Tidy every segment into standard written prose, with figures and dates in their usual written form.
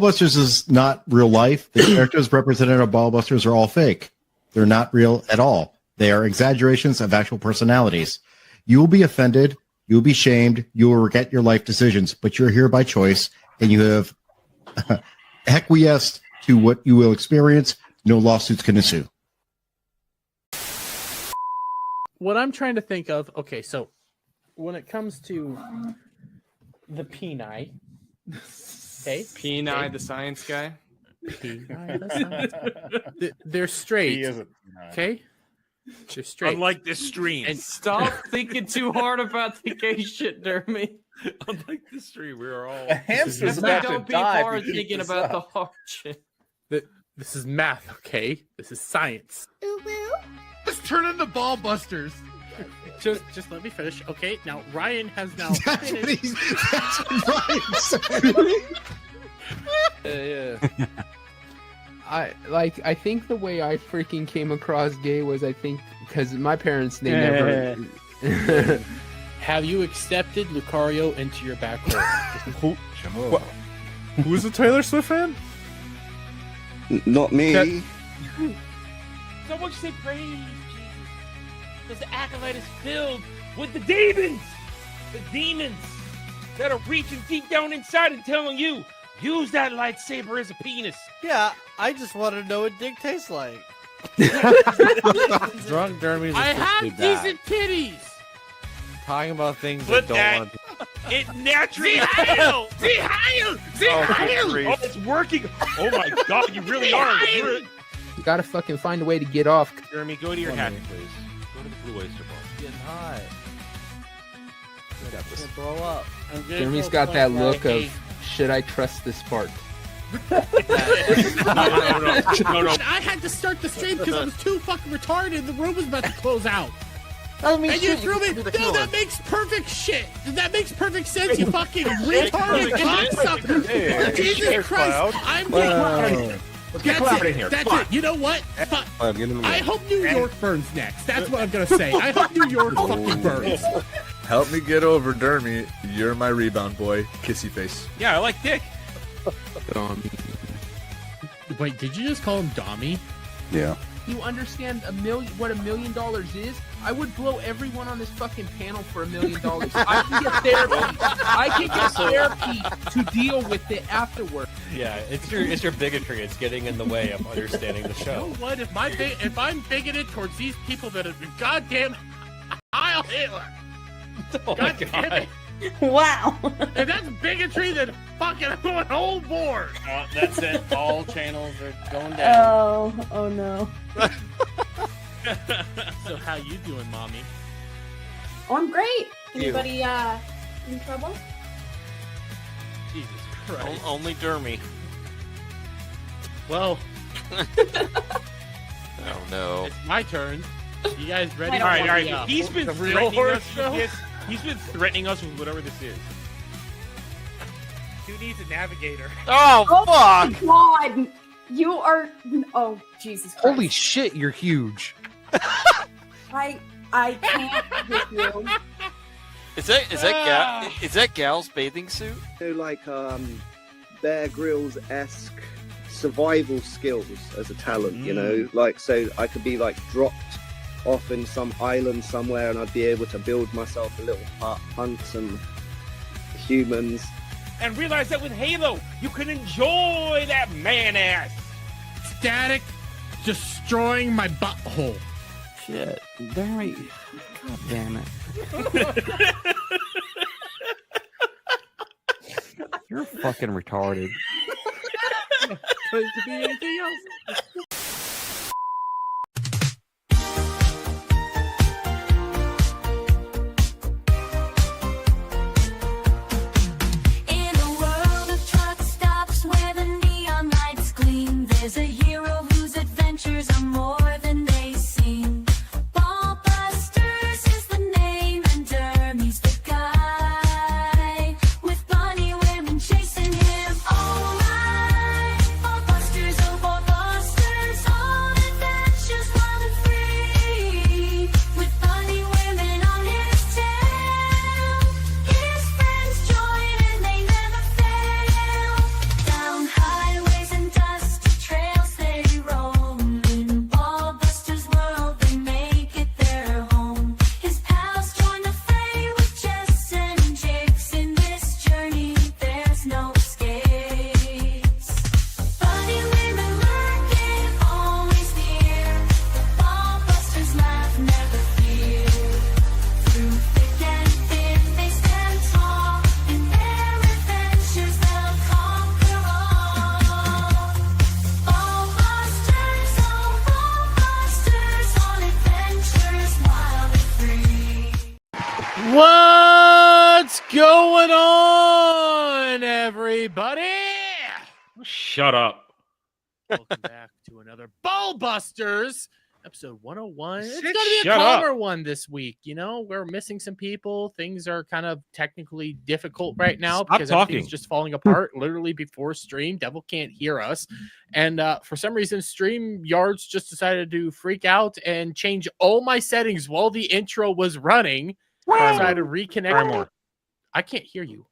Ballbusters is not real life. The characters represented on Ballbusters are all fake. They're not real at all. They are exaggerations of actual personalities. You will be offended. You will be shamed. You will regret your life decisions, but you're here by choice, and you have acquiesced to what you will experience. No lawsuits can ensue. What I'm trying to think of, okay, so when it comes to the Peni, okay? Peni, the science guy? Peni, the science guy. They're straight, okay? They're straight. Unlike this stream. And stop thinking too hard about the gay shit, Dermy. Unlike this stream, we are all... The hamster's about to Don't be die. hard thinking about the hard shit. This is math, okay? This is science. Let's turn into ball busters. Just let me finish, okay? Now Ryan has now That's finished. what Ryan said. Yeah. I think the way I freaking came across gay was because my parents they never. Have you accepted Lucario into your back hole? Who's a Taylor Swift fan? Not me. Someone say praise Jesus. Because the acolyte is filled with the demons that are reaching deep down inside and telling you, use that lightsaber as a penis. Yeah, I just want to know what dick tastes like. Drunk Dermy's I have decent titties. talking about things Flip that don't that. want to. It naturally heal. Oh, it's working. Oh my god, you really are. You gotta fucking find a way to get off. Jeremy, go to your hat, please. Go to the Blue Oyster Bar. Getting hot. Got to throw up. Jeremy's got that look of, should I trust this part? No. I had to start the stream because I was too fucking retarded. The room was about to close out. And you threw me. No, that makes perfect shit. That makes perfect sense. You fucking retarded cocksucker. Jesus Christ. I'm the That's it. Here. That's it. You know what? I hope New York burns next. That's what I'm gonna say. I hope New York fucking burns. Help me get over Dermy. You're my rebound boy. Kissy face. Yeah, I like dick. Wait, did you just call him Dommy? Yeah. You understand what $1 million is? I would blow everyone on this fucking panel for $1 million. I can get therapy. I can get therapy to deal with it afterward. Yeah, it's your bigotry. It's getting in the way of understanding the show. You know what? If I'm bigoted towards these people that have been goddamn Heil Hitler. Oh my God. Wow. If that's bigotry, then fucking I'm going whole board. That's it. All channels are going down. Oh no. So how you doing, mommy? Oh, I'm great. Anybody in trouble? Jesus Christ. Only Dermy. Well. Oh no. It's my turn. You guys ready? All right. He's been threatening us show? with this. He's been threatening us with whatever this is. Who needs a navigator? Oh fuck! My God, you are. Oh Jesus Christ! Holy shit, you're huge. I can't with you. Is that Gal's bathing suit? So like Bear Grylls-esque survival skills as a talent, you know, like so I could be like dropped off in some island somewhere and I'd be able to build myself a little hut, hunt some humans. And realize that with Halo, you can enjoy that man ass. Static destroying my butthole. Shit, Barry, god damn it. You're fucking retarded. Could it be anything else? There's a hero whose adventures are more than they seem. Ballbusters is the name, and Dermy's the guy. With bunny women chasing him. Oh my, Ballbusters, oh Ballbusters. What's going on, everybody? Shut up. Welcome back to another Ballbusters, episode 101. It's going to be a Shut calmer up. one this week. You know, we're missing some people. Things are kind of technically difficult right now Stop because talking. everything's just falling apart literally before stream. Devil can't hear us. And for some reason, StreamYards just decided to freak out and change all my settings while the intro was running. So I had to reconnect. Try more. I can't hear you.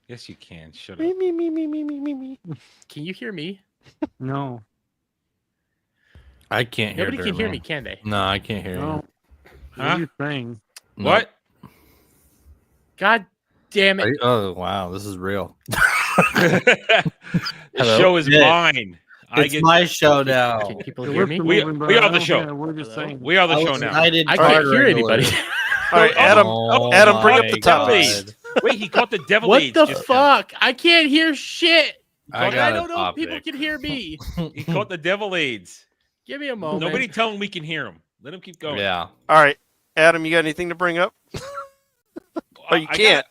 Yes, you can. Shut up. Me. Can you hear me? No. I can't hear Nobody can hear Dermy. me, can they? No, I can't hear No. you. What are you saying? No. What? God damn Are it. you- oh, wow. This is real. The Hello? show is Yeah. mine. It's my show now. Can people The hear lips me? are We moving, but are I the don't show. get it. We're just Hello? saying. We are the I show was now. United I Card can't hear Regular. anybody. All right, Adam. Oh, Adam, bring up my the topics. God. Wait, he caught the devil What AIDS the just fuck? I can't hear shit. I And got I a don't know if people topic. can hear me. now. He caught the devil AIDS. Give me a moment. Nobody tell him we can hear him. Let him keep going. Yeah. All right, Adam, you got anything to bring up? Oh, you I can't.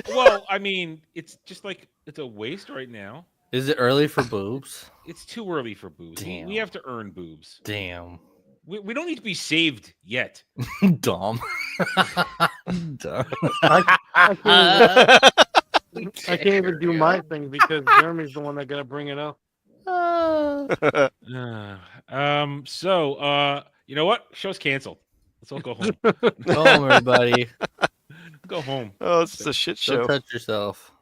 Well, I mean, it's just like it's a waste right now. Is it early for boobs? It's too early for boobs. Damn. We have to earn boobs. Damn. We don't need to be saved yet. Dumb. Dumb. I can't even do my thing because Jeremy's the one that got to bring it up. So, you know what? Show's canceled. Let's all go home. Go home, everybody. Go home. Oh, it's a shit Don't show. touch yourself.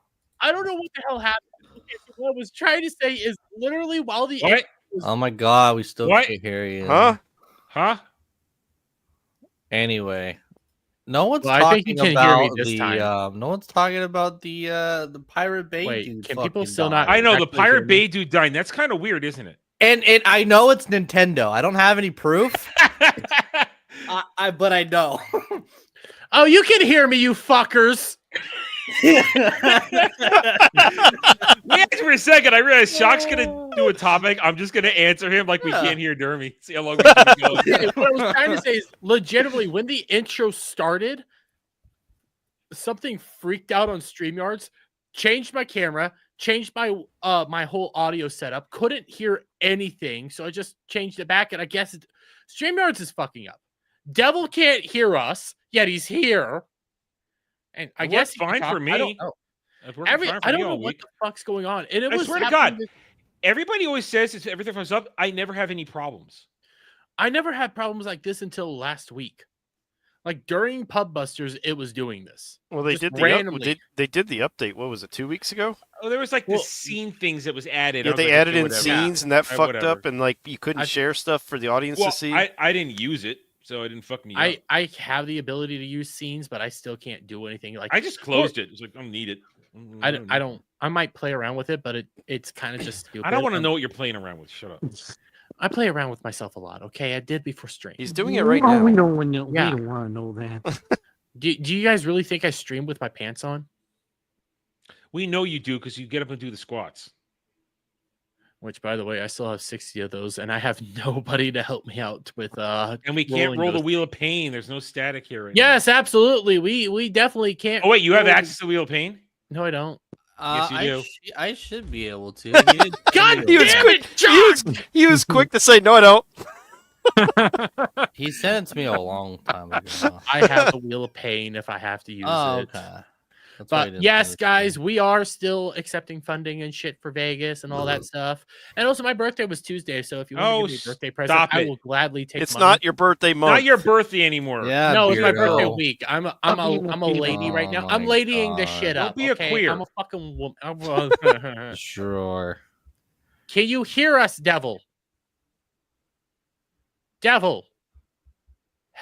I don't know what the hell happened. Okay, so what I was trying to say is literally while the What? Oh my God, we still What? can't hear you. Huh? Huh? Anyway, no one's Well, I think you talking can hear me about this the. time. No one's talking about the Pirate Bay Wait, dude. can people fucking still died. not- I know the Actually hear Pirate me. Bay dude dying. That's kind of weird, isn't it? And I know it's Nintendo. I don't have any proof. But I know. Oh, you can hear me, you fuckers. Wait for a second. I realized Shock's gonna do a topic. I'm just gonna answer him like we Yeah. can't hear Dermy. See how long we can go. What I was trying to say is legitimately when the intro started, something freaked out on StreamYards, changed my camera, changed my my whole audio setup, couldn't hear anything, so I just changed it back, and I guess StreamYards is fucking up. Devil can't hear us, yet he's here. And I It guess worked fine for me. I don't know. It's working fine for I me don't know all what week. the fuck's going on. And it I was swear to happening God. this- Everybody always says it's everything comes up. I never have any problems. I never had problems like this until last week. Like during Pub Busters, it was doing this. Well, they Just did the randomly. they did the update. What was it? 2 weeks ago? Oh, there was like Well, the scene things that was added. Yeah, I was they like, added okay, in whatever. scenes, and that fucked whatever. up, and like you couldn't share stuff for the audience Well, to see. I didn't use it, so I didn't fuck me up. I have the ability to use scenes, but I still can't do anything. Like I just closed it. It's like I don't need it. I don't. I might play around with it, but it's kind of just stupid. I don't want to know what you're playing around with. Shut up. I play around with myself a lot. Okay, I did before stream. He's doing it right Oh, now. we don't want to. Yeah. We don't want to know that. Do you guys really think I stream with my pants on? We know you do because you get up and do the squats. Which, by the way, I still have 60 of those, and I have nobody to help me out with. And we can't roll the wheel of pain. There's no static here. Right Yes, absolutely. We definitely can't. now. Oh wait, you have roll- access to the wheel of pain? No, I don't. Yes, you do. I should be able to. God He was damn quick. it, He was quick to say no. I don't. He sent it to me a long time ago. I have the wheel of pain if I have to use Oh, it. okay. That's why I But didn't yes, understand. guys, we are still accepting funding and shit for Vegas and all that stuff. And also, my birthday was Tuesday, so if you want Oh, to give me a birthday present, stop I it. will gladly take. It's money. not your birthday month. Not your birthday anymore. Yeah, No, it's my birthday Beardo. week. I'm a lady right now. Oh I'm my ladying this shit God. up. Don't be a okay? queer. I'm a fucking woman. Sure. Can you hear us, devil? Devil.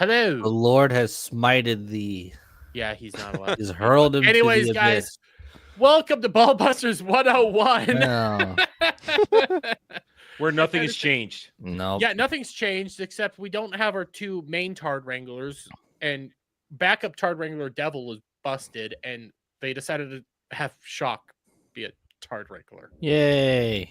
The Hello. Lord has smited thee. Yeah, he's not allowed. He's hurled him. Anyways, to the guys, welcome to Ballbusters 101. No. Where nothing has changed. No. Yeah, nothing's changed except we don't have our two main Tard Wranglers, and backup Tard Wrangler Devil is busted, and they decided to have Shock be a Tard Wrangler. Yay.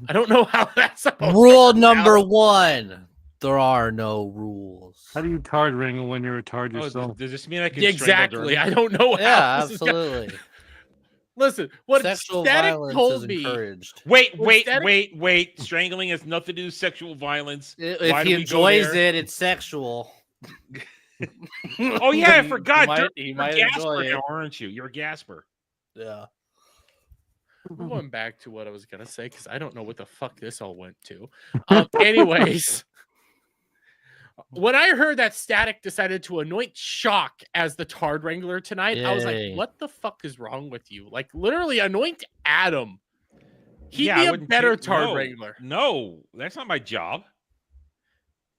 I don't know how that's supposed Rule to number out. 1. There are no rules. How do you tard wrangle when you're a tard yourself? Does this mean I can Exactly. I don't know. Yeah, how this is gonna- absolutely. Listen, what Sexual Static violence told is me. encouraged. Wait. Strangling has nothing to do with sexual violence. If he enjoys it's sexual. Oh yeah, I forgot. He You're might a Gasper enjoy it. now, aren't you? You're a Gasper. Yeah. I'm going back to what I was gonna say because I don't know what the fuck this all went to. Anyways, when I heard that Static decided to anoint Shock as the Tard Wrangler tonight, I was like, Yay. "What the fuck is wrong with you? Like, literally anoint Adam. He'd Yeah, I be a wouldn't better do- Tard no, Wrangler." No, that's not my job.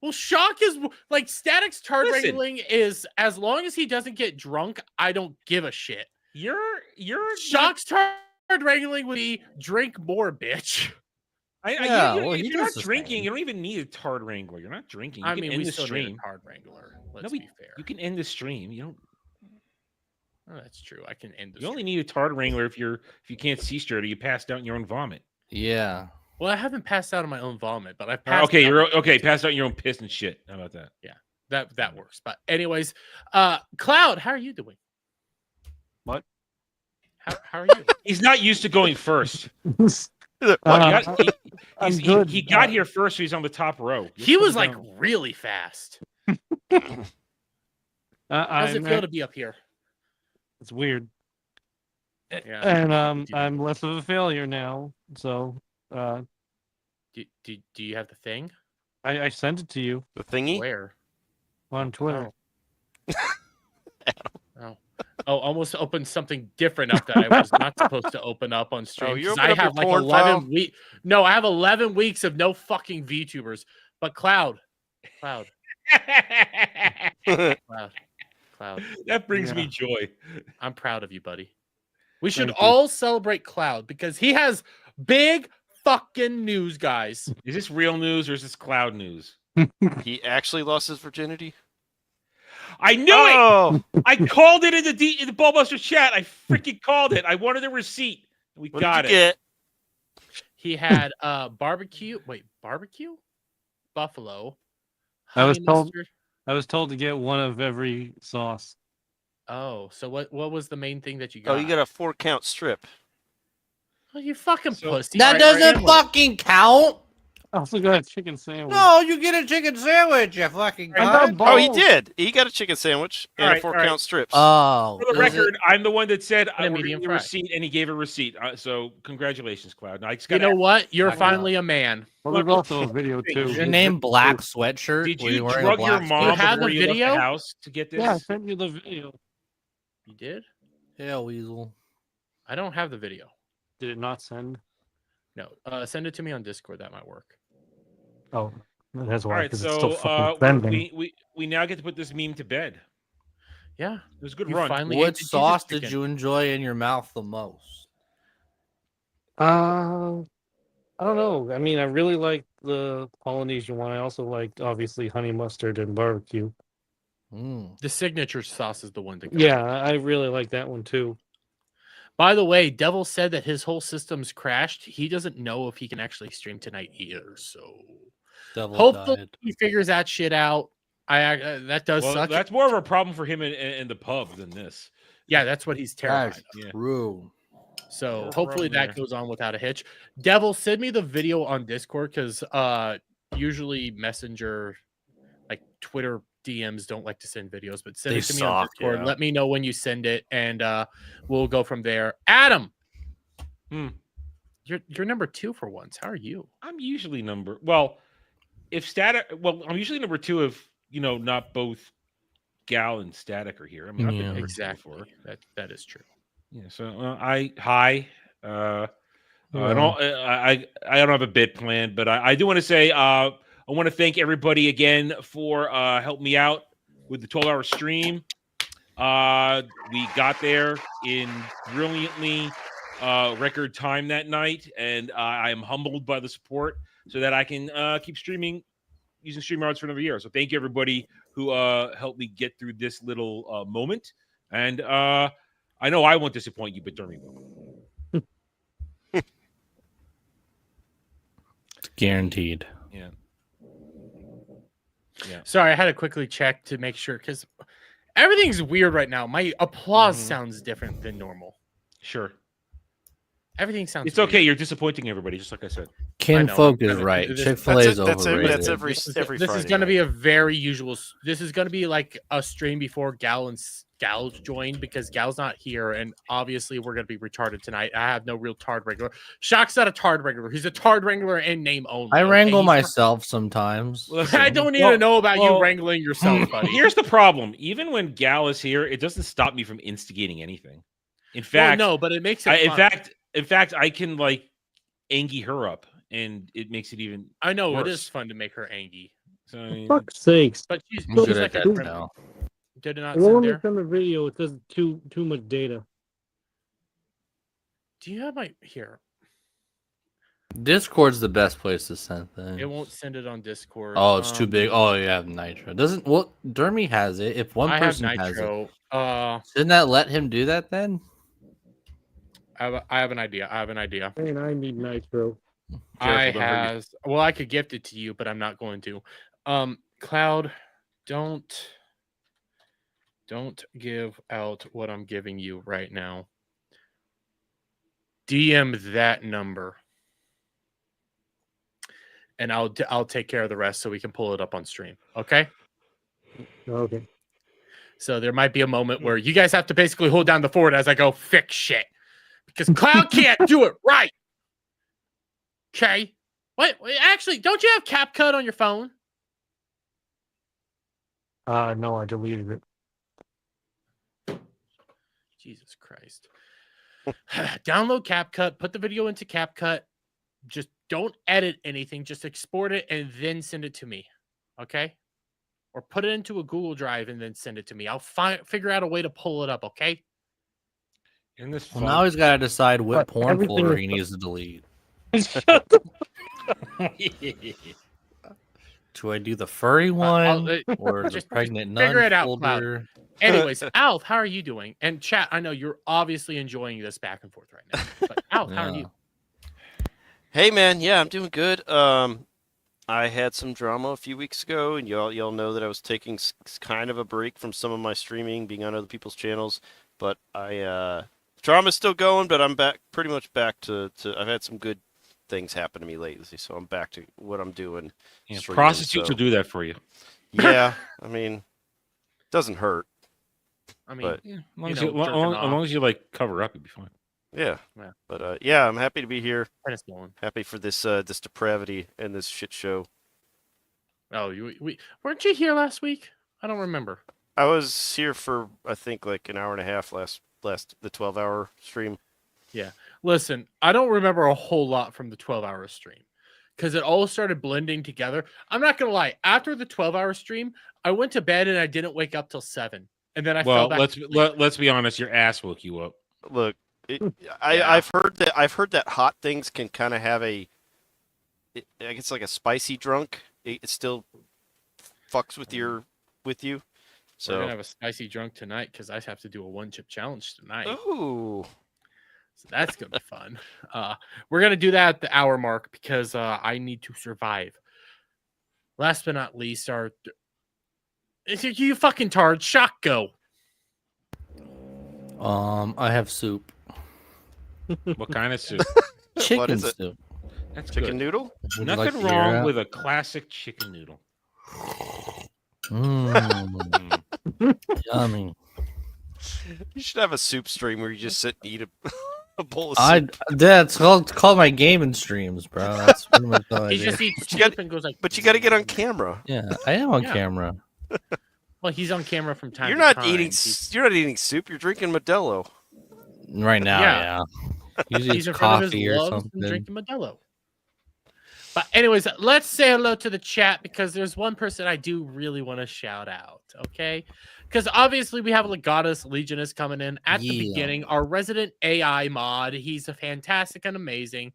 Well, Shock is like Static's Tard Listen. Wrangling is as long as he doesn't get drunk, I don't give a shit. You're Shock's Tard Wrangling would be drink more, bitch. Yeah, if well, he you're not does the drinking, same. you don't even need a Tard Wrangler. You're not drinking. You I can mean, end we the still need stream. a Tard Wrangler. Let's No, be fair. You can end the stream. You don't. Oh, that's true. I can end the You only need a Tard Wrangler if you can't see straight or you passed out in your own vomit. Yeah. Well, I haven't passed out in my own vomit, but I've passed Okay, out. you're okay. Passed out in your own piss and shit. How about that? Yeah, that works. But anyways, Cloud, how are you doing? What? How are you? He's not used to going first. I'm good. He got here first, so he's on the top row. He was like really fast. How's it I'm- feel to be up here? It's weird. Yeah. And I'm less of a failure now. So Do you have the thing? I sent it to you. The thingy? Where? On Twitter. Oh, almost opened something different up that I was not supposed to open up on stream. Oh, you 'cause opened I up your have like porn 11 file? weeks. No, I have 11 weeks of no fucking VTubers. But Cloud. Cloud. That brings me joy. I'm proud of you, buddy. We should Thank you. all celebrate Cloud because he has big fucking news, guys. Is this real news or is this cloud news? He actually lost his virginity? I knew it. I called it in the Ballbuster chat. I freaking called it. I wanted a receipt. We What got did you it. get? He had barbecue. Wait, barbecue? Buffalo. I was honey told mustard. I was told to get one of every sauce. Oh, so what was the main thing that you got? Oh, you got a 4-count strip. Oh, you fucking pussy. That doesn't fucking count. I also got a chicken sandwich. No, you get a chicken sandwich, you fucking cunt. Oh, he did. He got a chicken sandwich and Alright, a 4-count alright. strips. Oh. For the record, I'm the one that said I And a ordered medium the fry. receipt, and he gave a receipt. So congratulations, Cloud. Now, I just You gotta know what? You're I- finally a man. Well, there's also a video too. Is your name Black Sweatshirt? Did Were you wearing a drug your black mom You have before the you left video? the house to get this? Yeah, I sent you the video. You did? Yeah, Weasel. I don't have the video. Did it not send? No. Send it to me on Discord. That might work. Oh, that's All why. right, Because it's still so fucking sending. we now get to put this meme to bed. Yeah, It was a good You run. finally What ate the Jesus sauce did chicken. you enjoy in your mouth the most? I don't know. I mean, I really like the Polynesian one. I also liked, obviously, honey mustard and barbecue. The signature sauce is the one to go. Yeah, I really like that one too. By the way, Devil said that his whole system's crashed. He doesn't know if he can actually stream tonight either. So Devil hopefully died. he figures that shit out. That does Well, suck. that's more of a problem for him in the pub than this. Yeah, that's what he's terrified That's of. Yeah. true. So We're hopefully from that there. goes on without a hitch. Devil, send me the video on Discord because usually Messenger, like Twitter DMs, don't like to send videos, but send They it to me on suck, Discord. yeah. Let me know when you send it, and we'll go from there. Adam, you're number 2 for once. How are you? I'm usually I'm usually number 2 if not both Gal and Static are here. I mean, I've been Yeah. number 2 Exactly. before. That is true. Yeah. So I don't have a bit planned, but I do want to say I want to thank everybody again for helping me out with the 12-hour stream. We got there in brilliantly record time that night, and I am humbled by the support so that I can keep streaming using StreamYards for another year. So thank you, everybody who helped me get through this little moment. And I know I won't disappoint you, but Dermy will. It's guaranteed. Yeah. Yeah. Sorry, I had to quickly check to make sure because everything's weird right now. My applause sounds different than normal. Sure. Everything sounds. It's okay. You're disappointing everybody, just like I said. Kinfolk is right. Chick-fil-A is overrated. That's every This Friday is going to night. be a very usual. This is going to be like a stream before Gal and Gal's joined because Gal's not here, and obviously we're going to be retarded tonight. I have no real tard regular. Shock's not a tard regular. He's a tard regular in name only. I wrangle He's myself sometimes. Listen, I don't need to know about you wrangling yourself, buddy. Here's the problem. Even when Gal is here, it doesn't stop me from instigating anything. In fact, no, but it makes it fun. In fact, I can like angy her up, and it makes it even. I know worse. it is fun to make her angry. For So, I mean, fuck's sakes. But she's good like at a that prim- now. Did it not It send won't there? send the video. It says too much data. Do you have my here? Discord's the best place to send things. It won't send it on Discord. Oh, it's too big. Oh, you have Nitro. Doesn't Dermy has it. If one I person have has Nitro. it, shouldn't that let him do that then? I have an idea. And I need Nitro. I could gift it to you, but I'm not going to. Cloud, don't give out what I'm giving you right now. DM that number, and I'll take care of the rest so we can pull it up on stream. Okay. Okay. So there might be a moment where you guys have to basically hold down the fort as I go fix shit because Cloud can't do it right. Okay. What? Actually, don't you have CapCut on your phone? No, I deleted it. Jesus Christ. Download CapCut, put the video into CapCut. Just don't edit anything. Just export it and then send it to me. Okay? Or put it into a Google Drive and then send it to me. I'll figure out a way to pull it up, okay? Well, now he's got to decide what porn folder he needs to delete. Do I do the furry one or the pregnant nun figure it out, folder? Cloud. Anyways, Alf, how are you doing? And chat, I know you're obviously enjoying this back and forth right now. But Alf, how are you? Hey man, yeah, I'm doing good. I had some drama a few weeks ago, and y'all know that I was taking kind of a break from some of my streaming, being on other people's channels. But drama's still going, but I'm pretty much back to. I've had some good things happen to me lately, so I'm back to what I'm doing. Yeah, prostitutes will do that for you. Yeah, I mean, doesn't hurt. I mean, but, as long as you like cover up, you'll be fine. Yeah. Yeah. But yeah, I'm happy to be here. Tennis bowling. Happy for this this depravity and this shit show. Oh, weren't you here last week? I don't remember. I was here for I think like an hour and a half last the 12-hour stream. Yeah. Listen, I don't remember a whole lot from the 12-hour stream because it all started blending together. I'm not gonna lie. After the 12-hour stream, I went to bed and I didn't wake up till 7, and then I fell back. Let's be honest. Your ass woke you up. Look, I've heard that hot things can kind of have I guess like a spicy drunk. It still fucks with you. So We're gonna have a spicy drunk tonight because I have to do a 1-chip challenge tonight. Ooh. So that's gonna be fun. We're gonna do that at the hour mark because I need to survive. Last but not least, you fucking tard. Shock go. I have soup. What kind of soup? Chicken What is it? soup. That's Chicken good. noodle? Would you like Nothing to hear wrong it? with a classic chicken noodle. Yummy. You should have a soup stream where you just sit and eat a bowl of soup. That's called my gaming streams, bro. That's pretty much all I He do. just eats soup and goes like. But you got to get on camera. Yeah, I am on Yeah. camera. Well, he's on camera from time. You're to not time. eating. You're not eating soup. You're drinking Modelo. Right now, Yeah. yeah. Usually He's it's in front of coffee his or loves something. and drinking Modelo. But anyways, let's say hello to the chat because there's one person I do really want to shout out. Okay, because obviously we have Legatus Legionist coming in at the Yeah. beginning. Our resident AI mod. He's a fantastic and amazing.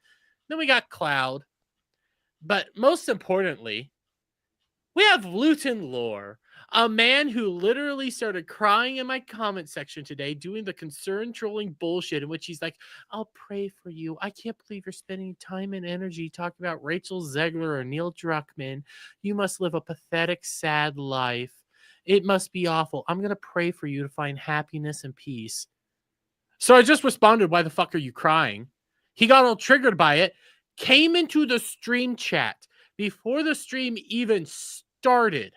Then we got Cloud, but most importantly, we have Luton Lore. A man who literally started crying in my comment section today, doing the concern trolling bullshit in which he's like, I'll pray for you. I can't believe you're spending time and energy talking about Rachel Zegler or Neil Druckmann. You must live a pathetic, sad life. It must be awful. I'm going to pray for you to find happiness and peace. So I just responded, why the fuck are you crying? He got all triggered by it, came into the stream chat before the stream even started.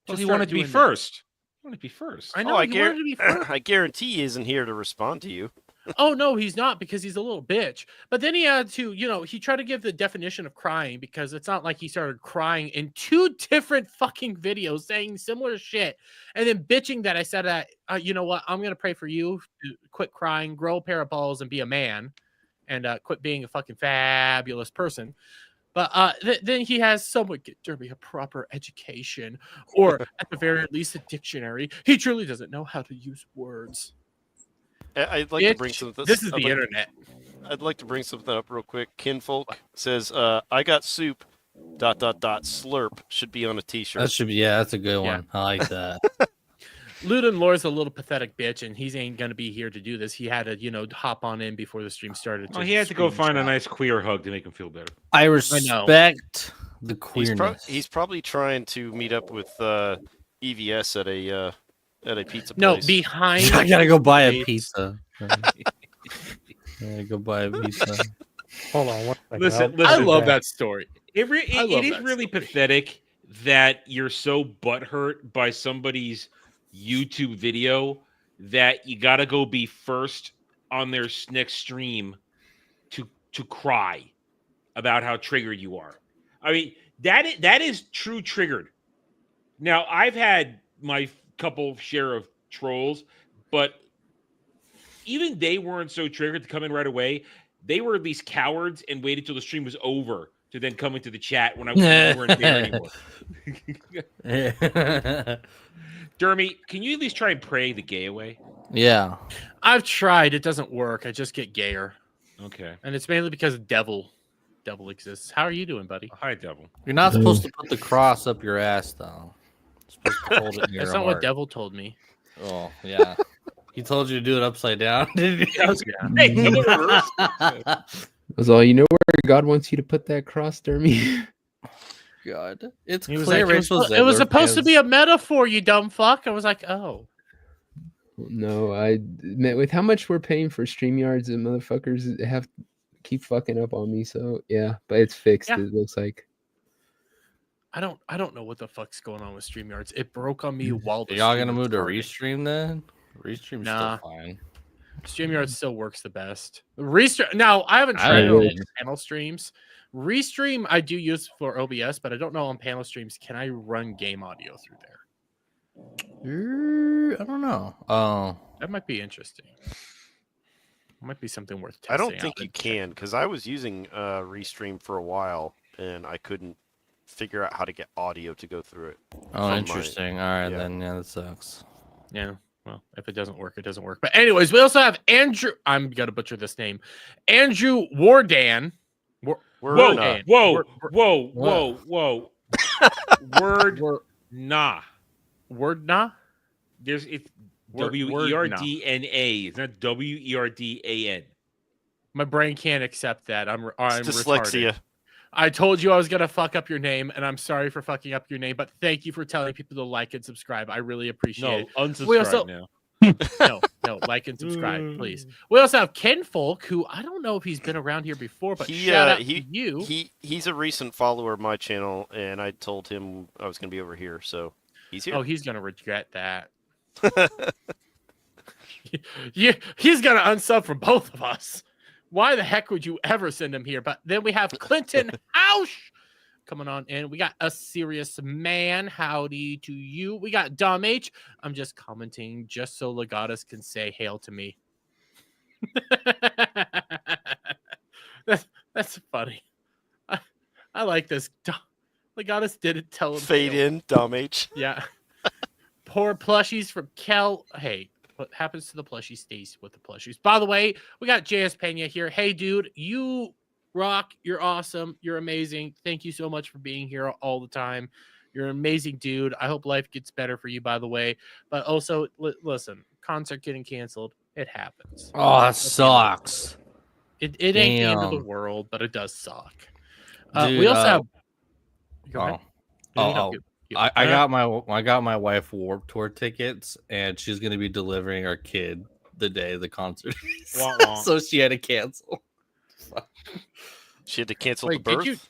Well, he wanted to be first. He wanted to be first. I know, he wanted to be first. I guarantee he isn't here to respond to you. Oh, no, he's not, because he's a little bitch. But then he had to, he tried to give the definition of crying, because it's not like he started crying in 2 different fucking videos saying similar shit and then bitching that I said that, you know what, I'm going to pray for you to quit crying, grow a pair of balls, and be a man, and quit being a fucking fabulous person. But then he has someone get Derby a proper education, or at the very least a dictionary. He truly doesn't know how to use words. I'd like to bring something. This is the internet. I'd like to bring something up real quick. Kinfolk says, "I got soup." ... Slurp should be on a T-shirt. That should be, yeah, that's a good one. I like that. Ludin Lore's a little pathetic bitch, and he ain't gonna be here to do this. He had to, hop on in before the stream started. He had to go find a nice queer hug to make him feel better. I respect the queerness. He's probably trying to meet up with EVS at a pizza place. No, behind. I gotta go buy a pizza. I gotta go buy a pizza. Hold on. One second. Listen, I love that story. It is really pathetic that you're so butthurt by somebody's YouTube video that you gotta go be first on their next stream to cry about how triggered you are. I mean, that is true triggered. Now, I've had my couple share of trolls, but even they weren't so triggered to come in right away. They were at least cowards and waited till the stream was over to then come into the chat when I weren't there anymore. Dermy, can you at least try and pray the gay away? Yeah. I've tried. It doesn't work. I just get gayer. Okay. And it's mainly because devil exists. How are you doing, buddy? Hi, devil. You're not supposed to put the cross up your ass, though. You're supposed to hold it in your That's not heart. what devil told me. Oh, yeah. He told you to do it upside down, didn't he? That's all. You know where God wants you to put that cross, Dermy? God. It's He was clear like, it was supposed to be a metaphor, you dumb fuck. I was like, oh. No, with how much we're paying for StreamYards, and motherfuckers have keep fucking up on me. So yeah, but it's fixed. Yeah. It looks like. I don't know what the fuck's going on with StreamYards. It broke on me while the Y'all stream gonna was move to starting. Restream then? Restream's Nah. still fine. StreamYard still works the best. Restream. Now, I haven't tried it on panel streams. Restream I do use for OBS, but I don't know on panel streams. Can I run game audio through there? I don't know. That might be interesting. Might be something worth testing. I don't think you can, because I was using Restream for a while and I couldn't figure out how to get audio to go through it. Oh, interesting. All right, then. Yeah, that sucks. Yeah. Well, if it doesn't work, it doesn't work. But anyways, we also have Andrew. I'm gonna butcher this name. Andrew Wardan. Whoa! Word nah. Word nah. It's WERDNA. It's not WERDAN. My brain can't accept that. I'm dyslexia. Retarded. I told you I was gonna fuck up your name, and I'm sorry for fucking up your name. But thank you for telling people to like and subscribe. I really appreciate it. Unsubscribe now. No, like and subscribe, please. We also have Ken Folk, who I don't know if he's been around here before, but shout out to you. He's a recent follower of my channel, and I told him I was going to be over here, so he's here. Oh, he's going to regret that. He's going to unsub from both of us. Why the heck would you ever send him here? But then we have Clinton House coming on in. We got a serious man. Howdy to you. We got Dom H. I'm just commenting just so Legatus can say hail to me. That's funny. I like this. Legatus didn't tell him. Fade in, Dom H. Yeah. Poor plushies from Kel. Hey, what happens to the plushie stays with the plushies. By the way, we got JS Pena here. Hey, dude, you rock. You're awesome. You're amazing. Thank you so much for being here all the time. You're an amazing dude. I hope life gets better for you, by the way. But also, listen, concert getting canceled. It happens. Oh, that sucks. It ain't the end of the Damn. world, but it does suck. Dude, we also have. Go ahead. I got my wife Warped Tour tickets, and she's gonna be delivering our kid the day the concert is. So she had to cancel. She had to cancel the birth.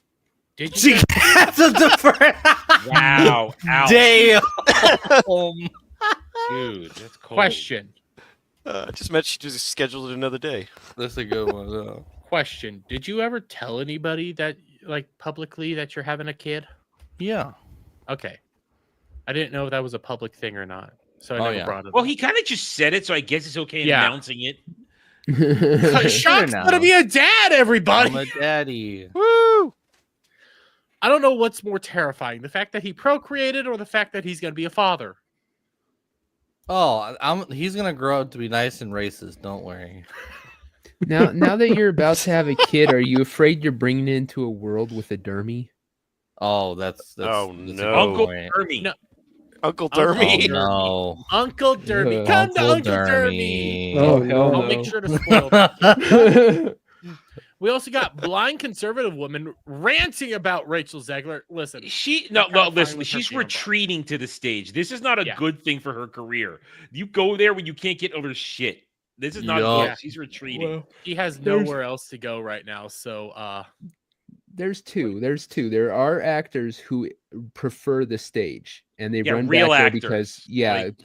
Did she cancel the birth? Wow! Ouch. Damn. Dude, that's cold. Question. Just meant she just scheduled it another day. That's a good one. Question. Did you ever tell anybody that, like, publicly that you're having a kid? Yeah. Okay. I didn't know if that was a public thing or not. So I never brought it Well, up. he kind of just said it, so I guess it's okay Yeah. announcing it. Shock's gonna be a dad, everybody. I'm a daddy. Woo! I don't know what's more terrifying, the fact that he procreated or the fact that he's gonna be a father. Oh, he's gonna grow up to be nice and racist. Don't worry. Now that you're about to have a kid, are you afraid you're bringing it into a world with a dermy? Oh, that's no. Uncle Dermy. No. Uncle Dermy. Oh, no. Uncle Dermy. Ugh. Come to Uncle Uncle Dermy. Oh, hell I'll no. make sure to spoil that. We also got blind conservative woman ranting about Rachel Zegler. Listen, listen. She's retreating to the stage. This is not a good thing for her career. You go there when you can't get other shit. This is not good. She's retreating. Well, he has nowhere else to go right now. So, There's two. There are actors who prefer the stage, and they run real back there actors. because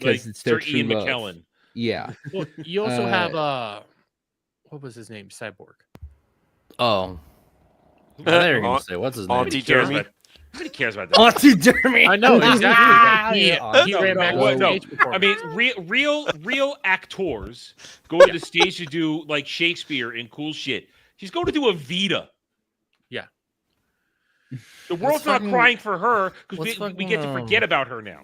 Like it's their Sir true Ian love. McKellen. Yeah. well, you also have what was his name? Cyborg. Oh. I thought you were gonna say what's his name? Auntie Dermy. Nobody cares about that. Auntie Dermy. I know exactly. He No, ran back no, on no. stage before. I mean, real actors go to the stage to do like Shakespeare and cool shit. She's going to do a Vita. Yeah. The world's not crying for her because we get to forget about her now.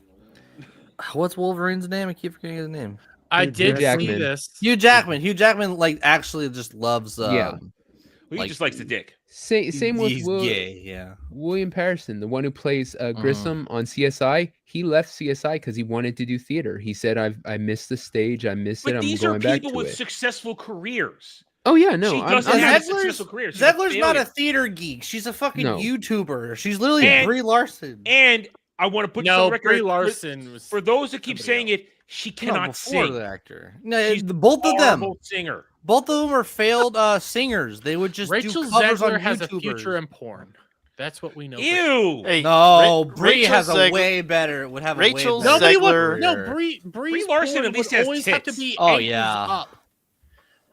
What's Wolverine's name? I keep forgetting his name. I did see Jackman. this. Hugh Jackman. Hugh Jackman, like, actually just loves. Yeah. He just likes the dick. Same with he's gay. Yeah. William Patterson, the one who plays Grissom on CSI. He left CSI because he wanted to do theater. He said, "I miss the stage. I miss it. But I'm these going are back people to with it." successful careers. Oh yeah, no, She I'm doesn't have a Zegler's- successful career. She's Zegler's a not a failure. theater geek. She's a fucking No. YouTuber. She's literally And- Brie Larson. And I want to put No, on record Brie Larson was for those that keep saying it. She No, cannot before sing. the actor. No, She's both of them. horrible singer. Both of them are failed singers. They would just Rachel do covers Zegler on has a YouTubers. future in porn. That's what we know. Ew. Hey, No, Brie Rachel has a Zegler- way better. Would have Rachel a way better. Nobody Zegler- would. No, Brie Larson porn at least would has always have to tits. be Oh, ankles yeah. up.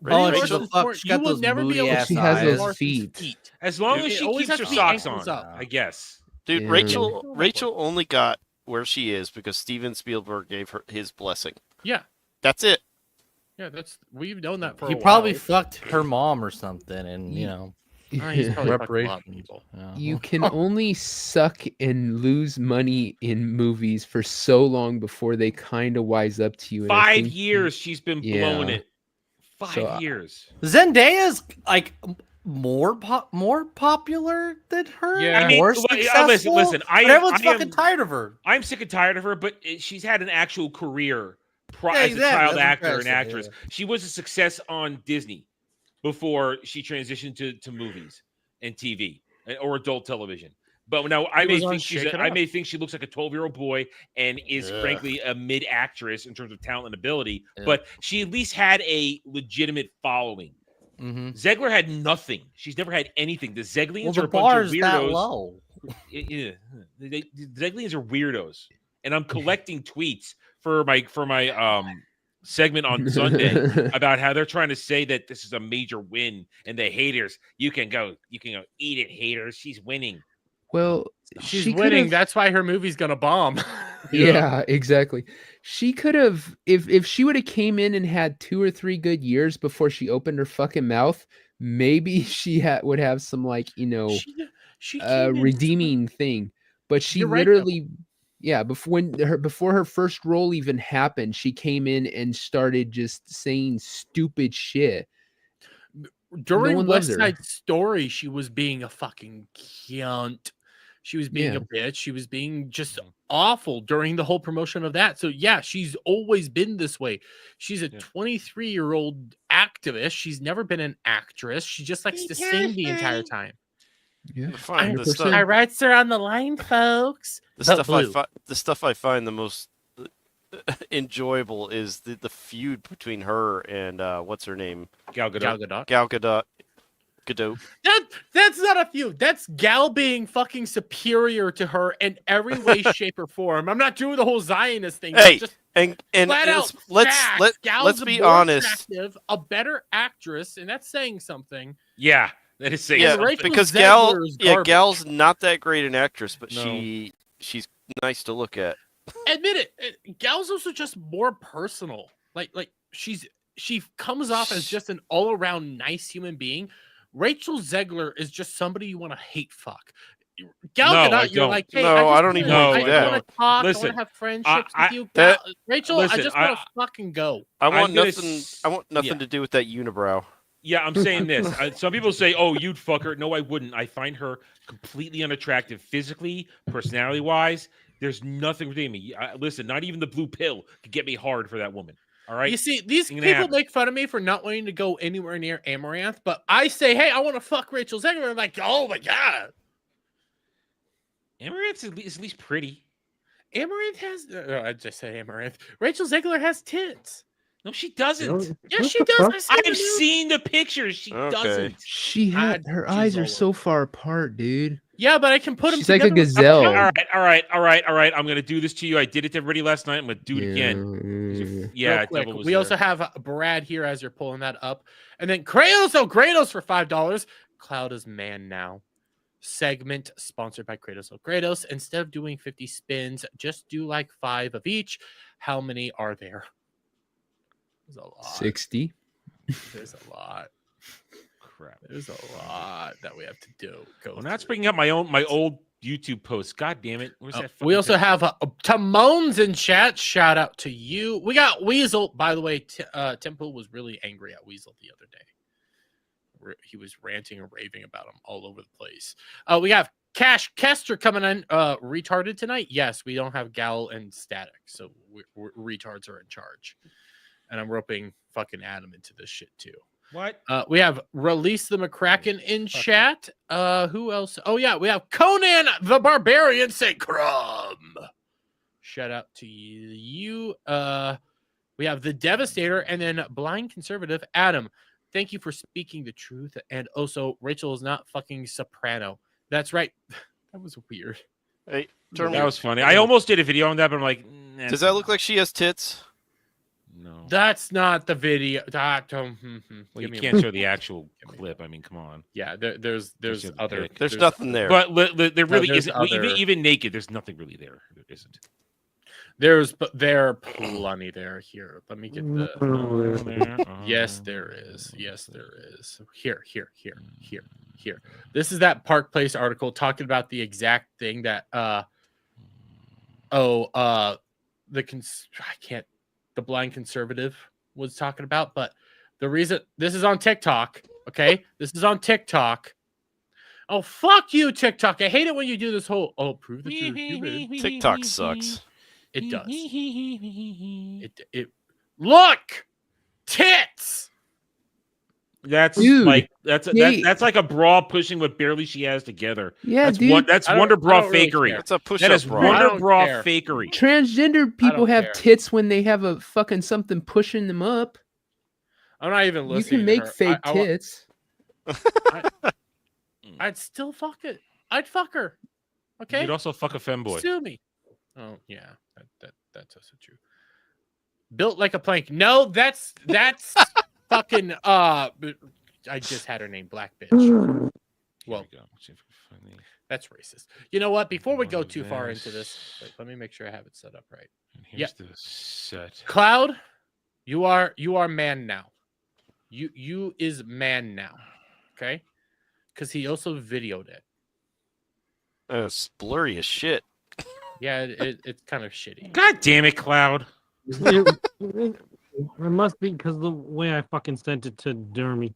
Oh, and Larson's she's fuck- porn- she's got you will those never be booty able to ass see She has eyes. those feet. As long It as she always keeps has her to be socks ankles on, up. I guess. Dude, Yeah. Rachel only got where she is because Steven Spielberg gave her his blessing. Yeah, That's it. yeah. We've known that for. He a probably while. fucked her mom or something, and you know, He's probably fucked a lot of reparations. people. Yeah. You can only suck and lose money in movies for so long before they kind of wise up to you. And I 5 think- years she's been blowing Yeah. it. 5 So, years. Zendaya's like more popular than her. Yeah. and I mean, more listen, successful. listen, But everyone's fucking tired of her. I'm sick and tired of her, but she's had an actual career Yeah, as exactly. a child That's actor and impressive, actress. yeah. She was a success on Disney before she transitioned to movies and TV or adult television. But now I She may was on think Shake It I Up. may think she looks like a 12-year-old boy and is Ugh. frankly a mid actress in terms of talent and ability. Yeah. But she at least had a legitimate following. Mm-hmm. Zegler had nothing. She's never had anything. The Zeglians Well, are the a bunch bar of is that weirdos. low. Yeah, the Zeglians are weirdos, and I'm collecting tweets for my segment on Sunday about how they're trying to say that this is a major win, and the haters, you can go eat it, haters. She's winning. Well, She's she winning. could've- That's why her movie's gonna bomb. Yeah, exactly. She could have, if she would have came in and had 2 or 3 good years before she opened her fucking mouth, maybe she would have some She came in- redeeming thing. But she You're right, though. literally, yeah, before her first role even happened, she came in and started just saying stupid shit. During one West loves her. Side Story, she was being a fucking cunt. She was being a bitch. She was being just awful during the whole promotion of that. So yeah, she's always been this way. She's a 23-year-old activist. She's never been an actress. She just likes to sing the entire time. Yeah, Fine. My rights are on the line, folks. The stuff I find the most enjoyable is the feud between her and what's her name? Gal Gadot. Gal Gadot. That's not a feud. That's Gal being fucking superior to her in every way, shape, or form. I'm not doing the whole Zionist thing. Hey, just and flat out Gal's let's be more honest. attractive, a better actress, and that's saying something. Yeah, that is saying Yeah, because Gal's not that great an actress, but she's nice to look at. Admit it. Gal's also just more personal. Like she comes off as just an all-around nice human being. Rachel Zegler is just somebody you want to hate fuck. Gal Gadot, you're like, hey, I don't even know that. I want to talk. Listen, I want to have friendships with you. Rachel, I just want to fucking go. I want nothing to do with that unibrow. Yeah, I'm saying this. Some people say, "Oh, you'd fuck her." No, I wouldn't. I find her completely unattractive physically, personality-wise. There's nothing redeeming me. Listen, not even the blue pill could get me hard for that woman. All right. You see, these people make fun of me for not wanting to go anywhere near Amaranth, but I say, hey, I want to fuck Rachel Zegler. I'm like, oh my god. Amaranth is at least pretty. Amaranth has. I just say Amaranth. Rachel Zegler has tits. No, she doesn't. Yes, she does. I've seen the pictures. She doesn't. She had her eyes are so far apart, dude. Yeah, but I can put them She's together. like a gazelle. All right. I'm gonna do this to you. I did it to everybody last night. I'm gonna do it again. Yeah, we also have Brad here as you're pulling that up, and then Kratos for $5. Cloud is man now. Segment sponsored by Kratos. Instead of doing 50 spins, just do like 5 of each. How many are there? There's a lot. 60. There's a lot. Crap. There's a lot that we have to do. Well, that's bringing up my old YouTube post. God damn it. Where's that? We also have Timon's in chat. Shout out to you. We got Weasel. By the way, Temple was really angry at Weasel the other day. He was ranting and raving about him all over the place. We have Cash Kester coming in. Retarded tonight? Yes, we don't have Gal and Static, so we're retards are in charge. And I'm roping fucking Adam into this shit too. What? We have Release the McCracken in chat. Who else? Oh yeah, we have Conan the Barbarian say crumb. Shout out to you. We have the Devastator and then Blind Conservative Adam. Thank you for speaking the truth. And also, Rachel is not fucking soprano. That's right. That was weird. Hey, that was funny. I almost did a video on that, but I'm like, does that look like she has tits? No, that's not the video. Well, you can't show the actual clip. I mean, come on. Yeah, there's other. There's nothing there. But there really isn't. Even naked, there's nothing really there. There isn't. There are plenty there. Here, let me get the. Yes, there is. Yes, there is. Here. This is that Park Place article talking about the exact thing that. The Blind Conservative was talking about, but the reason this is on TikTok, okay? This is on TikTok. Oh, fuck you, TikTok. I hate it when you do this whole prove that you're human. TikTok sucks. It does. It look tits. That's dude, like that's like a bra pushing what barely she has together. Yeah, that's dude. That's Wonder Bra fakery. That's a push-up That is bra. Wonder Bra fakery. Transgender people have tits when they have a fucking something pushing them up. I'm not even listening. You can make fake tits. I'd still fuck it. I'd fuck her. Okay. You'd also fuck a femboy. Sue me. Oh yeah, that's also true. Built like a plank. No, that's fucking. I just had her name Black Bitch. Well, that's racist. You know what? Before we go too far into this, let me make sure I have it set up right. Here's the set. Cloud, you are man now. You is man now. Okay, because he also videoed it. It's blurry as shit. Yeah, it's kind of shitty. God damn it, Cloud. It must be because the way I fucking sent it to Dermy.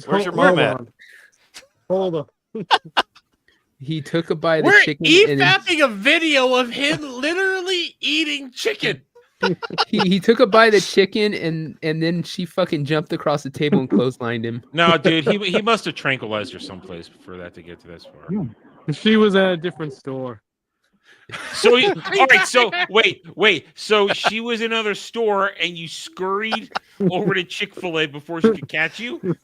Where's your mom at? Hold up. He took a bite of We're the chicken and then e-fapping a video of him literally eating chicken. he took a bite of the chicken and then she fucking jumped across the table and clotheslined him. No, dude, he must have tranquilized her someplace for that to get to this far. She was at a different store. So all right, so wait. So she was in another store and you scurried over to Chick-fil-A before she could catch you?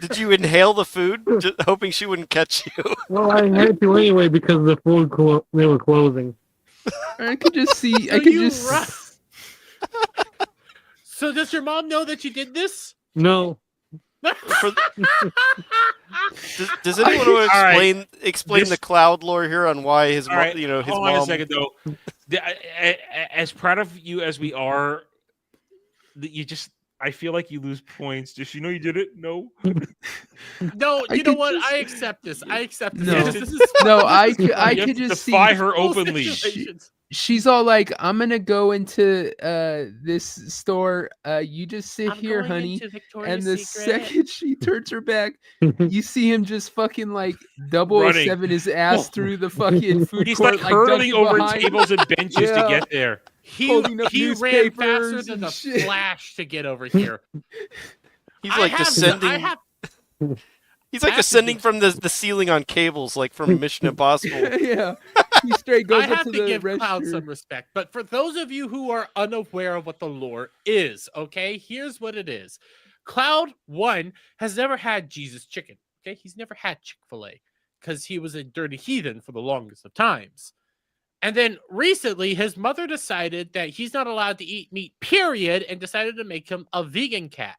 Did you inhale the food, just hoping she wouldn't catch you? Well, I had to anyway because the food they were closing. I could just see. So does your mom know that you did this? No. Does anyone want to explain the cloud lore here on why his mom, his Hold mom? on a second though. As proud of you as we are, I feel like you lose points. Does she know you did it? No. No, you know what? I accept this. I accept this. No. This is No, I You could have to just defy see her openly. She's all like, "I'm gonna go into this store. You just sit here, going honey." into Victoria's And the Secret. second she turns her back, you see him just fucking like 007 his ass through the fucking food He's court, like hurtling ducking over behind. tables and benches to Yeah. get there. Holding up He ran faster newspapers than and the shit. Flash to get over here. He's like descending. He's like descending from the ceiling on cables, like from Mission Impossible. Yeah, he straight goes I up have to to the give register. Cloud some respect, but for those of you who are unaware of what the lore is, okay, here's what it is. Cloud, one, has never had Jesus chicken. Okay, he's never had Chick-fil-A because he was a dirty heathen for the longest of times. And then recently, his mother decided that he's not allowed to eat meat, period, and decided to make him a vegan cat.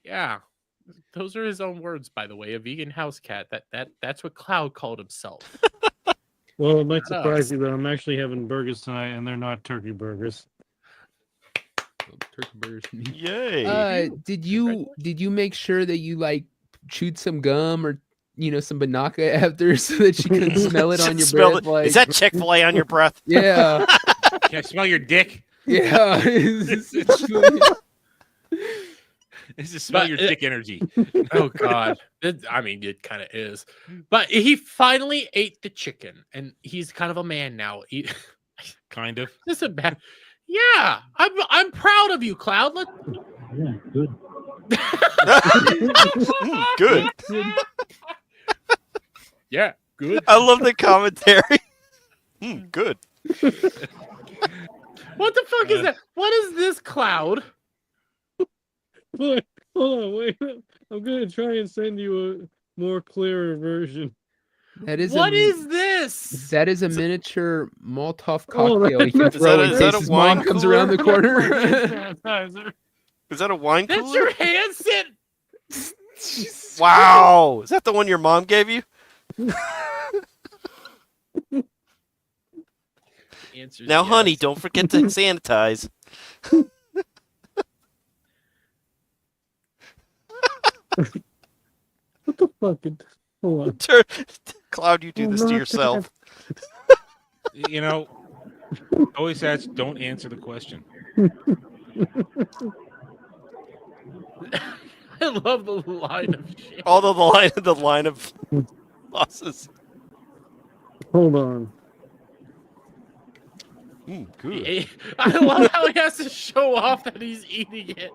Yeah. Those are his own words, by the way. A vegan house cat. That's what Cloud called himself. Well, it might surprise you that I'm actually having burgers tonight, and they're not turkey burgers. Turkey burgers. Yay! Did you make sure that you like chewed some gum or some Banaka after so that you couldn't smell it on your breath? Like, is that Chick-fil-A on your breath? Yeah. Can I smell your dick? Yeah. This is smell your dick energy. Oh God! It kind of is. But he finally ate the chicken, and he's kind of a man now. Kind of. This is bad. Yeah, I'm proud of you, Cloud. Yeah, good. Good. Yeah, good. I love the commentary. Good. What the fuck is that? What is this, Cloud? Hold on, wait. I'm gonna try and send you a more clearer version. That is What is this? That is a miniature Molotov Oh, cocktail. You can is throw that in is that case a his wine mom comes cooler? around the corner. Sanitizer. Is that a wine That's cooler? your handset. Wow! Is that the one your mom gave you? Now, honey, don't forget to sanitize. What the fuck? Hold on. Cloud, you do this to yourself. Always ask, don't answer the question. I love the line of shit. Although the line of losses. Hold on. Good. I love how he has to show off that he's eating it.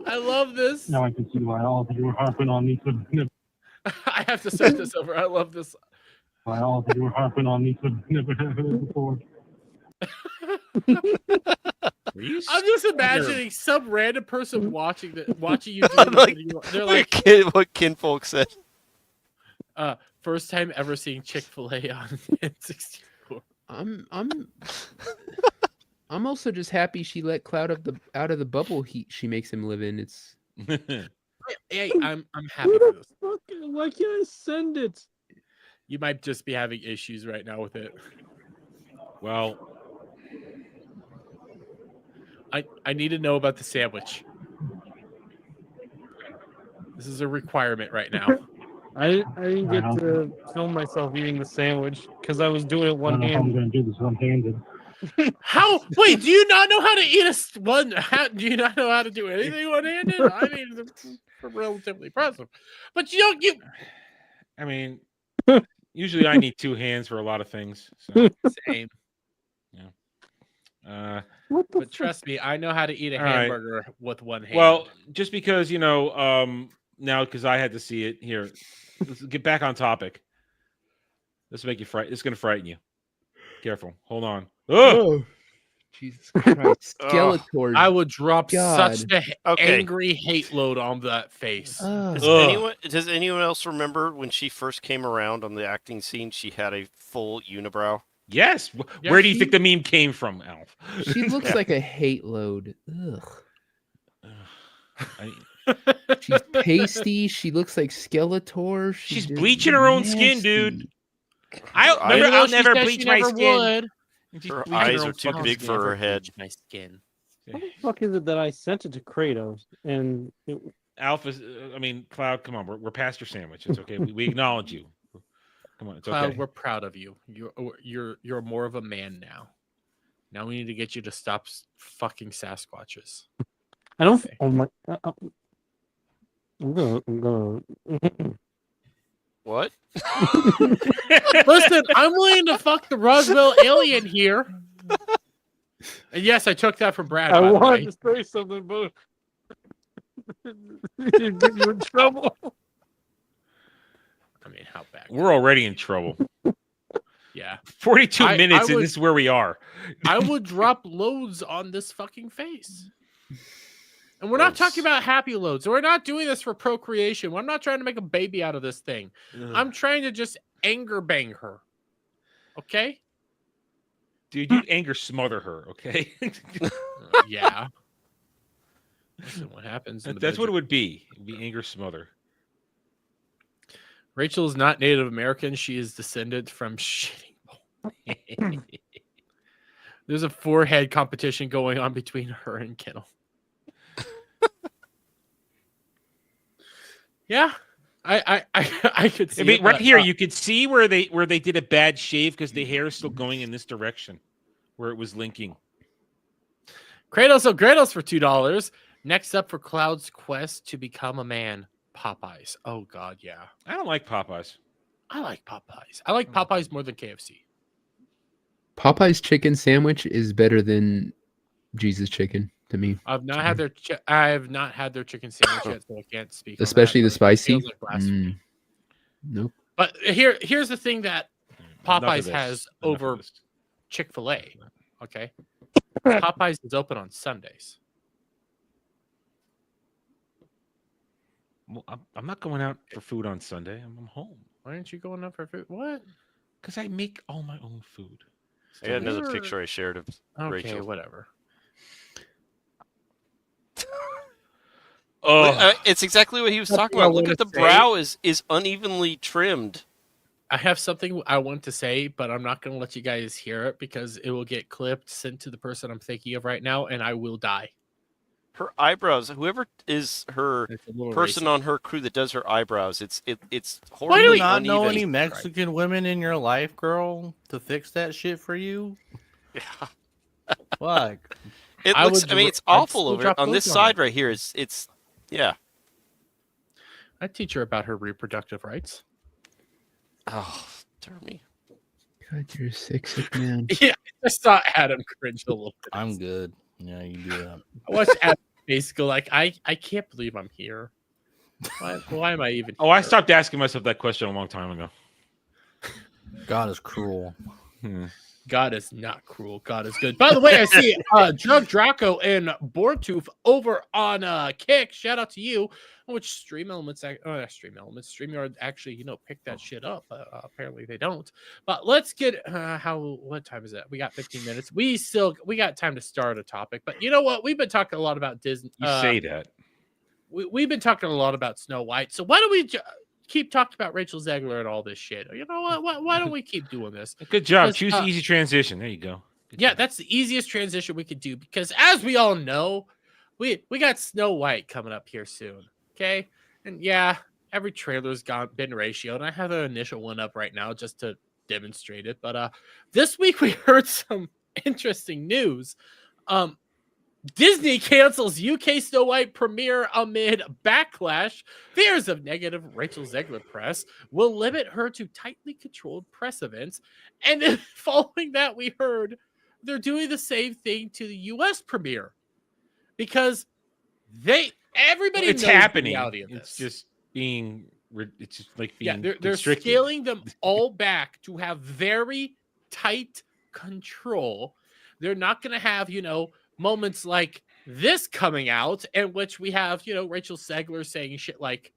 I love this. Now I can see why all of you were harping on me. I have to start this over. I love this. Why all of you were harping on me. Never happened before. I'm just imagining some random person watching you do the Like, video. They're like, what kinfolk said. first time ever seeing Chick-fil-A on N64. I'm also just happy she let Cloud out of the bubble she makes him live in. It's Hey, I'm happy for this. Why can't I send it? You might just be having issues right now with it. Well, I need to know about the sandwich. This is a requirement right now. I didn't get to film myself eating the sandwich because I was doing it one-handed. I'm going to do this one-handed. How? Wait, do you not know how to eat one? Do you not know how to do anything one-handed? I mean, it's relatively impressive. But I mean, usually I need two hands for a lot of things. So. Same. Yeah. But trust me, I know how to eat a hamburger with one hand. Well, just because now because I had to see it here. Let's get back on topic. This will make you fright. It's going to frighten you. Careful. Hold on. Oh, Jesus Christ! Skeletor. I would drop such an angry hate load on that face. Does anyone else remember when she first came around on the acting scene? She had a full unibrow. Yes. Where do you think the meme came from, Alf? She looks like a hate load. Ugh. She's pasty. She looks like Skeletor. She's bleaching her own skin, dude. I'll never bleach my skin. Her eyes are too big for her head. My skin. What the fuck is it that I sent it to Kratos? And Alpha, Cloud, come on. We're past your sandwich. It's okay. We acknowledge you. Come on, it's Cloud, okay. we're proud of you. You're more of a man now. Now we need to get you to stop fucking Sasquatches. I don't. Okay. Oh my. I'm gonna. What? Listen, I'm willing to fuck the Roswell alien here. And yes, I took that from Brad. I wanted to say something, but it get you in trouble. I mean, how bad? We're already in trouble. Yeah. 42 minutes, and this is where we are. I would drop loads on this fucking face. And we're not talking about happy loads. We're not doing this for procreation. I'm not trying to make a baby out of this thing. I'm trying to just anger bang her. Okay? Dude, you'd anger smother her, okay? Yeah. Listen, what happens? That's what it would be. It would be anger smother. Rachel is not Native American. She is descended from shitting bowl. There's a forehead competition going on between her and Kennel. Yeah, I could see. I mean, right here, you could see where they did a bad shave because the hair is still going in this direction, where it was linking. Kratos for $2. Next up for Cloud's quest to become a man, Popeyes. Oh God, yeah. I don't like Popeyes. I like Popeyes. I like Popeyes more than KFC. Popeyes chicken sandwich is better than Jesus chicken to me. I have not had their chicken sandwich yet, so I can't speak. Especially on that, the spicy. Like nope. But here's the thing that Popeyes has over Chick-fil-A. Okay, Popeyes is open on Sundays. Well, I'm not going out for food on Sunday. I'm home. Why aren't you going out for food? What? Because I make all my own food. I got another picture I shared of Rachel. Okay, whatever. It's exactly what he was talking about. Look at the brow is unevenly trimmed. I have something I want to say, but I'm not going to let you guys hear it because it will get clipped, sent to the person I'm thinking of right now, and I will die. Her eyebrows, whoever is her person on her crew that does her eyebrows, it's horribly Why do you not uneven. know any Mexican women in your life, girl, to fix that shit for you? Yeah. Fuck. It looks. I mean, it's awful over on this side right here. It's yeah. I teach her about her reproductive rights. Oh, Jeremy. God, you're a sick man. Yeah, I saw Adam cringe a little bit. I'm good. Yeah, you do that. I watched Adam basically like, I can't believe I'm here. Why am I even here? I stopped asking myself that question a long time ago. God is cruel. God is not cruel. God is good. By the way, I see Drug Draco and Bortooth over on Kick. Shout out to you. Which StreamYard actually, picked that shit up. Apparently they don't. But let's get what time is it? We got 15 minutes. We got time to start a topic. But you know what? We've been talking a lot about Disney. You say that. We've been talking a lot about Snow White. So why don't we keep talking about Rachel Zegler and all this shit? You know what? Why don't we keep doing this? Good job. Choose the easy transition. There you go. Good job. That's the easiest transition we could do because as we all know, we got Snow White coming up here soon. Okay, and yeah, every trailer's been ratioed. And I have the initial one up right now just to demonstrate it. But this week we heard some interesting news. Disney cancels UK Snow White premiere amid backlash. Fears of negative Rachel Zegler press will limit her to tightly controlled press events. And then following that, we heard they're doing the same thing to the US premiere because everybody It's knows the happening. reality of It's this. just being. It's just like being. They're constricted. scaling them all back to have very tight control. They're not going to have, moments like this coming out in which we have, Rachel Zegler saying shit like,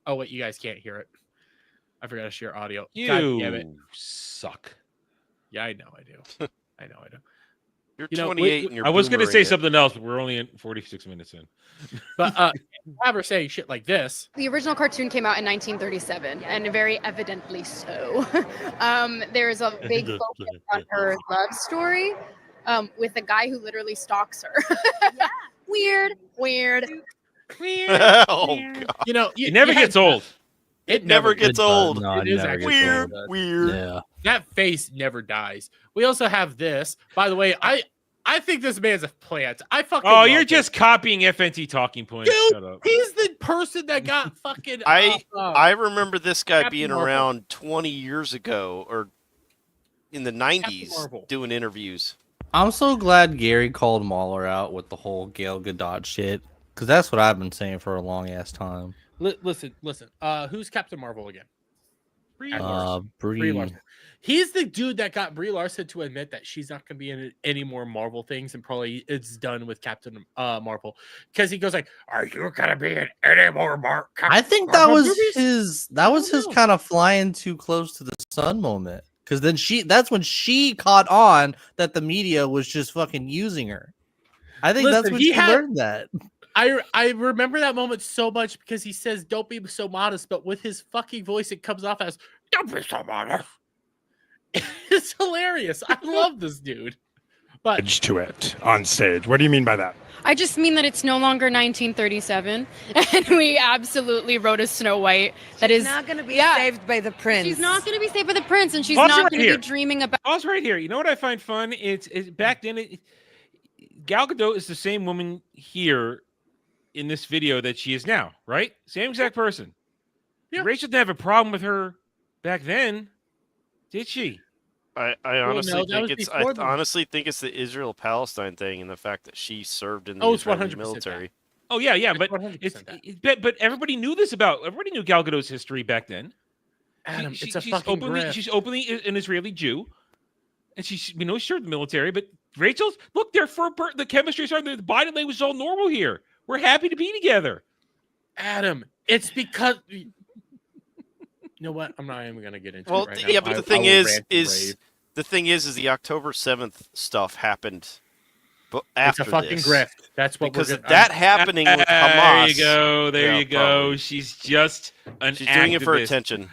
oh, wait, you guys can't hear it. I forgot to share audio. God damn it. You suck. Yeah, I know I do. I know I do. You're You know, 28 and you're I was going to say boomering it. something else, but we're only in 46 minutes in. But have her saying shit like this. The original cartoon came out in 1937, and very evidently so. There's a big focus on her love story with a guy who literally stalks her. Weird. Oh, God. It never gets old. It never gets old. No, It it is never actually gets Weird, old. weird. Yeah. That face never dies. We also have this. By the way, I think this man's a plant. I fucking Oh, love you're him. just copying FNT talking points. Dude, Shut up. he's the person that got fucking. I remember this guy Captain being Marvel. around 20 years ago or in the 90s Marvel. doing interviews. I'm so glad Gary called Mahler out with the whole Gal Gadot shit, because that's what I've been saying for a long ass time. Listen. Who's Captain Marvel again? Brie Larson. Brie. Brie Larson. He's the dude that got Brie Larson to admit that she's not going to be in any more Marvel things, and probably it's done with Captain Marvel, because he goes like, "Are you going to be in any more Marvel?" I think that was his kind of flying too close to the sun moment. Because then that's when she caught on that the media was just fucking using her. I think that's when she learned that. I remember that moment so much because he says, "Don't be so modest," but with his fucking voice, it comes off as, "Don't be so modest." It's hilarious. I love this dude. But to it on stage. What do you mean by that? I just mean that it's no longer 1937, and we absolutely wrote a Snow White that is not going to be saved by the prince. She's not going to be saved by the prince, and she's Pause not right going to here. be dreaming about. Pause right here. You know what I find fun? It's back then. Gal Gadot is the same woman here in this video that she is now, right? Same exact person. Yeah. Rachel didn't have a problem with her back then, did she? I honestly think it's the Israel-Palestine thing and the fact that she served in the Israeli 100% military. Oh yeah, but but everybody knew everybody knew Gal Gadot's history back then. Adam, it's a she's fucking grift. She's openly an Israeli Jew, and she served the military. But Rachel's they're the chemistry starting. The body language is all normal here. We're happy to be together. Adam, it's because you know what? I'm not even going to get into it right now. Yeah, but the thing is the October 7th stuff happened. But after it's a fucking this. grift. That's what because we're of that happening with Hamas. There you go. Probably. She's just an She's activist. doing it for attention.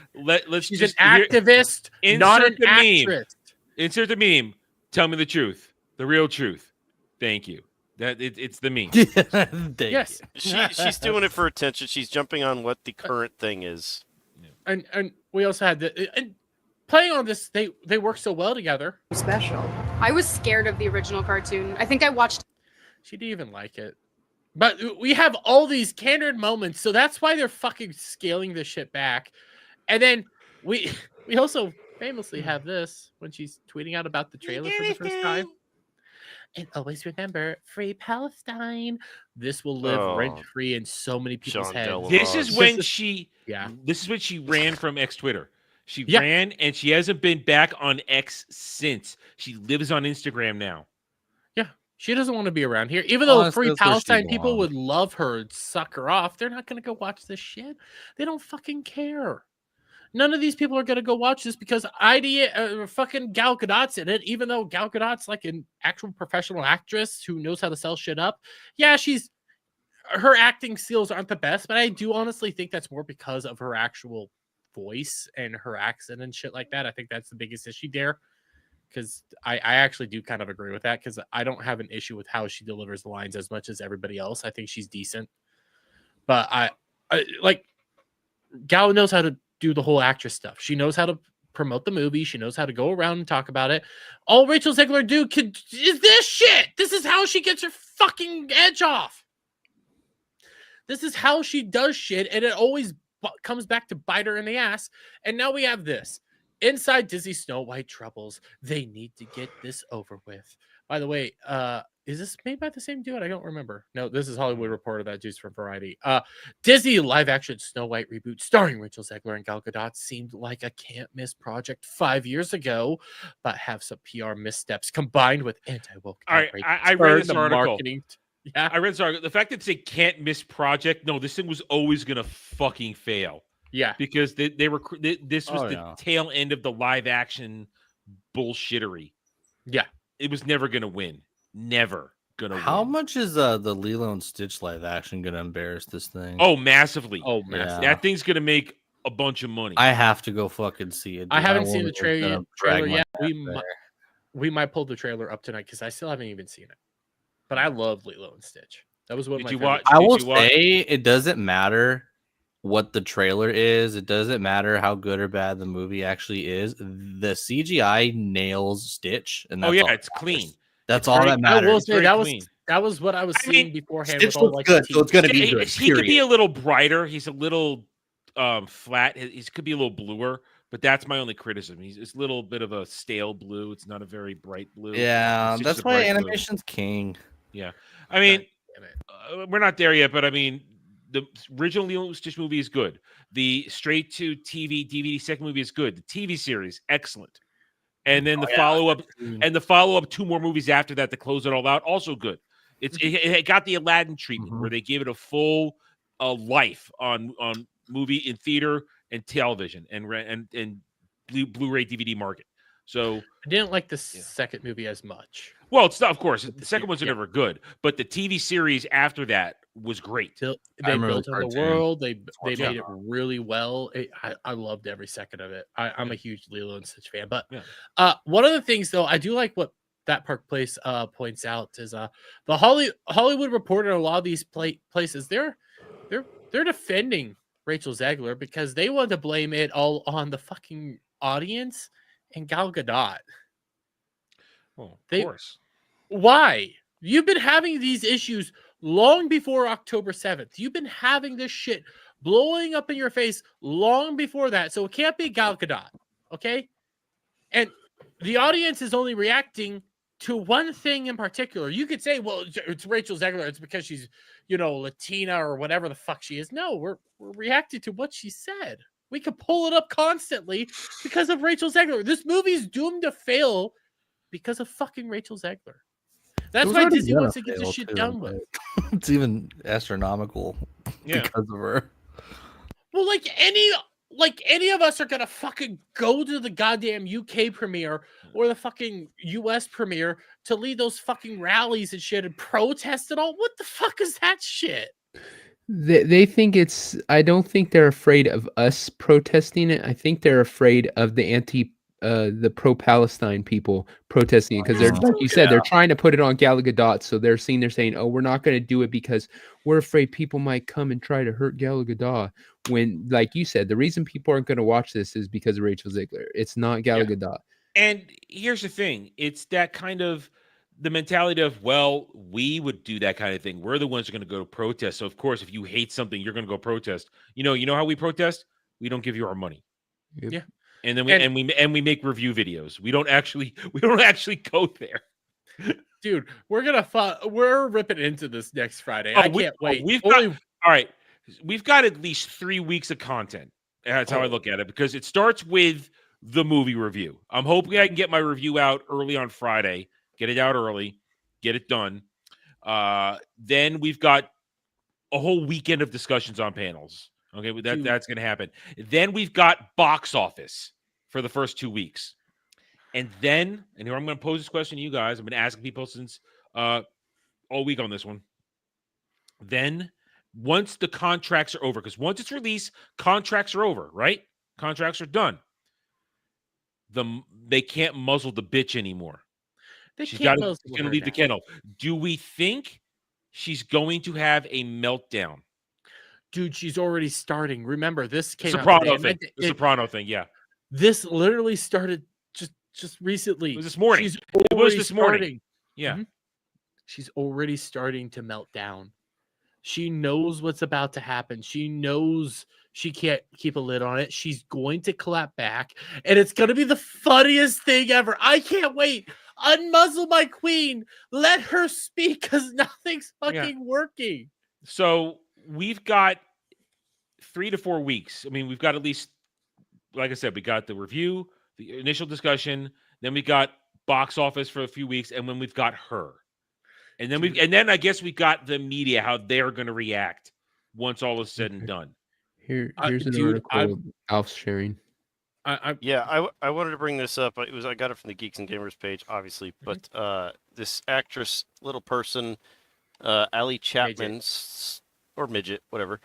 She's an activist, not an actress. Insert the meme. Tell me the truth, the real truth. Thank you. It's the meme. Yes, she's doing it for attention. She's jumping on what the current thing is. And we also had and playing on this. They work so well together. Special. I was scared of the original cartoon. I think I watched. She didn't even like it. But we have all these candid moments, so that's why they're fucking scaling this shit back. And then we also famously have this when she's tweeting out about the trailer for the first time. And always remember, free Palestine. This will live rent free in so many people's heads. This is when she ran from X Twitter. She ran and she hasn't been back on X since. She lives on Instagram now. Yeah, she doesn't want to be around here. Even though free that's where she Palestine people belongs. would love her and suck her off, they're not going to go watch this shit. They don't fucking care. None of these people are going to go watch this because fucking Gal Gadot's in it, even though Gal Gadot's like an actual professional actress who knows how to sell shit up. Yeah, her acting skills aren't the best, but I do honestly think that's more because of her actual voice and her accent and shit like that. I think that's the biggest issue there, because I actually do kind of agree with that, because I don't have an issue with how she delivers the lines as much as everybody else. I think she's decent, but I like Gal knows how to do the whole actress stuff. She knows how to promote the movie. She knows how to go around and talk about it. All Rachel Zegler is this shit. This is how she gets her fucking edge off. This is how she does shit, and it always comes back to bite her in the ass. And now we have this. Inside Disney Snow White troubles. They need to get this over with. By the way, is this made by the same dude? I don't remember. No, this is Hollywood Reporter, that dude's from Variety. Disney live-action Snow White reboot starring Rachel Zegler and Gal Gadot seemed like a can't-miss project 5 years ago, but have some PR missteps combined with anti-woke. All right, I read this article. Yeah, I read this article. The fact that it's a can't-miss project, no, this thing was always going to fucking fail. Yeah. Because this was the tail end of the live-action bullshittery. Yeah. It was never going to win. Never going to win. How much is the Lilo and Stitch live action going to embarrass this thing? Oh, massively. Oh, massively. That thing's going to make a bunch of money. I have to go fucking see it. Dude. I haven't seen the trailer yet. We might pull the trailer up tonight because I still haven't even seen it. But I love Lilo and Stitch. That was what I will say it doesn't matter what the trailer is. It doesn't matter how good or bad the movie actually is. The CGI nails Stitch, and that's it's clean. That's all that matters. I will say that was what I was seeing beforehand. Stitch looks good, so it's gonna be good. He could be a little brighter. He's a little flat. He could be a little bluer. But that's my only criticism. It's a little bit of a stale blue. It's not a very bright blue. Yeah, that's why animation's king. Yeah, I mean, we're not there yet, but I mean, the original Lilo and Stitch movie is good. The straight to TV DVD second movie is good. The TV series excellent, and then the follow up 2 more movies after that to close it all out also good. It got the Aladdin treatment where they gave it a full life on movie in theater and television and Blu-ray DVD market. So I didn't like the second movie as much. Well, it's not, of course, the second ones are never good, but the TV series after that was great. They built on the world. They made it really well. I loved every second of it. I'm a huge Lilo and Stitch fan. But one of the things, though, I do like what That Park Place points out is the Hollywood Reporter. A lot of these places they're defending Rachel Zegler because they want to blame it all on the fucking audience and Gal Gadot. Well, of course. Why? You've been having these issues long before October 7th. You've been having this shit blowing up in your face long before that. So it can't be Gal Gadot. Okay? And the audience is only reacting to one thing in particular. You could say, well, it's Rachel Zegler. It's because she's, Latina or whatever the fuck she is. No, we're reacting to what she said. We could pull it up constantly because of Rachel Zegler. This movie is doomed to fail because of fucking Rachel Zegler. That's why Disney wants to get this shit done with. It's even astronomical because of her. Well, like any of us are gonna fucking go to the goddamn UK premiere or the fucking US premiere to lead those fucking rallies and shit and protest and all. What the fuck is that shit? They think it's. I don't think they're afraid of us protesting it. I think they're afraid of the pro-Palestine people protesting because they're, like you said, they're trying to put it on Gal Gadot. So they're saying, oh, we're not going to do it because we're afraid people might come and try to hurt Gal Gadot. When, like you said, the reason people aren't going to watch this is because of Rachel Zegler. It's not Gal Gadot. And here's the thing: it's that kind of the mentality of, well, we would do that kind of thing. We're the ones who are going to go to protest. So of course, if you hate something, you're going to go protest. You know how we protest? We don't give you our money. Yep. Yeah. And then we make review videos. We don't actually go there. Dude, we're ripping into this next Friday. I can't wait. We've got at least 3 weeks of content. That's how I look at it, because it starts with the movie review. I'm hoping I can get my review out early on Friday. Get it out early, get it done. Then we've got a whole weekend of discussions on panels. Okay, that's going to happen. Then we've got box office for the first 2 weeks. And then, and here I'm going to pose this question to you guys. I've been asking people since all week on this one. Then, once the contracts are over, because once it's released, contracts are over, right? Contracts are done. They can't muzzle the bitch anymore. She's going to leave the kennel. Do we think she's going to have a meltdown? Dude, she's already starting. Remember, this came Soprano thing. The Soprano thing, yeah. This literally started just recently. It was this morning. She's It was already this morning. starting. Yeah. Mhm. She's already starting to melt down. She knows what's about to happen. She knows she can't keep a lid on it. She's going to clap back, and it's going to be the funniest thing ever. I can't wait. Unmuzzle my queen. Let her speak because nothing's fucking working. So we've got 3 to 4 weeks. I mean, we've got at least, like I said, we got the review, the initial discussion, then we got box office for a few weeks, and then we've got her. And then I guess we got the media, how they're going to react once all is said and done. Here's an article Alf's sharing. I wanted to bring this up. I got it from the Geeks and Gamers page, obviously, but this actress, little person, Allie Chapman, or midget, whatever.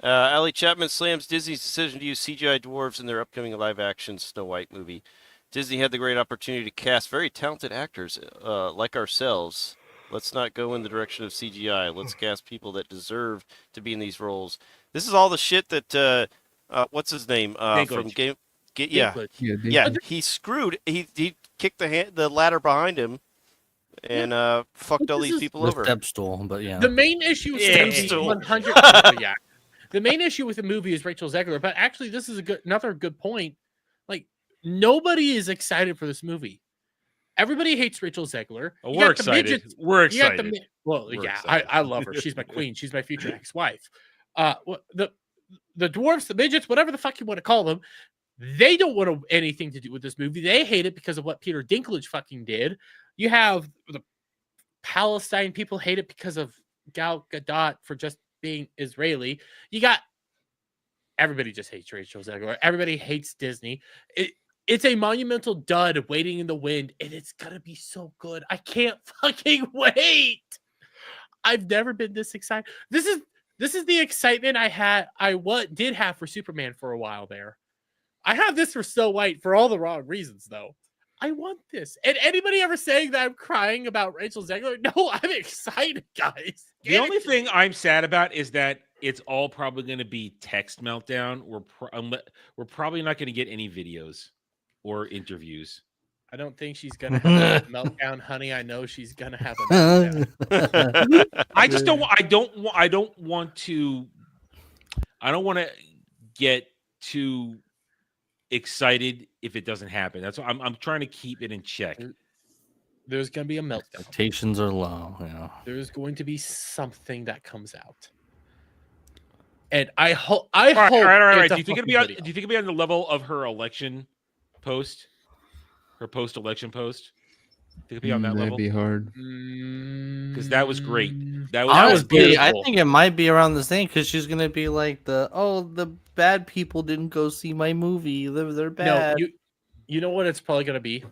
Allie Chapman slams Disney's decision to use CGI dwarves in their upcoming live-action Snow White movie. Disney had the great opportunity to cast very talented actors like ourselves. Let's not go in the direction of CGI. Let's cast people that deserve to be in these roles. This is all the shit that what's his name from Game? He screwed. He kicked the ladder behind him and fucked all these people over. Step stool, but yeah. The main issue with the movie, 100%. Yeah. The main issue with the movie is Rachel Zegler, but actually, this is another good point. Like, nobody is excited for this movie. Everybody hates Rachel Zegler. Oh, we're excited. We're excited. I love her. She's my queen. She's my future ex-wife. The dwarves, the midgets, whatever the fuck you want to call them, they don't want anything to do with this movie. They hate it because of what Peter Dinklage fucking did. You have the Palestine people hate it because of Gal Gadot for just being Israeli. You got everybody just hates Rachel Zegler. Everybody hates Disney. It's a monumental dud waiting in the wind, and it's gonna be so good. I can't fucking wait. I've never been this excited. This is the excitement I did have for Superman for a while there. I have this for Snow White for all the wrong reasons, though. I want this. And anybody ever saying that I'm crying about Rachel Zegler? No, I'm excited, guys. The only thing I'm sad about is that it's all probably going to be text meltdown. We're probably not going to get any videos or interviews. I don't think she's gonna have a meltdown, honey. I know she's gonna have a meltdown. I don't want to get too excited if it doesn't happen. That's why I'm trying to keep it in check. There's gonna be a meltdown. Expectations are low. Yeah. There's going to be something that comes out. And I hope. All right. Do you think it'll be on the level of her election post? Her post-election post? Think it'll be on that level? That'd be hard. Because that was great. That was beautiful. I think it might be around the same because she's gonna be like the bad people didn't go see my movie. They're bad. No, you know what it's probably gonna be?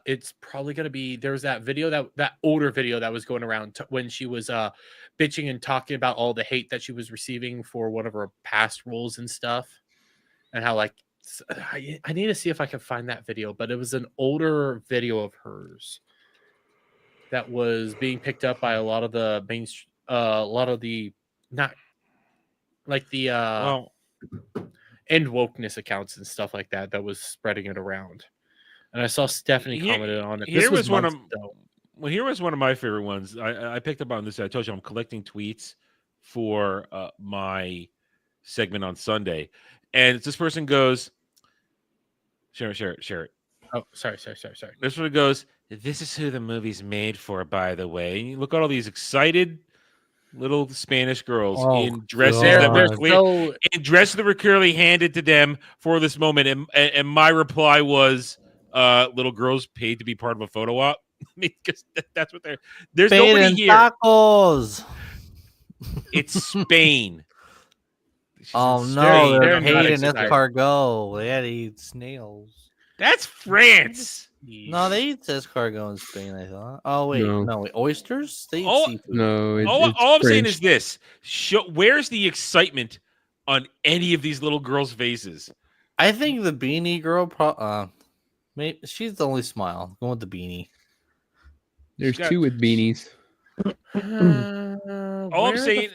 It's probably gonna be there's that video that older video that was going around when she was bitching and talking about all the hate that she was receiving for one of her past roles and stuff, and how like. I need to see if I can find that video, but it was an older video of hers that was being picked up by a lot of the end wokeness accounts and stuff like that was spreading it around. And I saw Stephanie commented on it. Here was one of my favorite ones. I picked up on this. I told you I'm collecting tweets for my segment on Sunday. And this person goes, share it. Oh, sorry. This one goes, this is who the movie's made for, by the way. And you look at all these excited little Spanish girls in dresses that were clearly handed to them for this moment. And my reply was, little girls paid to be part of a photo op. I mean, because that's what there's nobody here. Tacos. It's Spain. Oh no, they're hating escargot. They had to eat snails. That's France. No, they eat escargot in Spain, I thought. Oh wait, no oysters? They eat seafood. No, all I'm saying is this. Where's the excitement on any of these little girls' faces? I think the beanie girl maybe she's the only smile. Going with the beanie. There's two with beanies. All I'm saying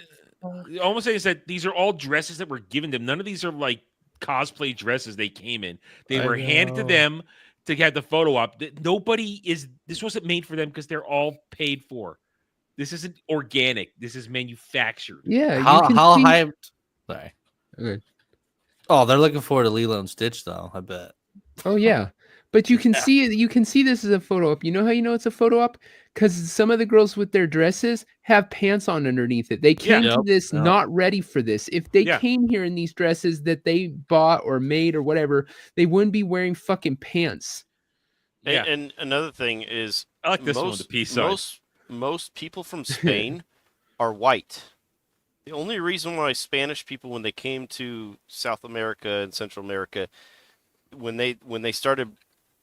is that these are all dresses that were given them. None of these are like cosplay dresses they came in. They I were handed to know. them to get the photo op. This wasn't made for them because they're all paid for. This isn't organic. This is manufactured. Yeah, How see- hyped? Sorry. Okay. Oh, they're looking forward to Lilo and Stitch, though. I bet. Oh yeah, but you can see it. You can see this is a photo op. You know how you know it's a photo op? Because some of the girls with their dresses have pants on underneath it. They came to this not ready for this. If they came here in these dresses that they bought or made or whatever, they wouldn't be wearing fucking pants. And another thing is, I like this one, the peace sign. Most people from Spain are white. The only reason why Spanish people, when they came to South America and Central America, when they started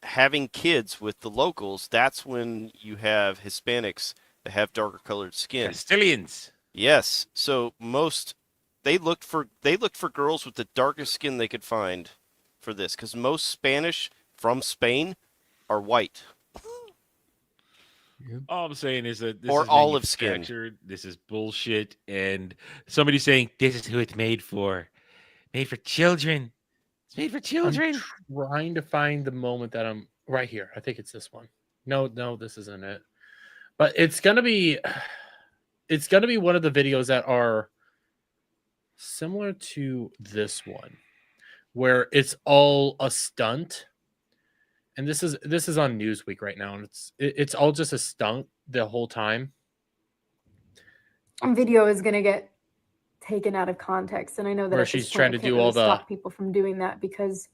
having kids with the locals, that's when you have Hispanics that have darker colored skin. Castilians. Yes. So they looked for girls with the darkest skin they could find for this, because most Spanish from Spain are white. All I'm saying is that this Or is olive skin. manufactured. This is bullshit. And somebody saying this is who it's made for. Made for children. It's made for children. I'm trying to find the moment that I'm right here. I think it's this one. No, this isn't it. But it's gonna be one of the videos that are similar to this one, where it's all a stunt. And this is on Newsweek right now, and it's all just a stunt the whole time. Video is going to get taken out of context, and I know that Where at this she's point trying I to can't do really all the- stop people from doing that, because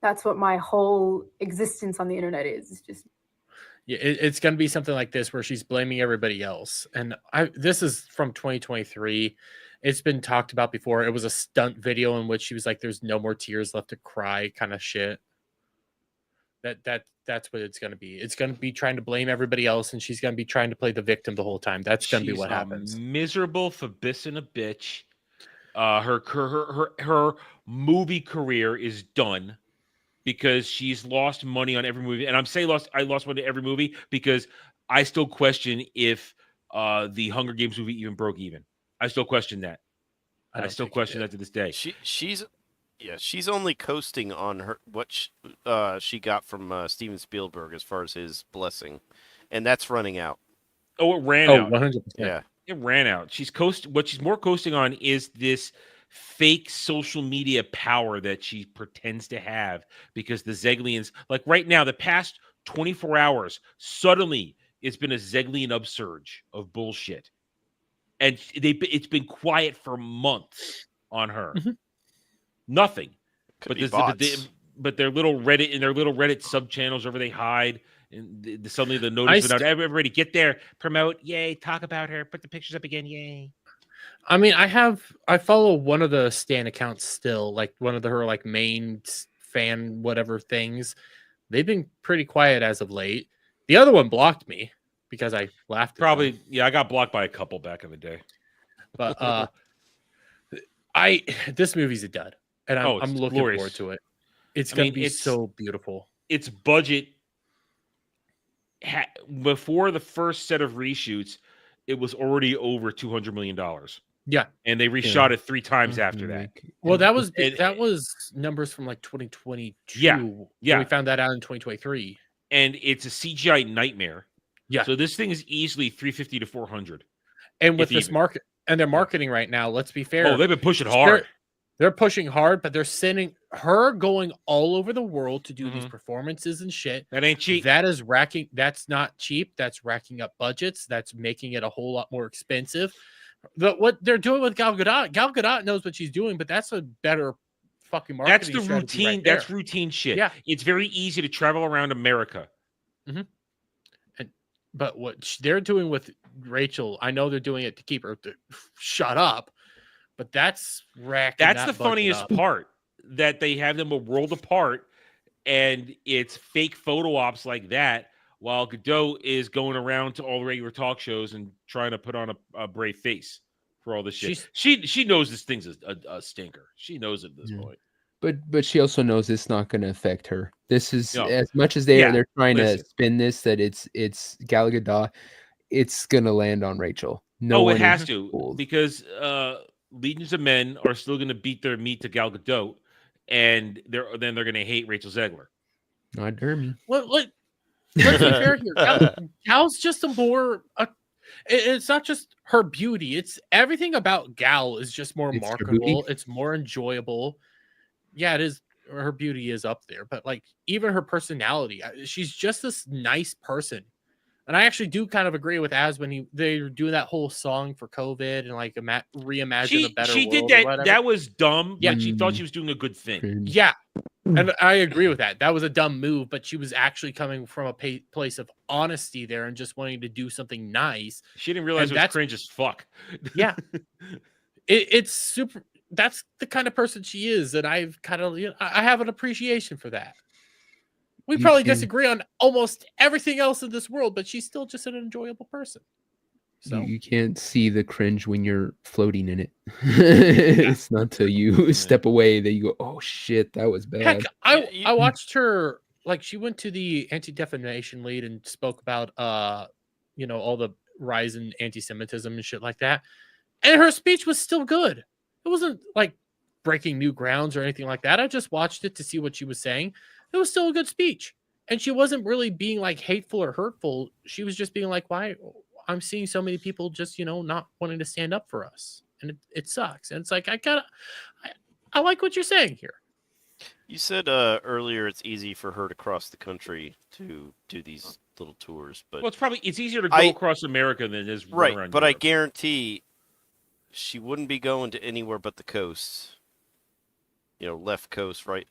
that's what my whole existence on the internet is. It's just Yeah, it's going to be something like this where she's blaming everybody else. And this is from 2023. It's been talked about before. It was a stunt video in which she was like, "There's no more tears left to cry," kind of shit. That's what it's going to be. It's going to be trying to blame everybody else, and she's going to be trying to play the victim the whole time. That's going to be what happens. Miserable Fabissina bitch. Her movie career is done because she's lost money on every movie. And I lost money on every movie because I still question if the Hunger Games movie even broke even. I still question that. I still question that to this day. She's only coasting on her what she got from Steven Spielberg as far as his blessing, and that's running out. Oh, it ran out. 100%. Yeah, it ran out. What she's more coasting on is this fake social media power that she pretends to have, because the Zeglians, like right now, the past 24 hours, suddenly it's been a Zeglian upsurge of bullshit, and it's been quiet for months on her. Mm-hmm. Nothing. But their little Reddit sub channels over, they hide, and suddenly the notice went out. Everybody get there, promote, yay, talk about her, put the pictures up again, yay. I mean, I follow one of the Stan accounts still, like one of her like main fan whatever things. They've been pretty quiet as of late. The other one blocked me because I laughed at them. I got blocked by a couple back in the day. But this movie's a dud, and I'm looking glorious. forward to it. It's going to be so beautiful. Its budget before the first set of reshoots, it was already over $200 million. Yeah, and they reshot it 3 times after that. Well, that was numbers from like 2022. Yeah. We found that out in 2023, and it's a CGI nightmare. Yeah, so this thing is easily 350 to 400. And with this market and their marketing right now, let's be fair. Oh, they've been pushing hard. They're pushing hard, but they're sending her going all over the world to do these performances and shit. That ain't cheap. That's not cheap. That's racking up budgets. That's making it a whole lot more expensive. What they're doing with Gal Gadot knows what she's doing, but that's a better fucking marketing. That's the routine. Right there. That's routine shit. Yeah, it's very easy to travel around America. Mm-hmm. But what they're doing with Rachel, I know they're doing it to keep her to shut up, but that's racking. That's the funniest part, that they have them a world apart, and it's fake photo ops like that, while Godot is going around to all the regular talk shows and trying to put on a brave face for all this shit. She knows this thing's a stinker. She knows it at this point. But she also knows it's not going to affect her. This is as much as they're trying to spin this that it's Gal Gadot, it's going to land on Rachel. It has to, because legions of men are still going to beat their meat to Gal Gadot, and then they're gonna hate Rachel Zegler. Not Dermy. Let's be fair here. Gal's just a more. It's not just her beauty. It's everything about Gal is just more It's her marketable. booty? It's more enjoyable. Yeah, it is. Her beauty is up there, but like even her personality, she's just this nice person. And I actually do kind of agree with Az when they were doing that whole song for COVID and like reimagine a better world. She did or that. whatever. That was dumb. Yeah. But she thought she was doing a good thing. Yeah. And I agree with that. That was a dumb move, but she was actually coming from a place of honesty there and just wanting to do something nice. She didn't realize And it was cringe as fuck. Yeah. It's super. That's the kind of person she is. And I've kind of, I have an appreciation for that. We You probably can- disagree on almost everything else in this world, but she's still just an enjoyable person. So You can't see the cringe when you're floating in it. It's not till you step away that you go, "Oh shit, that was bad." heck, I watched her, like she went to the Anti-Defamation League and spoke about all the rise in anti-Semitism and shit like that. And her speech was still good. It wasn't like breaking new grounds or anything like that. I just watched it to see what she was saying. It was still a good speech. And she wasn't really being like hateful or hurtful. She was just being like, why I'm seeing so many people just, not wanting to stand up for us. And it sucks. And it's like, I like what you're saying here. You said earlier it's easy for her to cross the country to do these little tours, but Well, it's easier to go across America than it is run right. around But I Europe. guarantee she wouldn't be going to anywhere but the coast. Left coast, right?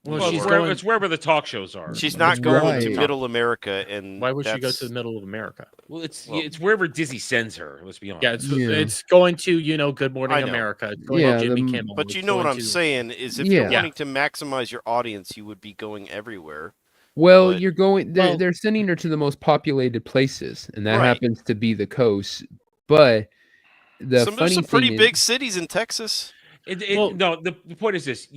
Well, it's wherever the talk shows are. She's not going to Middle America, and why would she go to the middle of America? Well, it's wherever Disney sends her. Let's be honest. Yeah, it's going to Good Morning I know. America. It's going to Jimmy Kimmel. But it's you know what going I'm to- saying is if you're wanting to maximize your audience, you would be going everywhere. Well, But- you're going. They're sending her to the most populated places, and that Right. happens to be the coast. But the there's funny some thing pretty is, big cities in Texas. No, the point is this,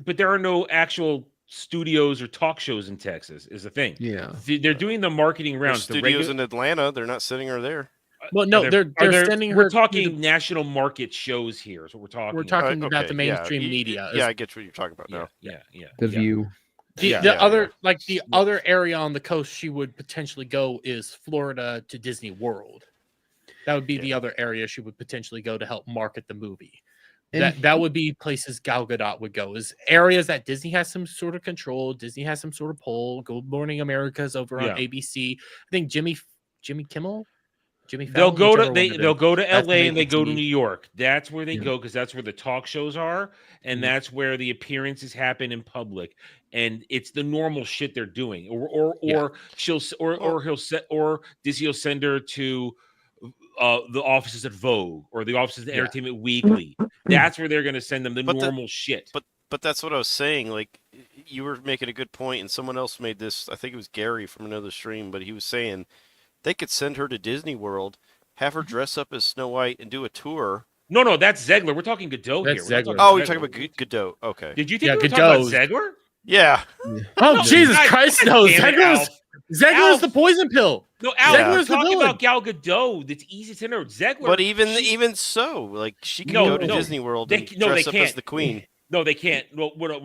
but there are no actual studios or talk shows in Texas. Is the thing. Yeah, they're doing the marketing There's rounds. studios in Atlanta. They're not sending her there. Well, no, they're sending her. We're talking national market shows here. Is what we're talking. We're talking about Okay, the mainstream yeah. media. Yeah, I get what you're talking about now. Yeah. The View. The other area on the coast she would potentially go is Florida to Disney World. That would be the other area she would potentially go to help market the movie. And That would be places Gal Gadot would go, is areas that Disney has some sort of control. Disney has some sort of pull. Good Morning America's over on ABC. I think Jimmy Kimmel. They'll go to They'll go to LA and they go to New York. That's where they go because that's where the talk shows are, and that's where the appearances happen in public. And it's the normal shit they're doing. Or Disney will send her to the offices at Vogue or the offices at Entertainment Weekly. That's where they're going to send them the normal shit. But that's what I was saying. Like, you were making a good point, and someone else made this. I think it was Gary from another stream, but he was saying they could send her to Disney World, have her dress up as Snow White, and do a tour. No, that's Zegler. We're talking Godot That's here. Zegler. Oh, you're talking about Godot. Okay. Did you think we were talking about Zegler? Yeah. Oh, Jesus Christ, no. Damn it, Zegler's the poison pill. No, Al, Zegler's we're the talking villain. about Gal Gadot. That's easy to know. Zegler. But even so, like, she can go to Disney World and dress up as the queen. No, they can't. No. No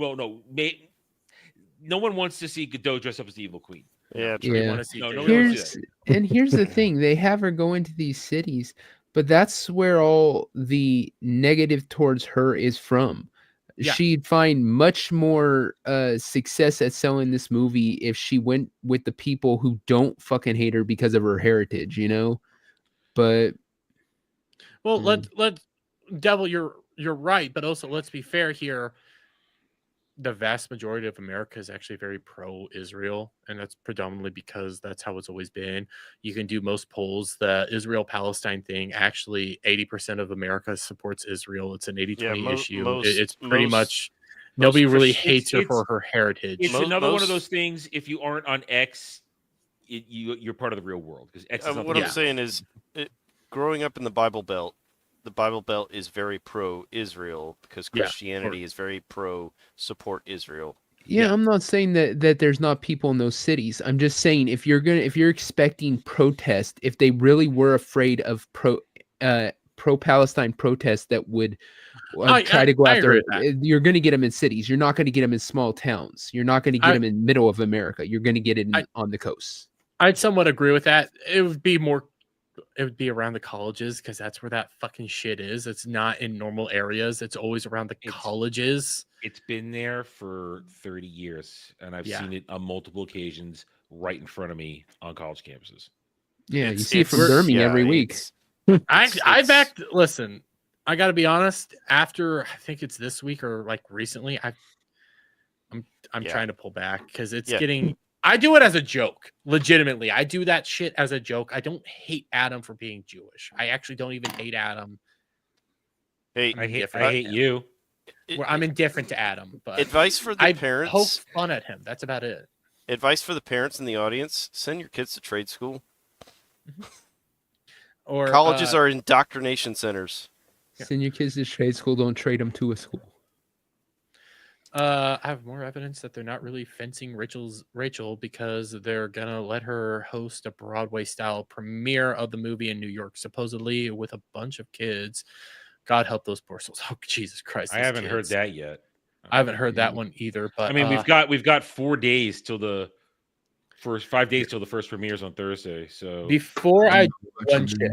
one wants to see Godot dress up as the evil queen. Yeah, true. Yeah. No one wants to Here's see here's the thing: they have her go into these cities, but that's where all the negative towards her is from. Yeah. She'd find much more success at selling this movie if she went with the people who don't fucking hate her because of her heritage, But Well, let Devil, you're right, but also let's be fair here. The vast majority of America is actually very pro-Israel, and that's predominantly because that's how it's always been. You can do most polls. The Israel-Palestine thing, actually 80% of America supports Israel. It's an 80-20 issue. It's pretty much nobody really hates her for her heritage. It's another one of those things. If you aren't on X, you're part of the real world because X is not What the I'm saying is, growing up in the Bible Belt is very pro-Israel because Christianity is very pro-support Israel. Yeah, I'm not saying that there's not people in those cities. I'm just saying if you're expecting protest, if they really were afraid of pro-Palestine protests that would try to go I out there. agree with You're going to get them in cities. You're not going to get them in small towns. You're not going to get them in middle of America. You're going to get it on the coast. I'd somewhat agree with that. It would be around the colleges because that's where that fucking shit is. It's not in normal areas. It's always around the colleges. It's been there for 30 years, and I've seen it on multiple occasions right in front of me on college campuses. Yeah, you see it from Durham every week. Listen, I got to be honest. After I think it's this week or like recently, I'm trying to pull back because it's getting. I do it as a joke. Legitimately, I do that shit as a joke. I don't hate Adam for being Jewish. I actually don't even hate Adam. Hey, I hate you. I'm indifferent to Adam. But advice for the parents. I poke fun at him. That's about it. Advice for the parents in the audience: send your kids to trade school. Or colleges are indoctrination centers. Send your kids to trade school. Don't trade them to a school. I have more evidence that they're not really fencing Rachel because they're gonna let her host a Broadway-style premiere of the movie in New York, supposedly with a bunch of kids. God help those poor souls. Oh, Jesus Christ! I haven't heard that yet. I haven't heard that one either. But I mean, we've got 4 days till the first 5 days till the first premieres on Thursday. So before I do one shit,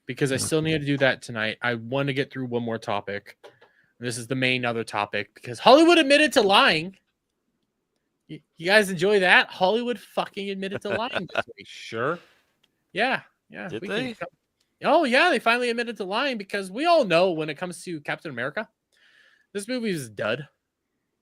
because I still need to do that tonight, I want to get through one more topic. This is the main other topic because Hollywood admitted to lying. You guys enjoy that? Hollywood fucking admitted to lying this week. Sure. Yeah. Did they? Oh, yeah. They finally admitted to lying because we all know when it comes to Captain America, this movie is a dud.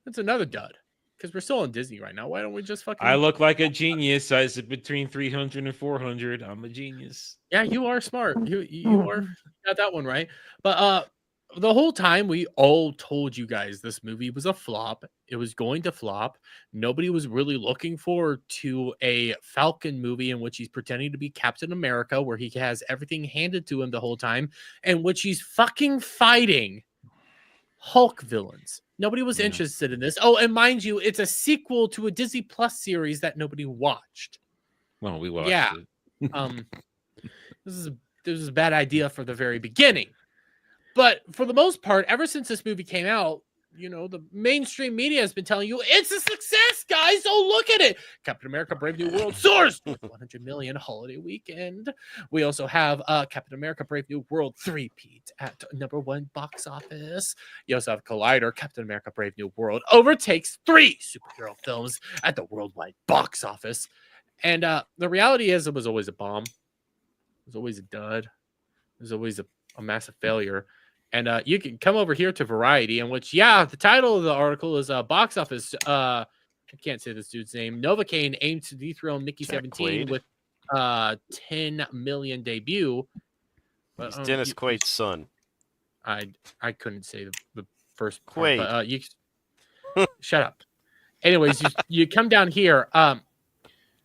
It's another dud because we're still on Disney right now. Why don't we just fucking... I look like a genius. I sit between 300 and 400. I'm a genius. Yeah, you are smart. You are got that one right. But the whole time we all told you guys this movie was a flop. It was going to flop. Nobody was really looking forward to a Falcon movie in which he's pretending to be Captain America, where he has everything handed to him the whole time, and which he's fucking fighting Hulk villains. Nobody was interested in this. Oh, and mind you, it's a sequel to a Disney Plus series that nobody watched. Well, we watched it. This is a bad idea for the very beginning. But for the most part, ever since this movie came out, the mainstream media has been telling you it's a success, guys. Oh, look at it. Captain America Brave New World soars with 100 million holiday weekend. We also have Captain America Brave New World 3-peat at #1 box office. You also have Collider. Captain America Brave New World overtakes 3 superhero films at the worldwide box office. And the reality is it was always a bomb. It was always a dud. It was always a massive failure. And you can come over here to Variety, in which, the title of the article is box office. I can't say this dude's name. Novocaine aimed to dethrone Mickey 17 with 10 million debut. But, he's Dennis Quaid's son. I couldn't say the first part, but you shut up. Anyways, you come down here.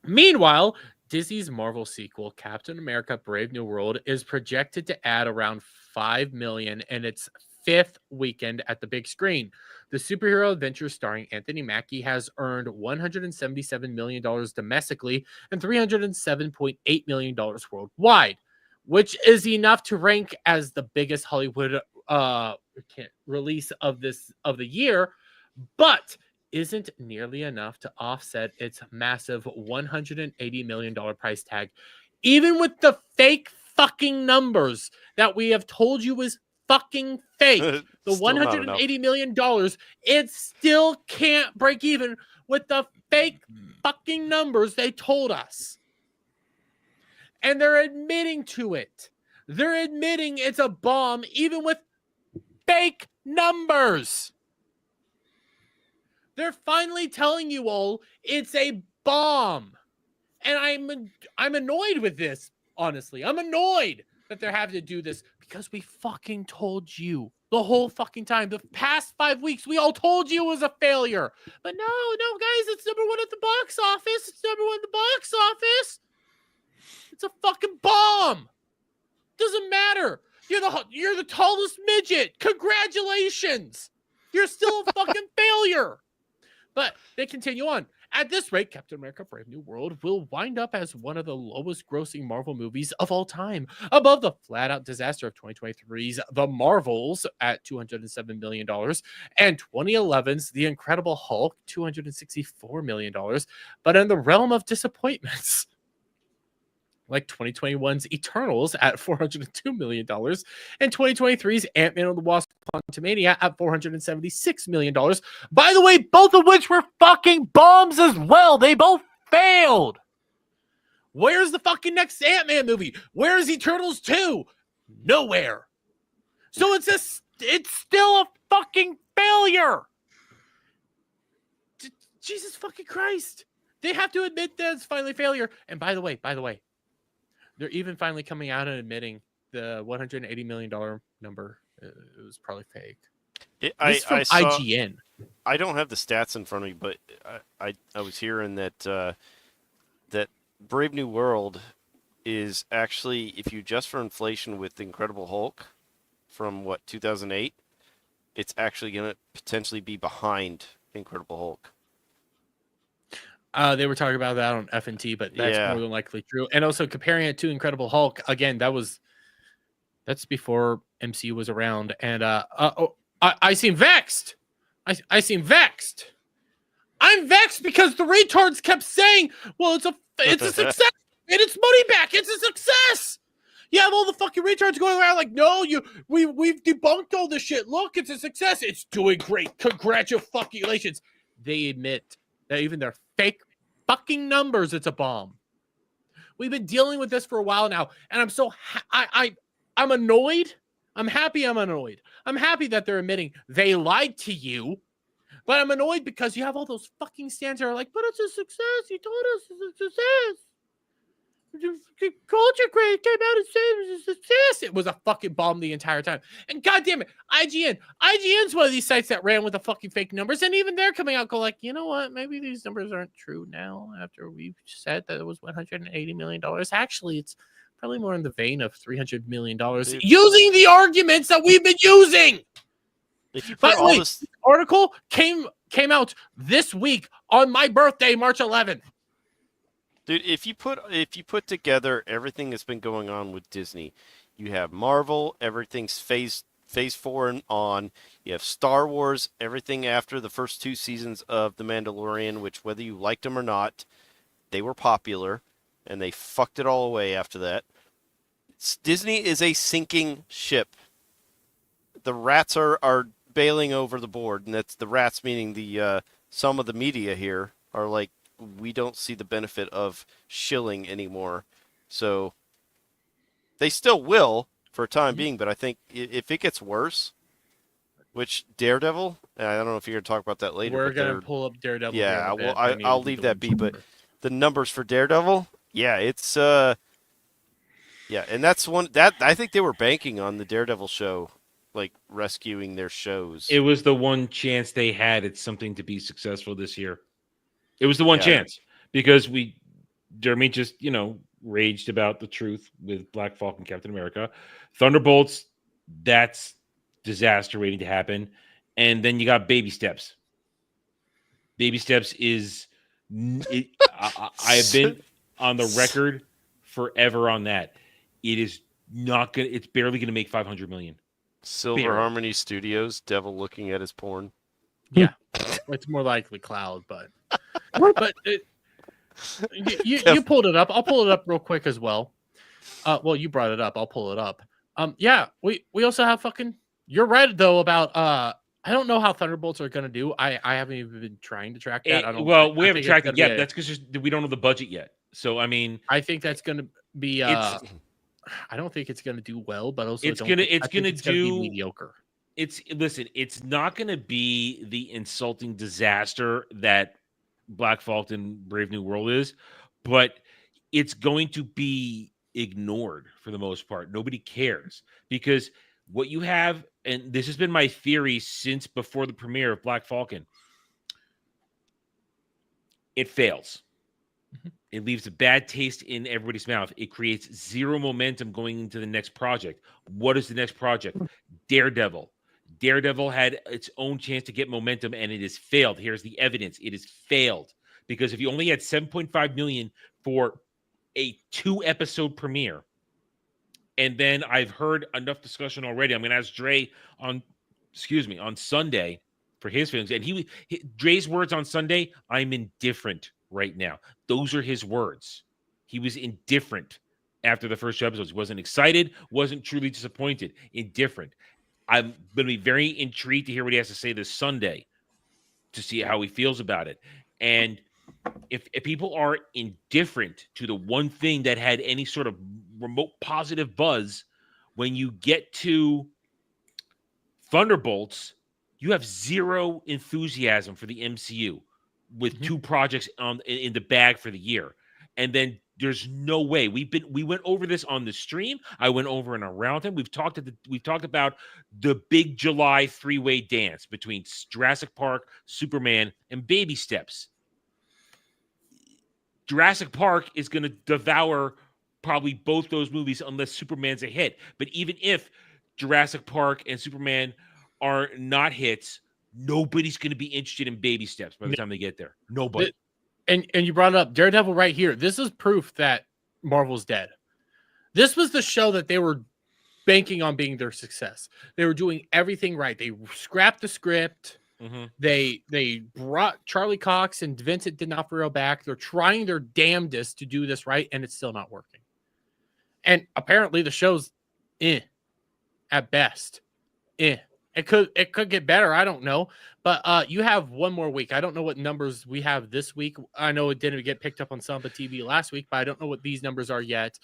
Meanwhile, Disney's Marvel sequel, Captain America Brave New World, is projected to add around 5 million in its 5th weekend at the big screen. The superhero adventure starring Anthony Mackie has earned $177 million domestically and $307.8 million worldwide, which is enough to rank as the biggest Hollywood release of the year, but isn't nearly enough to offset its massive $180 million price tag. Even with the fake fucking numbers that we have told you is fucking fake, the $180 million, it still can't break even with the fake fucking numbers they told us. And they're admitting to it. They're admitting it's a bomb, even with fake numbers. They're finally telling you all it's a bomb. And I'm annoyed with this, honestly. I'm annoyed that they're having to do this because we fucking told you the whole fucking time. The past 5 weeks, we all told you it was a failure. But no, guys, it's #1 at the box office. It's #1 at the box office. It's a fucking bomb. Doesn't matter. You're the tallest midget. Congratulations. You're still a fucking failure. But they continue on. At this rate, Captain America Brave New World will wind up as one of the lowest grossing Marvel movies of all time, above the flat out disaster of 2023's The Marvels at $207 million and 2011's The Incredible Hulk, $264 million, but in the realm of disappointments, like 2021's Eternals at $402 million and 2023's Ant-Man and the Wasp Quantumania at $476 million. By the way, both of which were fucking bombs as well. They both failed. Where's the fucking next Ant-Man movie? Where's Eternals 2? Nowhere. So it's still a fucking failure. Jesus fucking Christ. They have to admit that it's finally failure. And by the way, they're even finally coming out and admitting the $180 million number. It was probably fake. This is from IGN. I don't have the stats in front of me, but I was hearing that that Brave New World is actually, if you adjust for inflation with the Incredible Hulk from 2008, it's actually going to potentially be behind Incredible Hulk. They were talking about that on FNT, but that's more than likely true. And also comparing it to Incredible Hulk, again, that's before MCU was around. And I seem vexed. I seem vexed. I'm vexed because the retards kept saying, "Well, it's a success. And it's money back. It's a success." You have all the fucking retards going around like, "No, we've debunked all this shit. Look, it's a success. It's doing great. Congratulations." They admit that even their fake fucking numbers, it's a bomb. We've been dealing with this for a while now, and I'm so I'm annoyed. I'm happy I'm annoyed. I'm happy that they're admitting they lied to you, but I'm annoyed because you have all those fucking stands that are like, "But it's a success. You told us it's a success. Culture Crave came out and said it was a success." It was a fucking bomb the entire time. And goddamn it, IGN's one of these sites that ran with the fucking fake numbers, and even they're coming out go like, "You know what? Maybe these numbers aren't true now after we've said that it was $180 million. Actually, it's probably more in the vein of $300 million." Using the arguments that we've been using. If you By put the way, this article came out this week on my birthday, March 11th. Dude, if you put together everything that's been going on with Disney, you have Marvel, everything's phase 4 and on. You have Star Wars, everything after the first 2 seasons of The Mandalorian, which whether you liked them or not, they were popular, and they fucked it all away after that. Disney is a sinking ship. The rats are bailing over the board, and that's the rats meaning the some of the media here are like, we don't see the benefit of shilling anymore. So they still will for a time being, but I think if it gets worse, which Daredevil, I don't know if you're going to talk about that later. We're going to pull up Daredevil. Yeah, well, I'll leave that be, but the numbers for Daredevil, yeah, it's yeah, and that's one that I think they were banking on the Daredevil show, like rescuing their shows. It was the one chance they had at something to be successful this year. It was the one chance because Jeremy just, raged about the truth with Black Falcon and Captain America. Thunderbolts, that's disaster waiting to happen. And then you got Baby Steps. Baby Steps is, I have been on the record forever on that. It is not going to, it's barely going to make 500 million. Silver Harmony Studios, devil looking at his porn. Yeah. It's more likely Cloud, but you pulled it up. I'll pull it up real quick as well. Well, you brought it up. I'll pull it up. Yeah, we also have fucking. You're right though about I don't know how Thunderbolts are gonna do. I haven't even been trying to track that. We haven't tracked it yet. That's because we don't know the budget yet. So I mean, I think that's gonna be. I don't think it's gonna do well, but also it's gonna do mediocre. It's not going to be the insulting disaster that Black Falcon Brave New World is, but it's going to be ignored for the most part. Nobody cares because what you have, and this has been my theory since before the premiere of Black Falcon, it fails. Mm-hmm. It leaves a bad taste in everybody's mouth. It creates zero momentum going into the next project. What is the next project? Daredevil. Daredevil had its own chance to get momentum, and it has failed. Here's the evidence: it has failed because if you only had 7.5 million for a 2-episode premiere, and then I've heard enough discussion already. I'm going to ask Dre on Sunday for his feelings, and Dre's words on Sunday: "I'm indifferent right now." Those are his words. He was indifferent after the first 2 episodes. He wasn't excited, wasn't truly disappointed, indifferent. I'm going to be very intrigued to hear what he has to say this Sunday to see how he feels about it. And if people are indifferent to the one thing that had any sort of remote positive buzz, when you get to Thunderbolts, you have zero enthusiasm for the MCU with 2 projects in the bag for the year. And then there's no way. We went over this on the stream. I went over and around him. We've talked about the big July 3-way dance between Jurassic Park, Superman, and Baby Steps. Jurassic Park is going to devour probably both those movies unless Superman's a hit. But even if Jurassic Park and Superman are not hits, nobody's going to be interested in Baby Steps by the time they get there. Nobody. And you brought it up, Daredevil right here. This is proof that Marvel's dead. This was the show that they were banking on being their success. They were doing everything right. They scrapped the script. They brought Charlie Cox and Vincent D'Onofrio back. They're trying their damnedest to do this right, and it's still not working. And apparently the show's at best. It could get better. I don't know. But you have one more week. I don't know what numbers we have this week. I know it didn't get picked up on Samba TV last week, but I don't know what these numbers are yet.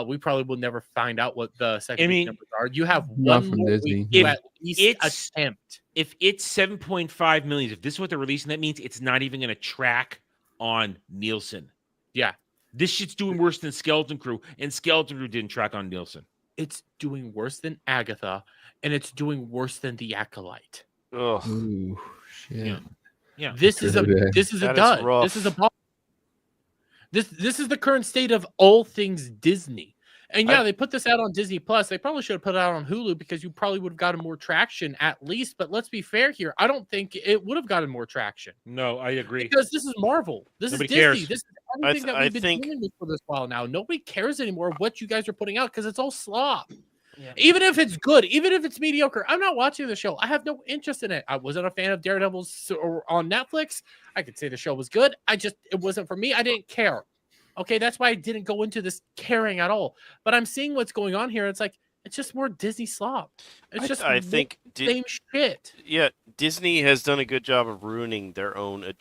We probably will never find out what the second week numbers are. You have one more week to at least attempt. If it's 7.5 million, if this is what they're releasing, that means it's not even going to track on Nielsen. Yeah. This shit's doing worse than Skeleton Crew, and Skeleton Crew didn't track on Nielsen. It's doing worse than Agatha, and it's doing worse than The Acolyte. Ugh. Ooh, shit. Yeah. This is a dud. This is a ball. This is the current state of all things Disney. And yeah, they put this out on Disney Plus. They probably should have put it out on Hulu because you probably would have gotten more traction at least. But let's be fair here. I don't think it would have gotten more traction. No, I agree. Because this is Marvel. This Nobody is Disney. cares. This is everything that we've been dealing with for this while now. Nobody cares anymore what you guys are putting out because it's all slop. Yeah. Even if it's good, even if it's mediocre, I'm not watching the show. I have no interest in it. I wasn't a fan of Daredevil's on Netflix. I could say the show was good. It wasn't for me. I didn't care. Okay, that's why I didn't go into this caring at all. But I'm seeing what's going on here. It's like it's just more Disney slop. It's just I think same shit. Yeah, Disney has done a good job of ruining their own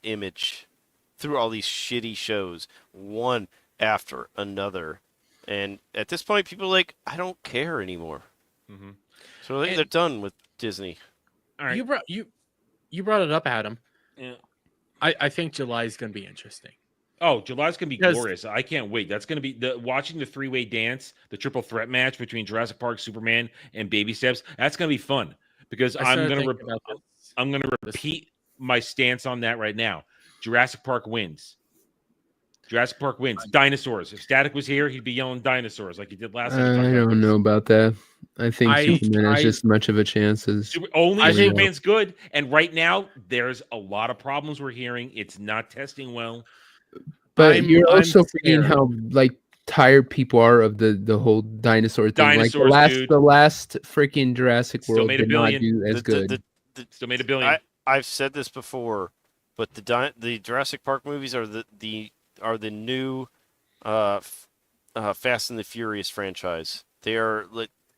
image through all these shitty shows, one after another. And at this point, people are like, I don't care anymore. So I think they're done with Disney. All right. You brought it up, Adam. Yeah. I think July is going to be interesting. Oh, July's gonna be glorious. I can't wait. That's gonna be watching the 3-way dance, the triple threat match between Jurassic Park, Superman, and Baby Steps. That's gonna be fun because I'm gonna repeat my stance on that right now. Jurassic Park wins. Jurassic Park wins. Dinosaurs. If Static was here, he'd be yelling dinosaurs like he did last time. I don't know about that. I think Superman has just much of a chance as Superman's good. And right now, there's a lot of problems we're hearing. It's not testing well. But you're also forgetting how tired people are of the whole dinosaur thing. Dinosaurs, the last freaking Jurassic Still World made $1 did not billion. do as good. Still made $1 billion. I've said this before, but the Jurassic Park movies are the new Fast and the Furious franchise. They are.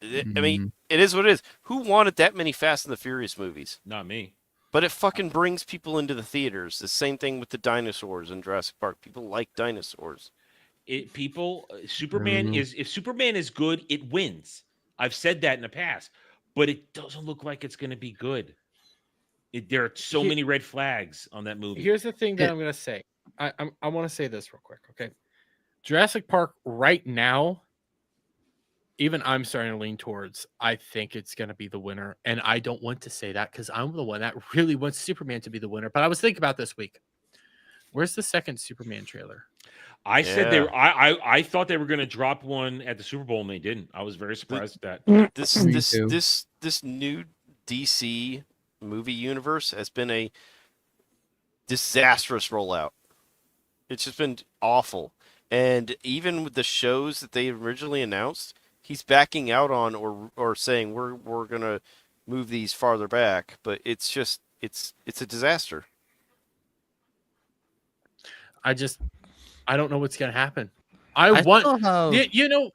I mean, it is what it is. Who wanted that many Fast and the Furious movies? Not me. But it fucking brings people into the theaters. The same thing with the dinosaurs in Jurassic Park. People like dinosaurs. Superman is if Superman is good, it wins. I've said that in the past, but it doesn't look like it's going to be good. There are so many red flags on that movie. Here's the thing that I'm going to say. I want to say this real quick, okay? Jurassic Park right now, even I'm starting to lean towards, I think it's going to be the winner. And I don't want to say that because I'm the one that really wants Superman to be the winner. But I was thinking about this week. Where's the second Superman trailer? I said I thought they were going to drop one at the Super Bowl and they didn't. I was very surprised at that. This new DC movie universe has been a disastrous rollout. It's just been awful. And even with the shows that they originally announced, he's backing out on or saying we're gonna move these farther back. But it's just it's a disaster. I don't know what's gonna happen. You know.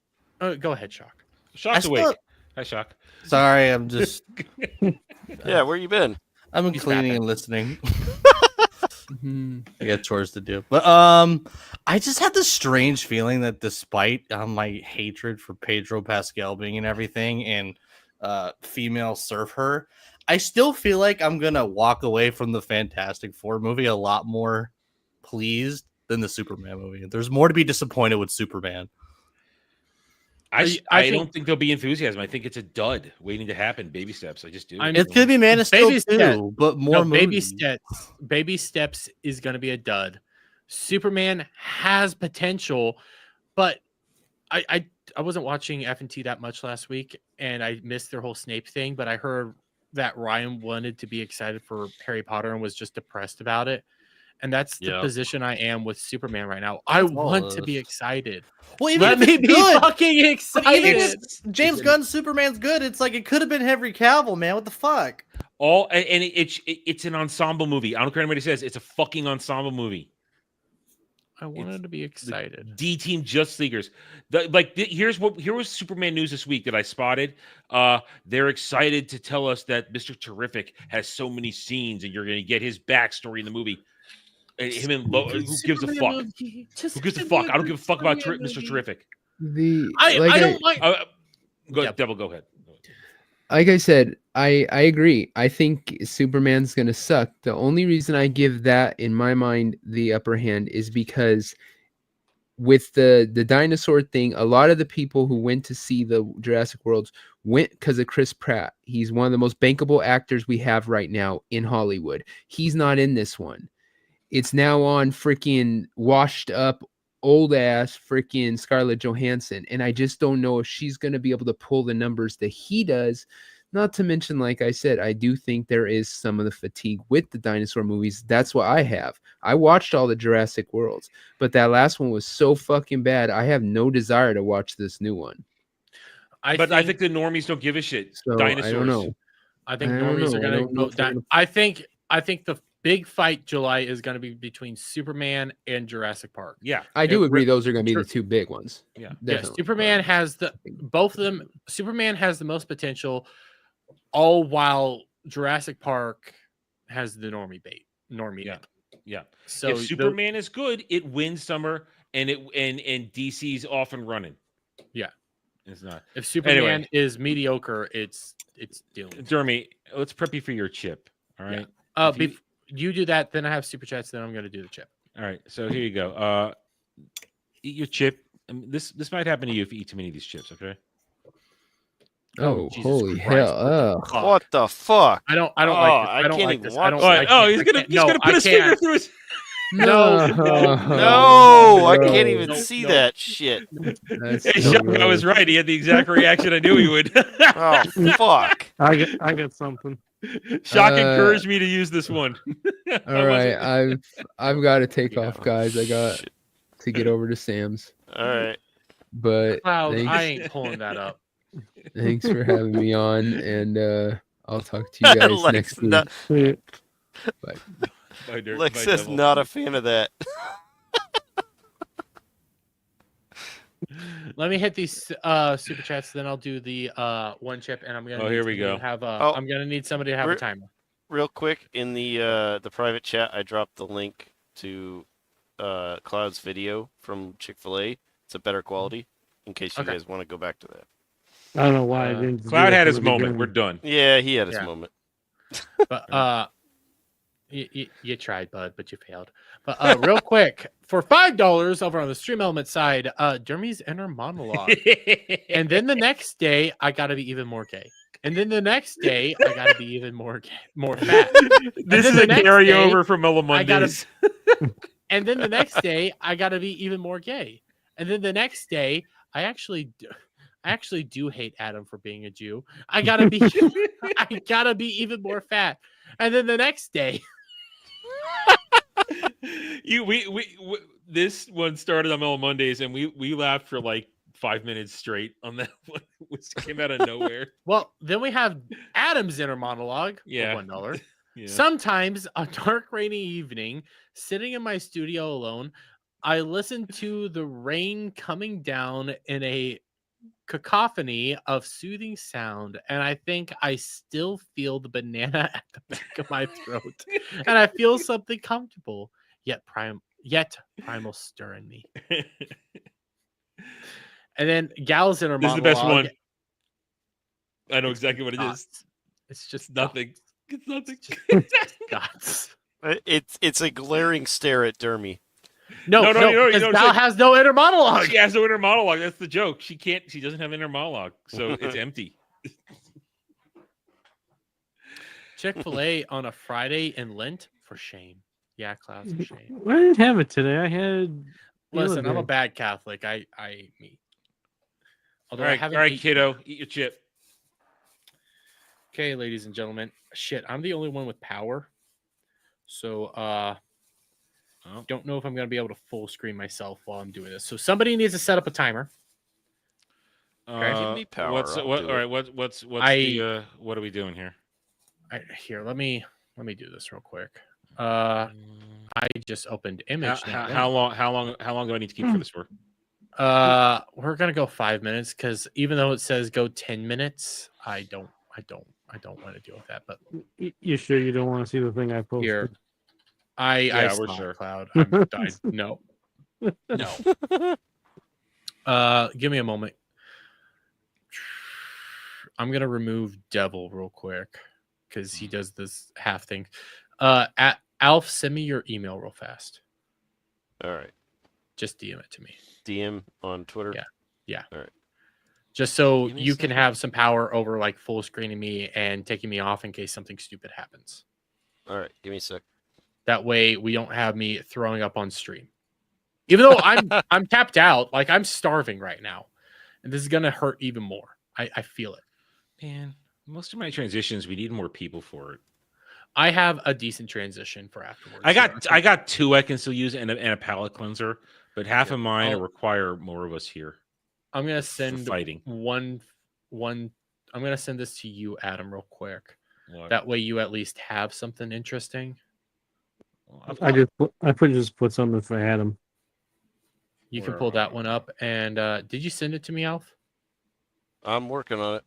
Go ahead, Shock. Shock's awake. Hi, Shock. Sorry, I'm just. Yeah, where you been? I've been cleaning and listening. I got chores to do, but I just had this strange feeling that despite my hatred for Pedro Pascal being and everything, and female surf her, I still feel like I'm gonna walk away from the Fantastic Four movie a lot more pleased than the Superman movie. There's more to be disappointed with Superman. I don't think there'll be enthusiasm. I think it's a dud waiting to happen. Baby steps. I just do. It's gonna be Man of Steel too, but more movies. Baby steps is gonna be a dud. Superman has potential, but I wasn't watching FNT that much last week, and I missed their whole Snape thing. But I heard that Ryan wanted to be excited for Harry Potter and was just depressed about it. And that's the position I am with Superman right now. I want to be excited. Well, even let me be fucking excited. Even if James Gunn's Superman's good, it's like it could have been Henry Cavill, man. What the fuck? It's an ensemble movie. I don't care what anybody says. It's a fucking ensemble movie. I wanted to be excited. D Team Just Leaguers. Here was Superman news this week that I spotted. They're excited to tell us that Mr. Terrific has so many scenes, and you're going to get his backstory in the movie. Him and who gives a fuck? Who gives a fuck? I don't give a fuck about Mr. Terrific. I don't like. Devil, go ahead. Like I said, I agree. I think Superman's gonna suck. The only reason I give that in my mind the upper hand is because with the dinosaur thing, a lot of the people who went to see the Jurassic Worlds went because of Chris Pratt. He's one of the most bankable actors we have right now in Hollywood. He's not in this one. It's now on freaking washed up old ass freaking Scarlett Johansson. And I just don't know if she's going to be able to pull the numbers that he does. Not to mention, like I said, I do think there is some of the fatigue with the dinosaur movies. That's what I have. I watched all the Jurassic Worlds, but that last one was so fucking bad. I have no desire to watch this new one. I think the normies don't give a shit. So, Dinosaurs. I don't know. I think normies are going to go down. I think the big fight July is going to be between Superman and Jurassic Park. Yeah, I do agree. Those are going to be the two big ones. Yeah, definitely. Superman has both of them. Superman has the most potential, all while Jurassic Park has the normie bait. Yeah. So if Superman is good, it wins summer, and DC's off and running. Yeah, it's not. If Superman is mediocre, it's doomed. Jeremy, let's prep you for your chip. All right. Yeah. You do that, then I have super chats. Then I'm going to do the chip. All right. So here you go. Eat your chip. This might happen to you if you eat too many of these chips. Okay. Oh, Jesus holy Christ. hell! What the fuck? I don't like this. I don't like this. I don't like he's gonna put his finger through his. No, I can't even see that shit. Hey, Shock, I was right. He had the exact reaction I knew he would. Oh fuck! I get something. Shock encouraged me to use this one. All right, I've got to take off, guys. I got to get over to Sam's. All right, but I ain't pulling that up. Thanks for having me on, and I'll talk to you guys next week. Bye. Lex is not a fan of that. Let me hit these super chats, then I'll do the one chip, and I'm gonna. Here we go. I'm gonna need somebody to have a timer. Real quick, in the private chat, I dropped the link to Cloud's video from Chick-fil-A. It's a better quality, in case you guys want to go back to that. I don't know why I didn't. Cloud had his moment. We're done. Yeah, he had his moment. But you tried, bud, but you failed. But real quick, for $5 over on the Stream Element side, Dermy's inner monologue. And then the next day, I gotta be even more gay. And then the next day, I gotta be even more gay, more fat. This is a carryover from Mellow Mondays. And then the next day, I gotta be even more gay. And then the next day, I actually I actually do hate Adam for being a Jew. I gotta be I gotta be even more fat. And then the next day, this one started on Mellow Mondays, and we laughed for like 5 minutes straight on that one, which came out of nowhere. well, then we have Adam's inner monologue for $1. Sometimes a dark, rainy evening, sitting in my studio alone, I listen to the rain coming down in a cacophony of soothing sound, and I think I still feel the banana at the back of my throat, and I feel something comfortable yet primal stir in me. And then Gal's inner This is monologue. the best one. I know exactly what it is. It's just nothing. It's nothing. Guts. It's a glaring stare at Dermy. No, because Gal has no inner monologue. She has no inner monologue. That's the joke. She doesn't have inner monologue, so it's empty. Chick-fil-A on a Friday in Lent, for shame. Yeah, Klaus, for shame. I didn't have it today. I had. Listen, I'm a bad Catholic. I eat meat. Although All right, kiddo, eat your chip. Okay, ladies and gentlemen. Shit, I'm the only one with power. So, don't know if I'm going to be able to full screen myself while I'm doing this. So somebody needs to set up a timer. Give me power. What are we doing here? Here, let me do this real quick. I just opened image. How long do I need to keep for this work? We're gonna go 5 minutes because even though it says go 10 minutes, I don't want to deal with that. But you sure you don't want to see the thing I posted? Here, we're sure. Cloud. No. Give me a moment. I'm gonna remove Devil real quick because he does this half thing. At Alf, send me your email real fast. All right. Just DM it to me. DM on Twitter. Yeah. All right. Just so you can have some power over like full screening me and taking me off in case something stupid happens. All right. Give me a sec. That way we don't have me throwing up on stream. Even though I'm tapped out, like I'm starving right now. And this is gonna hurt even more. I feel it. Man, most of my transitions, we need more people for it. I have a decent transition for afterwards. I got two I can still use and a palate cleanser, but half of mine require more of us here. I'm gonna send fighting one. I'm gonna send this to you, Adam, real quick. What? That way, you at least have something interesting. I just put something if I had them. You can pull that one up. And did you send it to me, Alf? I'm working on it.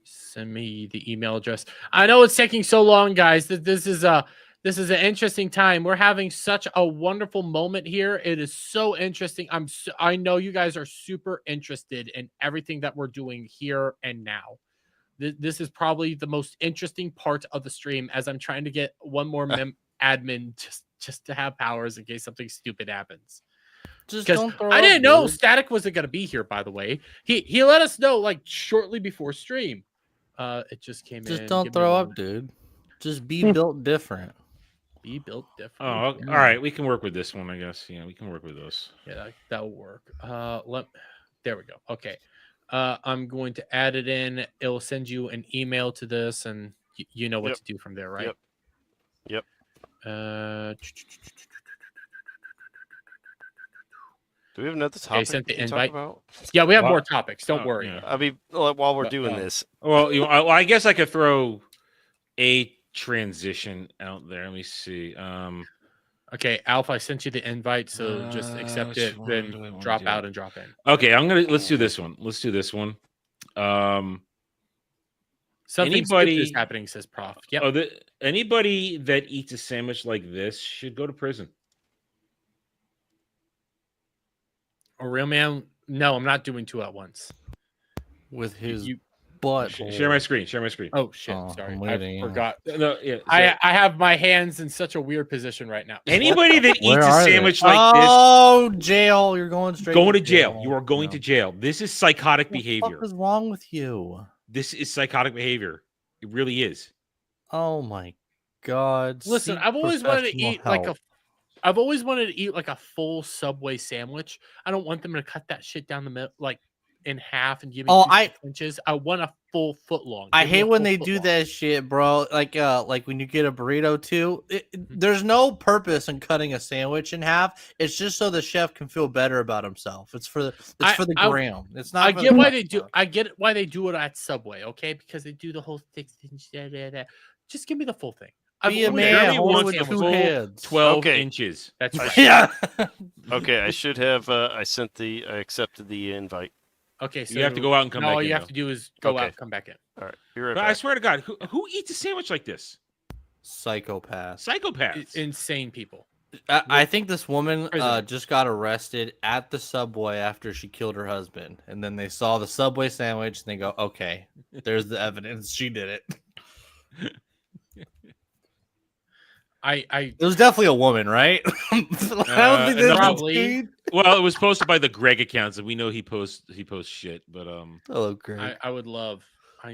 Send me the email address. I know it's taking so long, guys. This is an interesting time. We're having such a wonderful moment here. It is so interesting. I know you guys are super interested in everything that we're doing here and now. This is probably the most interesting part of the stream as I'm trying to get one more admin just to have powers in case something stupid happens. Just don't throw I didn't up, know dude. Static wasn't gonna be here, by the way. He let us know like shortly before stream. It just came in. Just don't throw up, dude. Just be built different. Be built different. Oh, all right. We can work with this one, I guess. Yeah, we can work with those. Yeah, that will work. There we go. Okay. I'm going to add it in. It'll send you an email to this, and you know what to do from there, right? Yep. Do we have another topic? Sent the we can invite. talk about? Yeah, we have more topics. Don't worry. Yeah. I mean, while we're doing this. Well, I guess I could throw a transition out there. Let me see. Okay, Alpha, I sent you the invite, so just accept it, then drop out and drop in. Okay, let's do this one. Let's do this one. Something stupid is happening, says Prof. Yep. Anybody that eats a sandwich like this should go to prison. A real man? No, I'm not doing two at once. With his butt. Share my screen. Share my screen. Oh shit! Sorry, I forgot. No, yeah. I have my hands in such a weird position right now. Anybody that eats a sandwich like this, jail! You're going straight. Going to jail. You are going to jail. This is psychotic behavior. What is wrong with you? This is psychotic behavior. It really is. Oh my god! Listen, I've always wanted to eat I've always wanted to eat like a full Subway sandwich. I don't want them to cut that shit down the middle, like in half and give me Oh, 2 inches. I want a full foot long. I Give me hate a when full they foot do long. that shit, bro. Like when you get a burrito too. There's no purpose in cutting a sandwich in half. It's just so the chef can feel better about himself. It's for the gram. It's not. I for get the why cup. they do. I get why they do it at Subway. Okay, because they do the whole thing. Just give me the full thing. Be a I've man. Jeremy hold it wants with the two full hands. 12 Okay. inches. That's right. Yeah. Okay, I should have. I accepted the invite. Okay, so You have to go out and come back all in, you have though. to do is go Okay. out, come back in. All right, be right But back. I swear to God, who eats a sandwich like this? Psychopath. Psychopaths. Insane people. I think this woman Prison. just got arrested at the Subway after she killed her husband, and then they saw the Subway sandwich and they go, "Okay, there's the evidence. She did it." It was definitely a woman, right? I don't think that's probably. Well, it was posted by the Greg accounts, and we know he posts shit. But Hello, Greg. I would love. All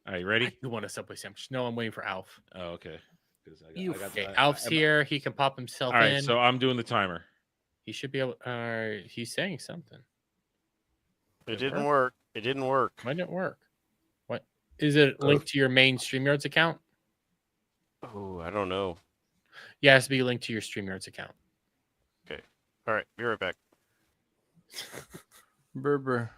right, you ready? You want a Subway sandwich? No, I'm waiting for Alf. Oh, okay. 'Cause Okay, Alf's here. He can pop himself All right, in. so I'm doing the timer. He should be able. He's saying something. It didn't work. It didn't work. Why didn't it work? What is it linked to your main StreamYards account? Oh, I don't know. Yeah, it has to be linked to your StreamYards account. Okay. All right, be right back. Berber.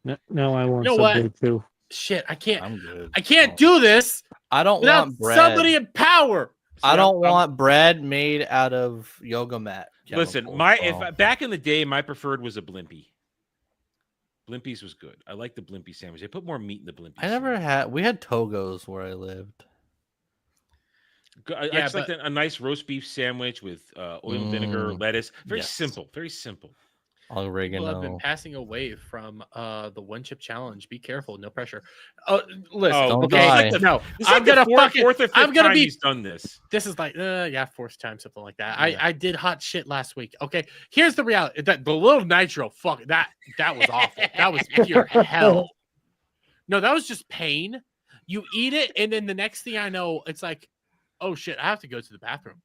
No, I want You know what? Subway too. Shit, I can't. I'm good. I can't do this. I don't without want bread. somebody in power. I don't want bread made out of yoga mat. Listen, chemicals, bro. back in the day, my preferred was a Blimpie. Blimpies was good. I like the Blimpie sandwich. They put more meat in the Blimpie. I never had. We had Togos where I lived. I just like a nice roast beef sandwich with oil, vinegar, lettuce. Very Yes. simple. Very simple. People have been Oregano. passing away from the one chip challenge. Be careful, no pressure. Oh, listen, Oh, Don't okay, die. no, It's like I'm gonna the fucking. fourth or fifth I'm gonna time be. he's done this. This is like, yeah, fourth time, something like that. Yeah. I did hot shit last week. Okay, here's the reality: that the little nitro, fuck that was awful. That was pure hell. No, that was just pain. You eat it, and then the next thing I know, it's like, oh shit, I have to go to the bathroom.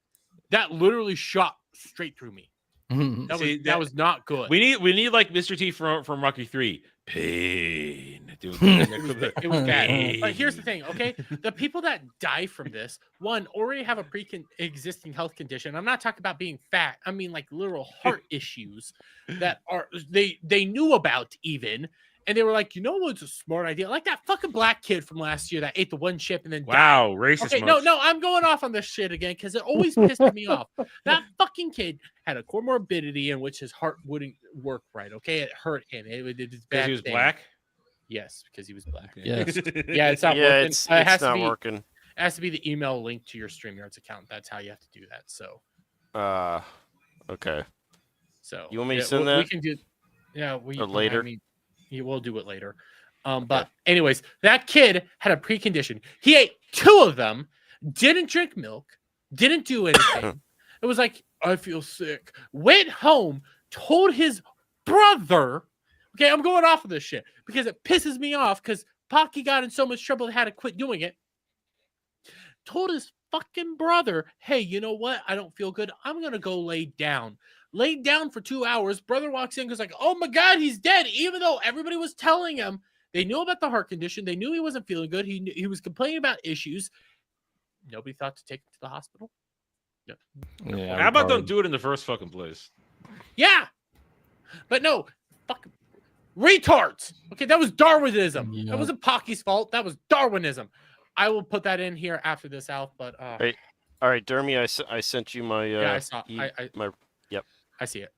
That literally shot straight through me. That was not good. We need like Mr. T from Rocky 3. Pain. It was bad. But here's the thing, okay? The people that die from this, one, already have a pre-existing health condition. I'm not talking about being fat. I mean like literal heart issues that are they knew about even. And they were like, you know what's a smart idea? Like that fucking black kid from last year that ate the one chip and then Wow, died. racist. Okay, much. no, I'm going off on this shit again because it always pissed me off. That fucking kid had a comorbidity in which his heart wouldn't work right. Okay, it hurt him. It did his Because bad he was thing. black. Yes, because he was black. Yes. Yeah, it's not Yeah, working. it's It has to not be, working. It has to be the email link to your StreamYards account. That's how you have to do that. So Okay. you want me to yeah, send we that? can do. Yeah, we Or later? I mean, you will do it later. But anyways, that kid had a precondition. He ate 2 of them, didn't drink milk, didn't do anything. It was like, I feel sick. Went home, told his brother. Okay, I'm going off of this shit because it pisses me off because Pocky got in so much trouble they had to quit doing it. Told his fucking brother, hey, you know what? I don't feel good. I'm going to go lay down. Laid down for 2 hours. Brother walks in, goes like, oh my God, he's dead. Even though everybody was telling him, they knew about the heart condition. They knew he wasn't feeling good. He was complaining about issues. Nobody thought to take him to the hospital. No. Yeah, How about don't do it in the first fucking place? Yeah. But no, fucking retards. Okay, that was Darwinism. Yeah. That wasn't Pocky's fault. That was Darwinism. I will put that in here after this out, but Hey, all right, Dermy, I sent you my yeah, I saw my yep. I see it.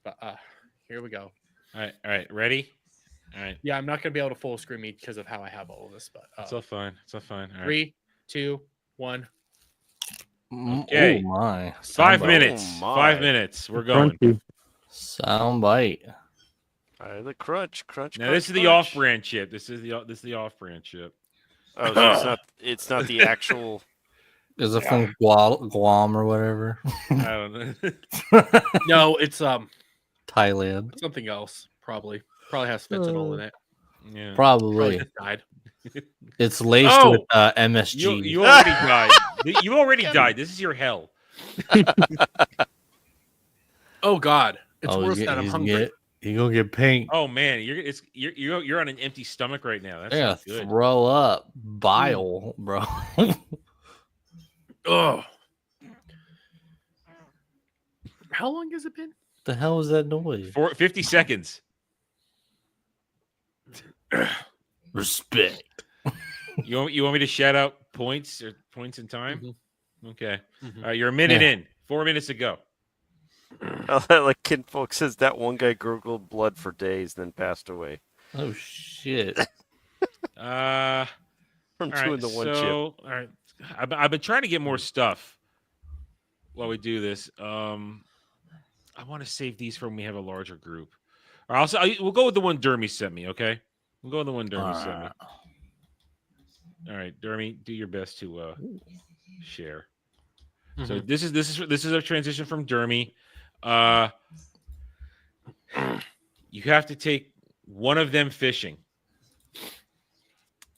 But here we go. All right, ready? All right. Yeah, I'm not gonna be able to full screen me because of how I have all of this, but It's all fine. It's all fine. All right. 3, 2, 1. Okay. Oh my. 5 Soundbite. minutes. Oh my. 5 minutes. We're going. Soundbite. The crunch. Now this is the off-brand chip. This is the off-brand chip. Oh, so it's not the actual. Is it from Guam or whatever? I don't know. No, it's Thailand. something else. Probably has fentanyl in it. Yeah. Probably. Just died. It's laced Oh! with MSG. You already died. You already died. This is your hell. Oh God, it's Oh, worse he's than I'm he's hungry. You gonna get pink. Oh man, you're on an empty stomach right now. That's Yeah, not good. throw up bile, bro. Oh. How long has it been? The hell was that noise? 50 seconds. Respect. You want me to shout out points or points in time? Mm-hmm. Okay. All right, you're a minute in. 4 minutes to go. Like Kinfolk says, that one guy gurgled blood for days, then passed away. Oh shit. From chewing the one chip. All right. I've been trying to get more stuff while we do this. I want to save these for when we have a larger group. Or we'll go with the one Dermy sent me, okay? We'll go with the one Dermy sent me. All right, Dermy, do your best to share. Mm-hmm. So this is a transition from Dermy. You have to take one of them fishing.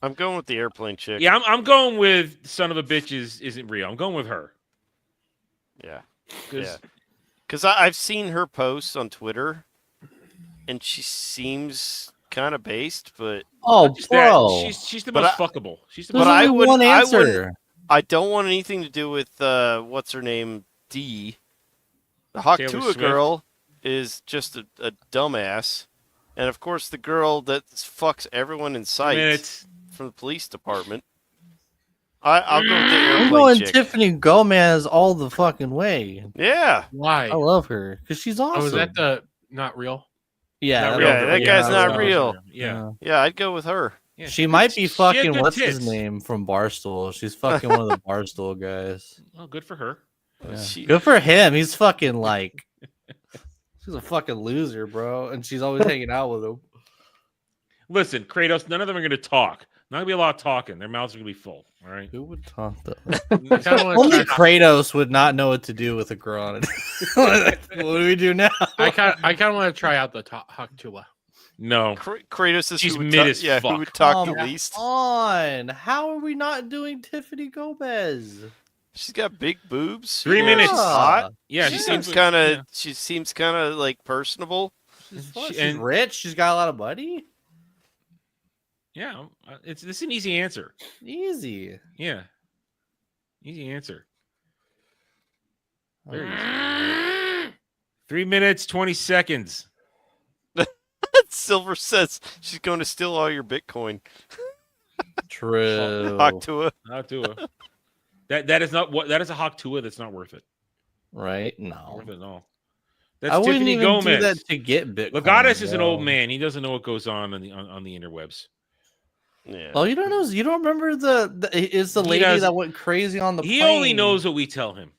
I'm going with the airplane chick. Yeah, I'm going with son of a bitch isn't real. I'm going with her. Yeah. Because I've seen her posts on Twitter, and she seems kind of based, but bro, she's the most fuckable. She's the most. But one answer. I don't want anything to do with what's her name, D. The Hawk Tua girl is just a dumbass, and of course the girl that fucks everyone in sight from the police department. I'll go with the airplane I'm going chick. Tiffany Gomez all the fucking way. Yeah. Why? I love her because she's awesome. Oh, is that the not real? Yeah, Not real. That guy's not real. Yeah. Yeah, I'd go with her. Yeah. She might be fucking good what's tits. his name from Barstool. She's fucking one of the Barstool guys. Well, good for her. Yeah. Good for him. He's fucking like she's a fucking loser, bro. And she's always hanging out with him. Listen, Kratos, none of them are gonna talk. Not gonna be a lot of talking. Their mouths are gonna be full. All right. Who would talk though? Only Kratos would not know what to do with a girl on it. What do we do now? I kind of want to try out the Hawk Tua. No. Kratos is She's who would mid as yeah, fuck. who would talk Come the least. on. How are we not doing Tiffany Gomez? She's got big boobs. 3 minutes. She's hot. Yeah, she seems kind of. She seems kind of like personable. She's rich. She's got a lot of money. Yeah, this is an easy answer. Easy. Yeah, easy answer. Very easy. 3 minutes, 20 seconds. Silver says she's going to steal all your Bitcoin. True. Hawk Tua. Hawk Tua. That is not what. That is a Hawk Tua. That's not worth it. Right? Not No. worth it at all. That's I wouldn't Tiffany even Gomez. do that to get Bitcoin. Legatus is an bro. old man. He doesn't know what goes on the interwebs. Yeah. Oh, you don't know? You don't remember it's the lady that went crazy on the He plane. only knows what we tell him.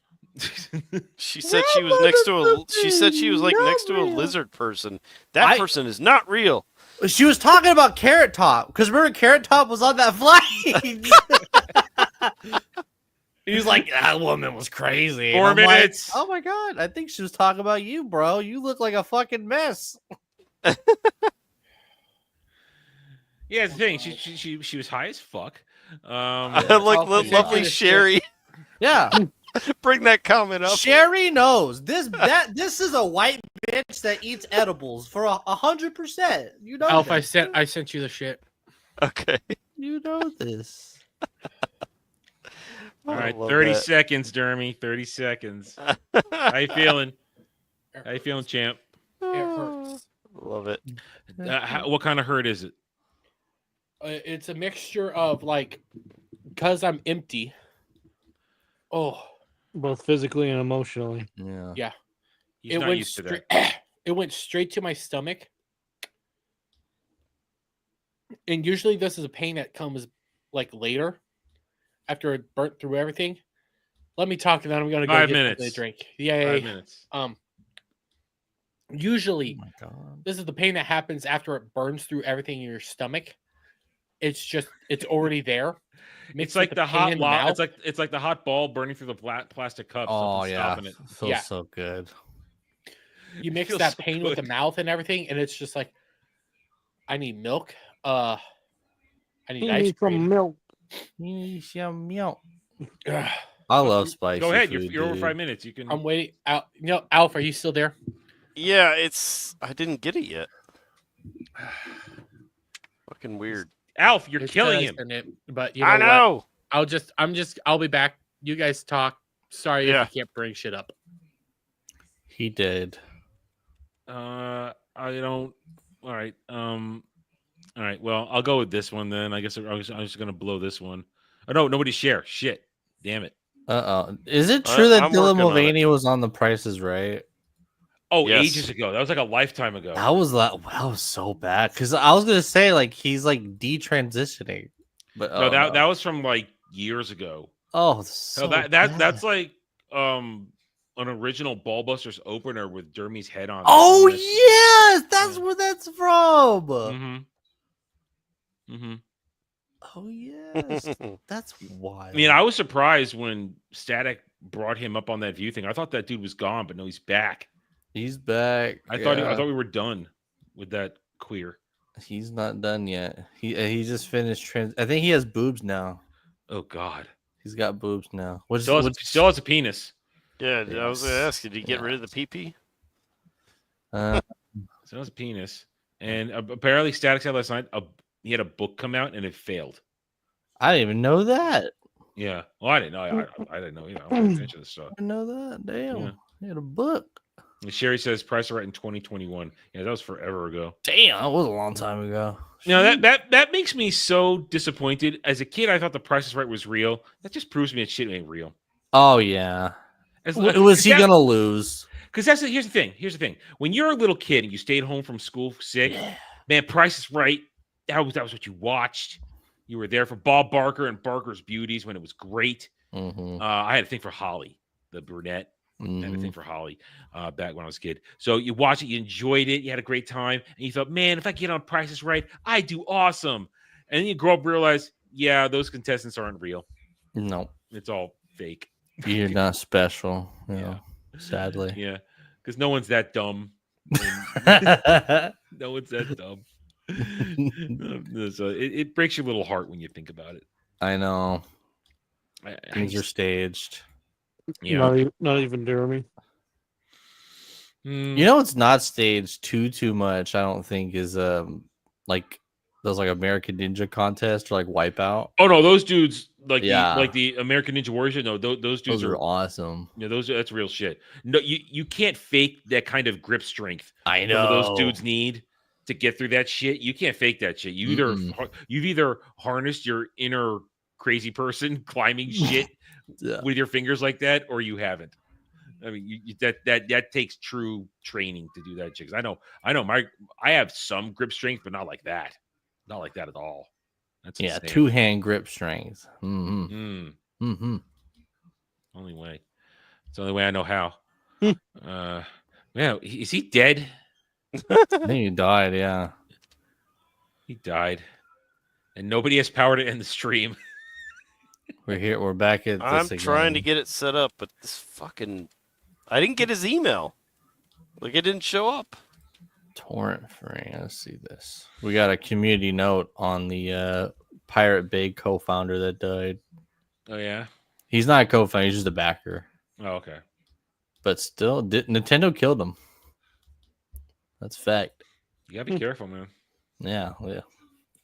She said she was next to a. She said she was like next to a lizard person. That person is not real. She was talking about Carrot Top because remember Carrot Top was on that flight. He was like, that woman was crazy. 4 And I'm like, minutes. oh my god, I think she was talking about you, bro. You look like a fucking mess. Yeah, the thing. She was high as fuck. Like lovely Sherry. Yeah. Bring that comment up. Sherry knows this is a white bitch that eats edibles for 100%. You know, Alf, that. I sent you the shit. Okay. You know this. All right, love 30 that. seconds, Dermy. 30 seconds. How you feeling? How you feeling, champ? It hurts. Love it. What kind of hurt is it? It's a mixture of like, because I'm empty. Oh, both physically and emotionally. Yeah. yeah. He's not used to that. It went straight to my stomach. And usually this is a pain that comes like later after it burnt through everything. Let me talk, and then I'm gonna go 5 get minutes. a drink. Yay. 5 minutes. Usually Oh my god. this is the pain that happens after it burns through everything in your stomach. It's already there. It's Mixed with like the pain hot in the lava. mouth. It's like the hot ball burning through the plastic cup. Oh Something's yeah. stopping it. Feels Yeah. so good. You mix feels that so pain with the good. mouth and everything, and it's just like, I need milk. I need ice cream. Some milk. I love spicy. Go ahead. Food, You're over dude. 5 minutes. You can. I'm waiting. Alf, are you still there? Yeah, I didn't get it yet. Fucking weird. Alf, you're It's killing nice, him. isn't it? But you know I know. what? I'll be back. You guys talk. Sorry Yeah. if you can't bring shit up. He did. I don't. All right. All right. Well, I'll go with this one then. I guess I'm just gonna blow this one. Oh no, nobody share. Shit. Damn it. Is it true that I'm Dylan working on it. Mulvaney was on The Price is Right? Oh, Yes. ages ago. That was like a lifetime ago. That was so bad. Because I was gonna say like he's like detransitioning, but No, that was from like years ago. Oh, so Hell, bad. that's like an original Ballbusters opener with Dermy's head on. Oh yes, that's where that's from. Mm-hmm. Mm-hmm. Oh yes, that's wild. I mean, I was surprised when Static brought him up on that View thing. I thought that dude was gone, but no, he's back. He's back. I thought we were done with that queer. He's not done yet. He just finished I think he has boobs now. Oh God, he's got boobs now. Still has a penis. Yeah, I was gonna ask, did he get rid of the PP? Still has a penis, and apparently Static said last night he had a book come out and it failed. I didn't even know that. Yeah, well, I didn't know. I didn't know. You know, I'm into this stuff. I didn't know that. Damn, Yeah. he had a book. And Sherry says Price is Right in 2021. Yeah, that was forever ago. Damn, that was a long time ago. You know, that makes me so disappointed. As a kid, I thought The Price is Right was real. That just proves to me that shit ain't real. Oh yeah. Was he that- gonna lose? Because here's the thing. Here's the thing. When you're a little kid and you stayed home from school sick, man, Price is Right. That was what you watched. You were there for Bob Barker and Barker's Beauties when it was great. Mm-hmm. I had a thing for Holly, the brunette. I had a Mm-hmm. thing for Holly back when I was a kid. So you watched it, you enjoyed it, you had a great time, and you thought, man, if I get on Price is Right, I do awesome. And then you grow up and realize, yeah, those contestants aren't real. No, it's all fake. You're not special. Yeah, sadly. Yeah, because no one's that dumb. No one's that dumb. So it breaks your little heart when you think about it. I know. Things are just- staged. Yeah. Not even Jeremy. You know what's not staged too much, I don't think, is like those like American Ninja contest or like Wipeout. Oh no, those dudes like Yeah. the American Ninja Warriors. No, those dudes Those are awesome. Yeah, that's real shit. No, you can't fake that kind of grip strength. I some of know. those dudes need to get through that shit. You can't fake that shit. You've either harnessed your inner crazy person climbing shit with your fingers like that, or you haven't. I mean, that takes true training to do that shit. 'Cause I know I have some grip strength, but not like that. Not like that at all. That's insane. two-hand grip strength. Mm-hmm. Mm. Mm-hmm. Only way. It's the only way I know how. Yeah, is he dead? I think he died. Yeah, He died, and nobody has power to end the stream. we're here. We're back at this I'm again. trying to get it set up, but this fucking I didn't get his email. Like it didn't show up. Torrent free. Let's see this. We got a community note on the Pirate Bay co-founder that died. Oh yeah, He's not a co-founder. He's just a backer. oh okay. But still, Nintendo killed him. That's fact. You gotta be careful, man. Yeah.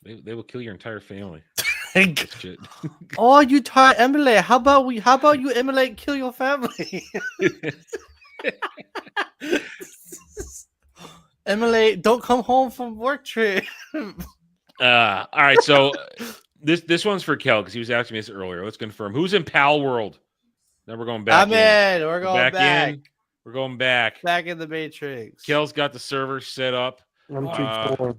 They will kill your entire family. Shit. Oh, you try emulate. How about you emulate kill your family? Emulate, don't come home from work trip. All right, so this one's for Kel because he was asking me this earlier. Let's confirm who's in Pal World. Then we're going back. I'm in. We're going back. in. We're going back. Back in the Matrix. Kel's got the server set up. I'm too poor.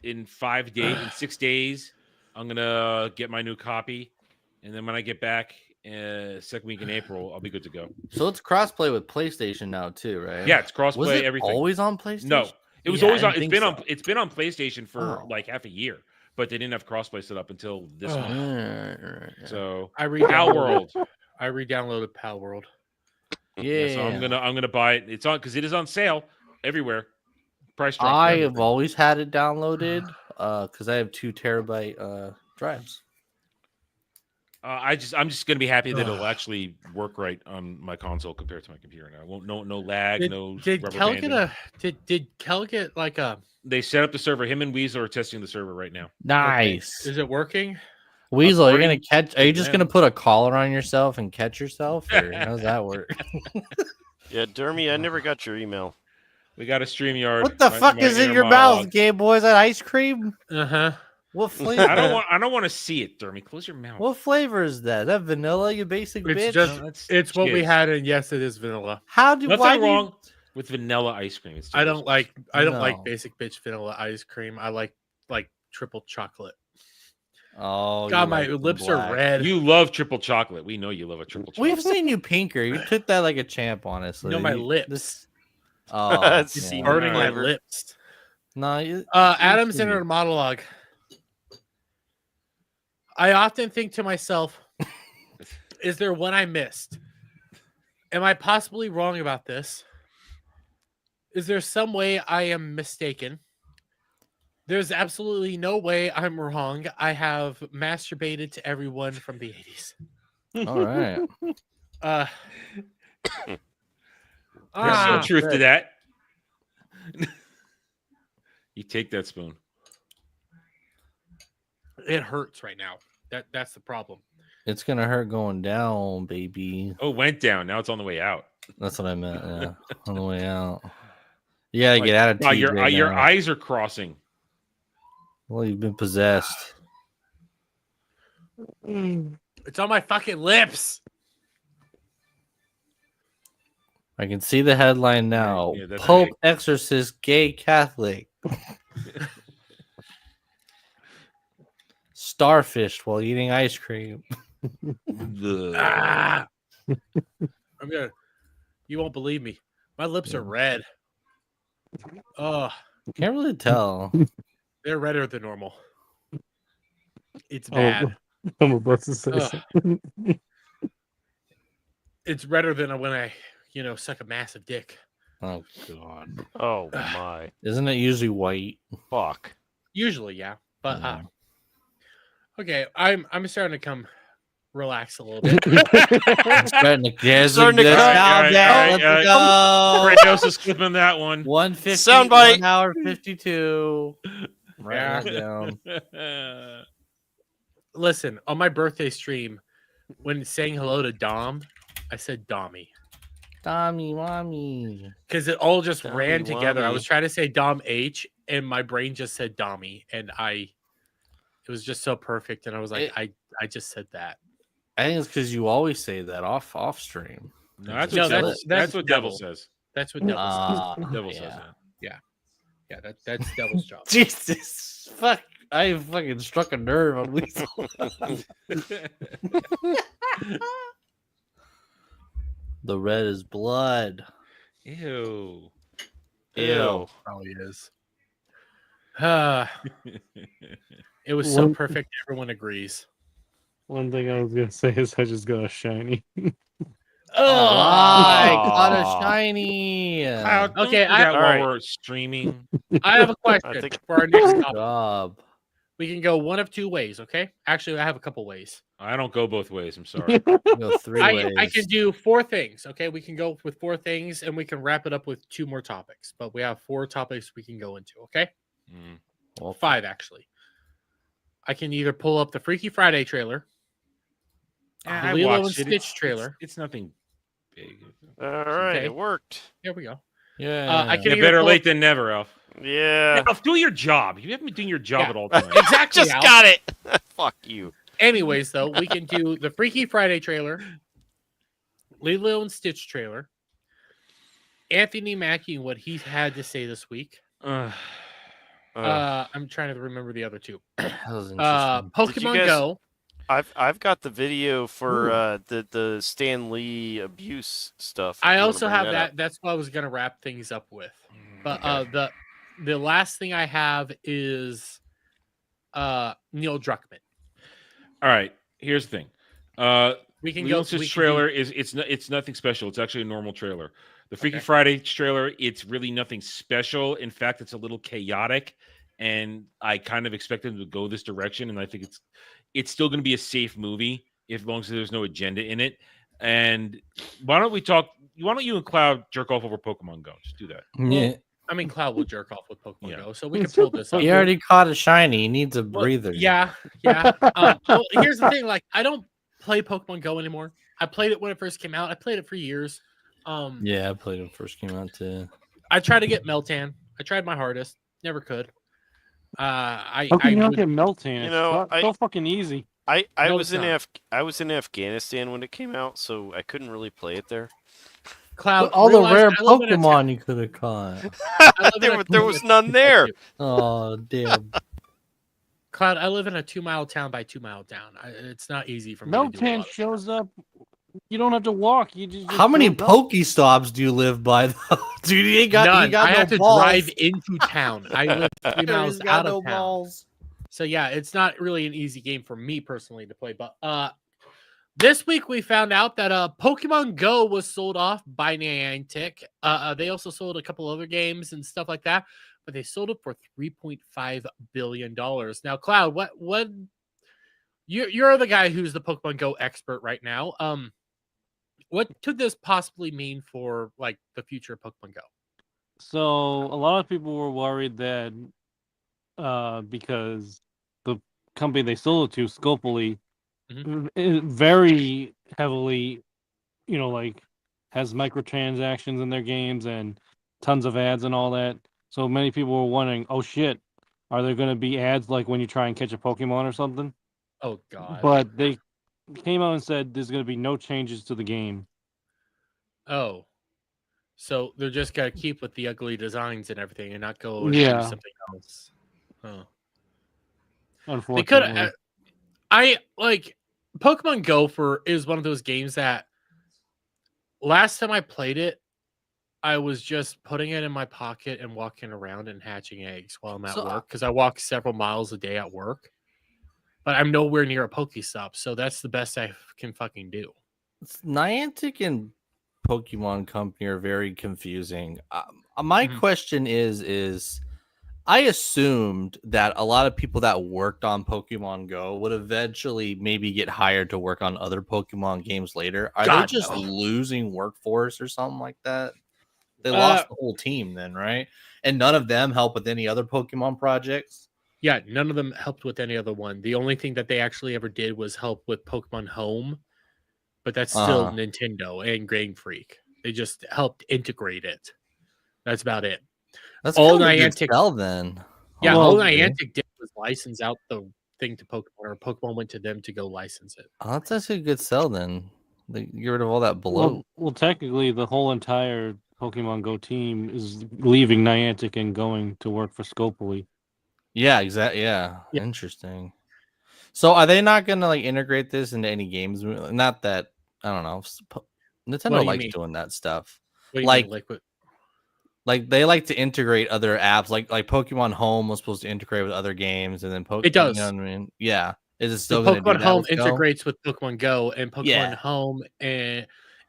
In 5 days, in 6 days, I'm gonna get my new copy, and then when I get back, second week in April, I'll be good to go. So it's crossplay with PlayStation now too, right? Yeah, it's crossplay. Was it Everything. always on PlayStation? No, it was Yeah, always I on. didn't It's think been so. on. It's been on PlayStation for Oh. like half a year, but they didn't have crossplay set up until this Oh. month. Right. So I Pal World. I re-downloaded Pal World. Yeah. So I'm gonna buy it. It's on because it is on sale everywhere. Price drop. I have always had it downloaded because I have 2 terabyte drives. I'm just gonna be happy that it'll actually work right on my console compared to my computer now. Won't no lag, Did rubber Kel banding. get did Kel get like a? They set up the server. Him and Weasel are testing the server right now. Nice. Okay. Is it working? Weasel, you're gonna According catch? Are you to just them. gonna put a collar on yourself and catch yourself, or how does that work? Yeah, Dermy, I never got your email. We got a StreamYard. What the fuck is in your mouth, gay boy? Is that ice cream? Uh-huh. What flavor? I don't want to see it, Dermy. Close your mouth. What flavor is that? Is that vanilla, you basic It's bitch? just it's what we jizz. had, and yes, it is vanilla. How do Nothing why do you- wrong with vanilla ice cream. It's I don't like No. basic bitch vanilla ice cream. I like triple chocolate. Oh, God, you my like the lips black. are red. You love triple chocolate. We know you love a triple chocolate. We've seen you pinker. You took that like a champ, honestly. No, my You- lips. this- Oh, It's yeah. burning my flavor. lips. No, you, Adam's inner monologue. I often think to myself, is there one I missed? Am I possibly wrong about this? Is there some way I am mistaken? There's absolutely no way I'm wrong. I have masturbated to everyone from the 80s. all right. There's some truth to that. You take that spoon. It hurts right now. That's the problem. It's gonna hurt going down, baby. Oh, went down. Now it's on the way out. That's what I meant. Yeah, on the way out. Yeah, get attitude. Wow, your right your now. eyes are crossing. Well, you've been possessed. It's on my fucking lips. I can see the headline now. Yeah, that's Pope right. exorcist gay Catholic. Starfished while eating ice cream. Ah! I'm gonna. You won't believe me. My lips are red. Oh, Can't really tell. they're redder than normal. It's Oh, bad. I'm about to say Ugh. something. It's redder than when I, suck a massive dick. Oh god. Oh my. Isn't it usually white? Fuck. Usually, yeah, but okay. I'm starting to come relax a little bit. Starting to, there's Starting to let's cut. calm down. Let's go. Kratos is clipping that one. 150. Soundbite. 1 hour 52. Right down. Listen, on my birthday stream, when saying hello to Dom, I said Dommy. Tommy, mommy. Because it all just Dommy ran together. I Wommy. was trying to say Dom H, and my brain just said Dommy, and it was just so perfect. And I was like, I just said that. I think it's because you always say that off stream. No, that's No, what Devil, that's what Devil Devil. says. That's what Devil says. Devil says that. Yeah, that's Devil's job. Jesus, fuck! I fucking struck a nerve on Weasel. The red is blood. Ew. Ew. Probably is. It was so perfect. Everyone agrees. One thing I was gonna say is I just got a shiny. I caught a shiny. Kyle, don't Okay, do that all while right. we're streaming. I have a question think- for our next Good topic. job. We can go one of two ways, okay? Actually, I have a couple ways. I don't go both ways. I'm sorry. Go 3 ways. I can do 4 things, okay? We can go with 4 things, and we can wrap it up with 2 more topics. But we have 4 topics we can go into, okay? Mm. 5, actually. I can either pull up the Freaky Friday trailer, I Lilo and watched it. Stitch trailer. It's nothing big. All right, Okay. it worked. There we go. Yeah. I can Yeah, either better pull late up- than never, Alf. Yeah. Alf, do your job. You haven't been doing your job Yeah. at all time. Exactly. Just Al. got it. Fuck you. Anyways, though, we can do the Freaky Friday trailer, Lilo and Stitch trailer, Anthony Mackie and what he had to say this week. I'm trying to remember the other 2. That was interesting. Did you Pokemon guys- Go. I've got the video for the Stan Lee abuse stuff. if I you wanna also bring have up. that. That's what I was gonna wrap things up with. But the last thing I have is Neil Druckmann. All right. Here's the thing. We can Lilo go. and Stitch we can trailer do- is it's nothing special. It's actually a normal trailer. The Freaky Okay. Friday trailer, it's really nothing special. In fact, it's a little chaotic, and I kind of expected them to go this direction. And I think it's still going to be a safe movie. as long as there's no agenda in it. And why don't we talk? Why don't you and Cloud jerk off over Pokemon Go? Just do that. Yeah. I mean, Cloud will jerk off with Pokemon Go, so we can pull this up. He already caught a shiny. He needs a Well, breather. yeah. Well, here's the thing. Like, I don't play Pokemon Go anymore. I played it when it first came out. I played it for years. Yeah, I played it when it first came out too. I tried to get Meltan. I tried my hardest. Never could. How come you don't get Meltan? You know, It's so fucking easy. I No, was it's in not. I was in Afghanistan when it came out, so I couldn't really play it there. Cloud, All the realize rare I live in a Pokemon you could have caught. there was none there. Oh damn! Cloud, I live in a 2-mile town by 2-mile town. It's not easy for me to do a Meltan lot. shows up. You don't have to walk. You just How many shows up. Pokestops do you live by though? Dude, he ain't got. None. He got I no have to balls. drive into town. I live 3 miles He's got out no of town. balls. So yeah, it's not really an easy game for me personally to play. But this week we found out that Pokemon Go was sold off by Niantic. They also sold a couple other games and stuff like that, but they sold it for $3.5 billion. Now, Cloud, what you're the guy who's the Pokemon Go expert right now. What could this possibly mean for like the future of Pokemon Go? So a lot of people were worried that because the company they sold it to, Scopely, very heavily, like has microtransactions in their games and tons of ads and all that. So many people were wondering, oh shit, are there going to be ads like when you try and catch a Pokemon or something? Oh god. But they came out and said there's going to be no changes to the game. Oh. So they're just gonna keep with the ugly designs and everything and not go and do Yeah. something else. Oh. They Unfortunately. could I like Pokemon Go is one of those games that last time I played it, I was just putting it in my pocket and walking around and hatching eggs while I'm at work because I walk several miles a day at work. But I'm nowhere near a Pokestop, so that's the best I can fucking do. Niantic and Pokemon Company are very confusing. My question is I assumed that a lot of people that worked on Pokemon Go would eventually maybe get hired to work on other Pokemon games later. Are God, they just no. losing workforce or something like that? They lost the whole team then, right? And none of them help with any other Pokemon projects? Yeah, none of them helped with any other one. The only thing that they actually ever did was help with Pokemon Home, but that's still Nintendo and Game Freak. They just helped integrate it. That's about it. That's all kind of a good Niantic sell then. Yeah, Oh, all okay. Niantic did was license out the thing to Pokemon, or Pokemon went to them to go license it. Oh, that's actually a good sell then. They get rid of all that bloat. Well, technically, the whole entire Pokemon Go team is leaving Niantic and going to work for Scopely. Yeah, exactly. Yeah. Interesting. So are they not going to like integrate this into any games? Not that, I don't know. What Nintendo do you likes mean? doing that stuff. What do you Like, mean? Like what? like they like to integrate other apps. Like Pokemon Home was supposed to integrate with other games, and then Pokemon. It does. You know what I mean? Yeah. Is it The still going to do Pokemon that Home with Go? integrates with Pokemon Go, and Pokemon Yeah. Home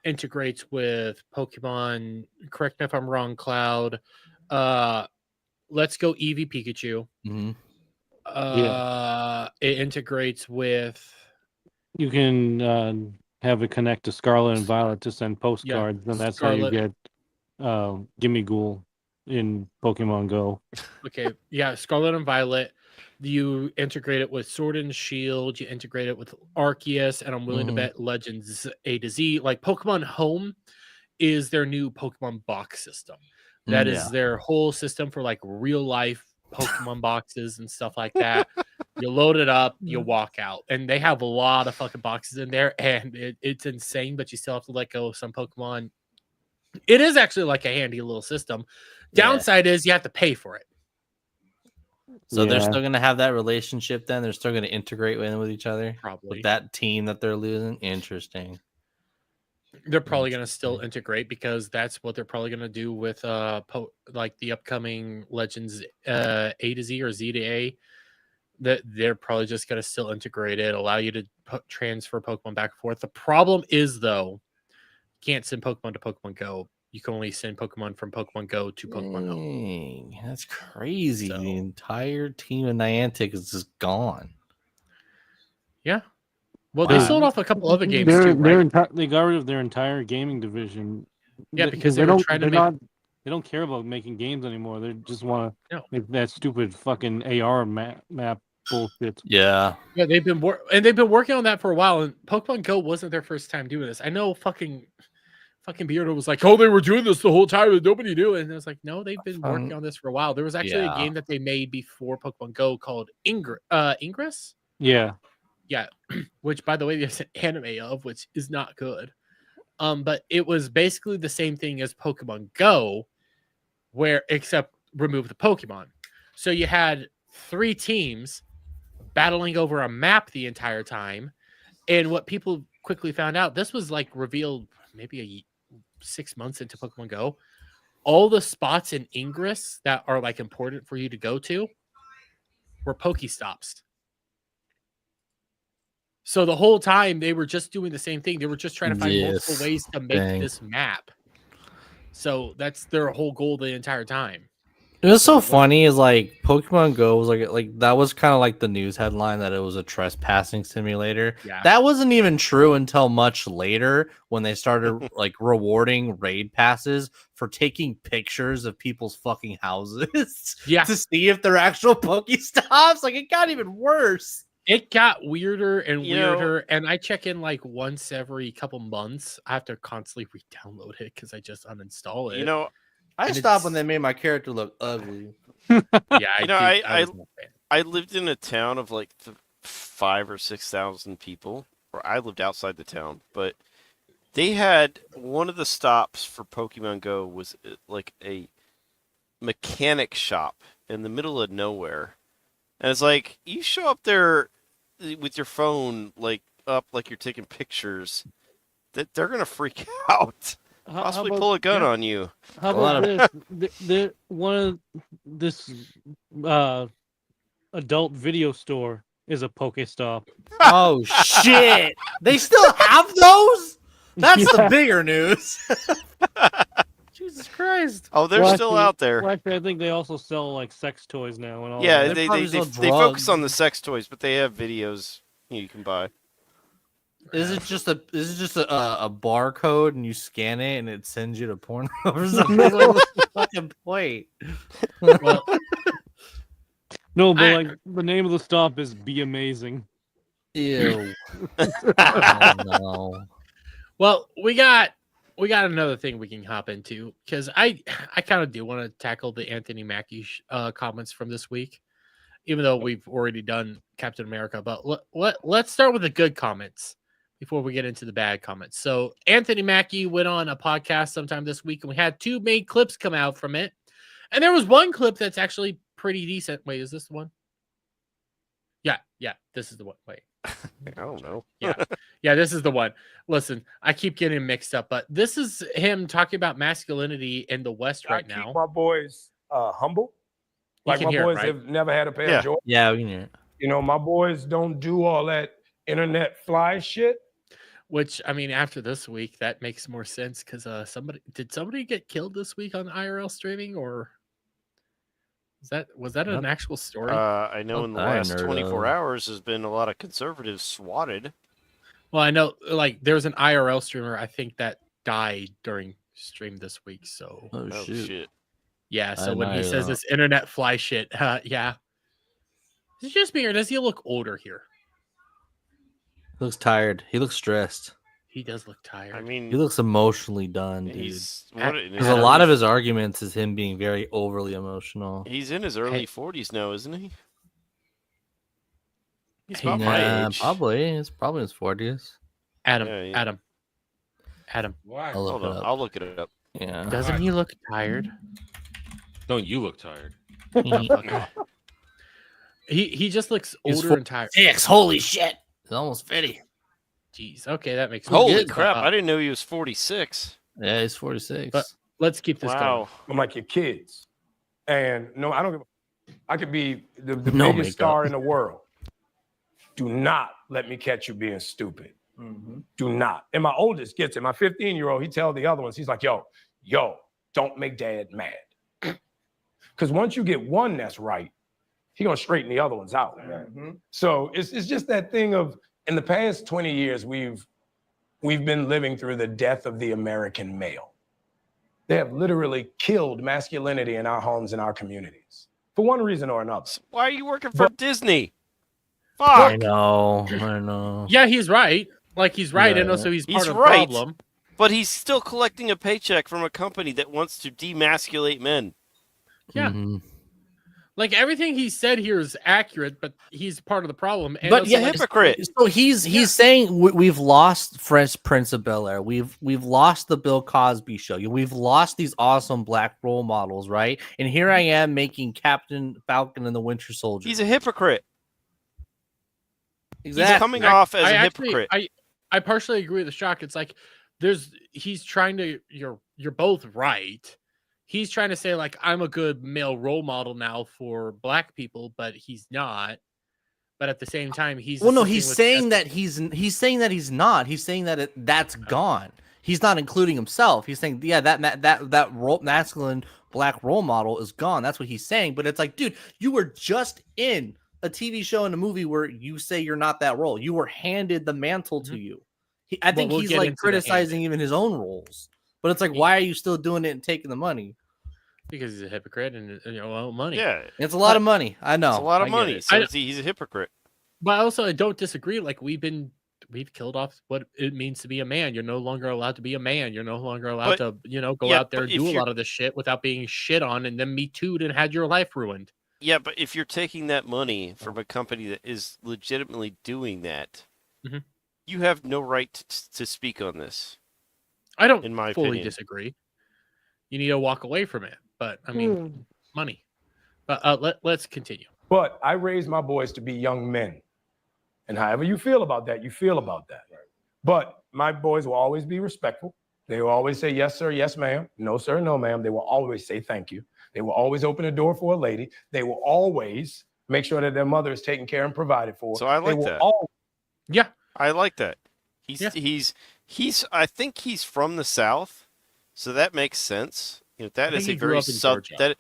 integrates with Pokemon. Correct me if I'm wrong, Cloud. Let's Go Eevee Pikachu. Mhm. It integrates with. You can have it connect to Scarlet and Violet to send postcards, and that's how you Scarlet. get Gimme Ghoul in Pokemon Go. Okay, yeah, Scarlet and Violet. You integrate it with Sword and Shield. You integrate it with Arceus, and I'm willing to bet Legends A to Z. Like Pokemon Home is their new Pokemon box system. That is their whole system for like real life Pokemon boxes and stuff like that. You load it up, you walk out, and they have a lot of fucking boxes in there, and it's insane. But you still have to let go of some Pokemon. It is actually like a handy little system. Downside is you have to pay for it. So they're still going to have that relationship then? They're still going to integrate with each other? Probably. With that team that they're losing? Interesting. They're probably going to still integrate because that's what they're probably going to do with like the upcoming Legends A to Z or Z to A. That they're probably just going to still integrate it, allow you to transfer Pokemon back and forth. The problem is though, you can't send Pokemon to Pokemon Go. You can only send Pokemon from Pokemon Go to Pokemon Home. That's crazy. So, the entire team of Niantic is just gone. Yeah. Well, they sold off a couple other games too, right? They got rid of their entire gaming division. Yeah, because they were trying to make. They don't care about making games anymore. They just want to No. make that stupid fucking AR map bullshit. Yeah. Yeah, they've been working on that for a while, and Pokemon Go wasn't their first time doing this. I know fucking Beardo was like, "Oh, they were doing this the whole time, and nobody knew it." And I was like, "No, they've been working on this for a while." There was actually a game that they made before Pokemon Go called Ingress. Yeah. Yeah, which by the way, there's an anime of, which is not good. But it was basically the same thing as Pokemon Go, where except remove the Pokemon. So you had 3 teams battling over a map the entire time. And what people quickly found out, this was like revealed maybe 6 months into Pokemon Go. All the spots in Ingress that are like important for you to go to were Pokestops. So the whole time they were just doing the same thing. They were just trying to find multiple ways to make this map. So that's their whole goal the entire time. It was so funny is like Pokemon Go was like that was kind of like the news headline that it was a trespassing simulator. Yeah. That wasn't even true until much later when they started like rewarding raid passes for taking pictures of people's fucking houses to see if they're actual Pokestops. Like it got even worse. It got weirder and weirder, and I check in like once every couple months. I have to constantly re-download it because I just uninstall it. You know, I stopped when they made my character look ugly. Yeah, I lived in a town of like 5,000 or 6,000 people, or I lived outside the town, but they had one of the stops for Pokemon Go was like a mechanic shop in the middle of nowhere. And it's like, you show up there with your phone like up like you're taking pictures, that they're gonna freak out. Possibly pull a gun on you. How about this? This adult video store is a Pokestop. Oh shit! They still have those? That's the bigger news. Jesus Christ! Oh, they're still out there. Well, actually, I think they also sell like sex toys now and all. Yeah, that. they focus on the sex toys, but they have videos you can buy. Is it just a barcode and you scan it and it sends you to porn or something? What's the fucking point? Well, no, but like the name of the stop is Be Amazing. Ew. Oh, no. Well, we got another thing we can hop into because I kind of do want to tackle the Anthony Mackie comments from this week, even though we've already done Captain America. But let's start with the good comments before we get into the bad comments. So Anthony Mackie went on a podcast sometime this week, and we had 2 main clips come out from it. And there was one clip that's actually pretty decent. Wait, is this the one? Yeah, this is the one. Wait. I don't know. Yeah, this is the one. Listen, I keep getting mixed up, but this is him talking about masculinity in the West right now. Keep my boys humble. Like my boys have never had a pair of Jordans. Yeah, we can hear it. You know, my boys don't do all that internet fly shit. Which, I mean, after this week, that makes more sense because did somebody get killed this week on IRL streaming, or was that an actual story? I know in the last 24 hours there's been a lot of conservatives swatted. Well, I know like there's an IRL streamer I think that died during stream this week. So Oh shit. Yeah, so when he says this internet fly shit, yeah. Is it just me or does he look older here? He looks tired. He looks stressed. He does look tired. I mean, He looks emotionally done, dude. he's Because a lot of his arguments is him being very overly emotional. He's in his early 40s now, isn't he? He's about my Yeah, age. probably. It's probably in his 40s. Adam. I'll look Hold it on, up. I'll look it up. Yeah. Doesn't he look tired? Don't you look tired? Okay. He just looks He's older and tired. 46. Holy shit. He's almost 50. Jeez. Okay, that makes Holy sense. crap! I didn't know he was 46. Yeah, he's 46. But let's keep this going. I'm like your kids. And no, I don't give I could be the No biggest makeup. star in the world. Do not let me catch you being stupid. Do not. And my oldest gets it. My 15-year-old, he tells the other ones, he's like, yo, don't make dad mad. Because once you get one that's right, he gonna straighten the other ones out. So it's just that thing of in the past 20 years, we've been living through the death of the American male. They have literally killed masculinity in our homes and our communities for one reason or another. Why are you working for Disney? I know. Yeah, he's right. Like he's right, and Yeah. also he's part of the right, problem. but he's still collecting a paycheck from a company that wants to demasculate men. Yeah. Like everything he said here is accurate, but he's part of the problem. And But also, yeah, like, hypocrite. So he's saying we've lost Fresh Prince of Bel-Air. We've lost the Bill Cosby show. We've lost these awesome black role models, right? And here I am making Captain Falcon and the Winter Soldier. He's a hypocrite. Exactly. He's coming off as a actually, hypocrite. I partially agree with the shock. It's like he's trying to you're both right. He's trying to say like I'm a good male role model now for black people, but he's not. But at the same time, he's saying that he's saying that he's not. He's saying that that's gone. He's not including himself. He's saying that masculine black role model is gone. That's what he's saying. But it's like, dude, you were just in a TV show and a movie where you say you're not that role. You were handed the mantle to you. I think he's like criticizing even his own roles. But it's like, why are you still doing it and taking the money? Because he's a hypocrite and money. Yeah, it's a lot of money. I know, it's a lot of money. It. So he's a hypocrite. But also, I don't disagree. Like we've killed off what it means to be a man. You're no longer allowed to be a man. You're no longer allowed to go out there and do a lot of this shit without being shit on and then Me Too'd and had your life ruined. Yeah, but if you're taking that money from a company that is legitimately doing that, you have no right to speak on this. I don't in my fully opinion. disagree. You need to walk away from it. But I mean, money. But let's continue. But I raised my boys to be young men. And however you feel about that, you feel about that. But my boys will always be respectful. They will always say, yes, sir, yes, ma'am. No, sir, no, ma'am. They will always say thank you. They will always open the door for a lady. They will always make sure that their mother is taken care and provided for. So I like that. Yeah. I like that. He's I think he's from the South, so that makes sense. That is a very southern.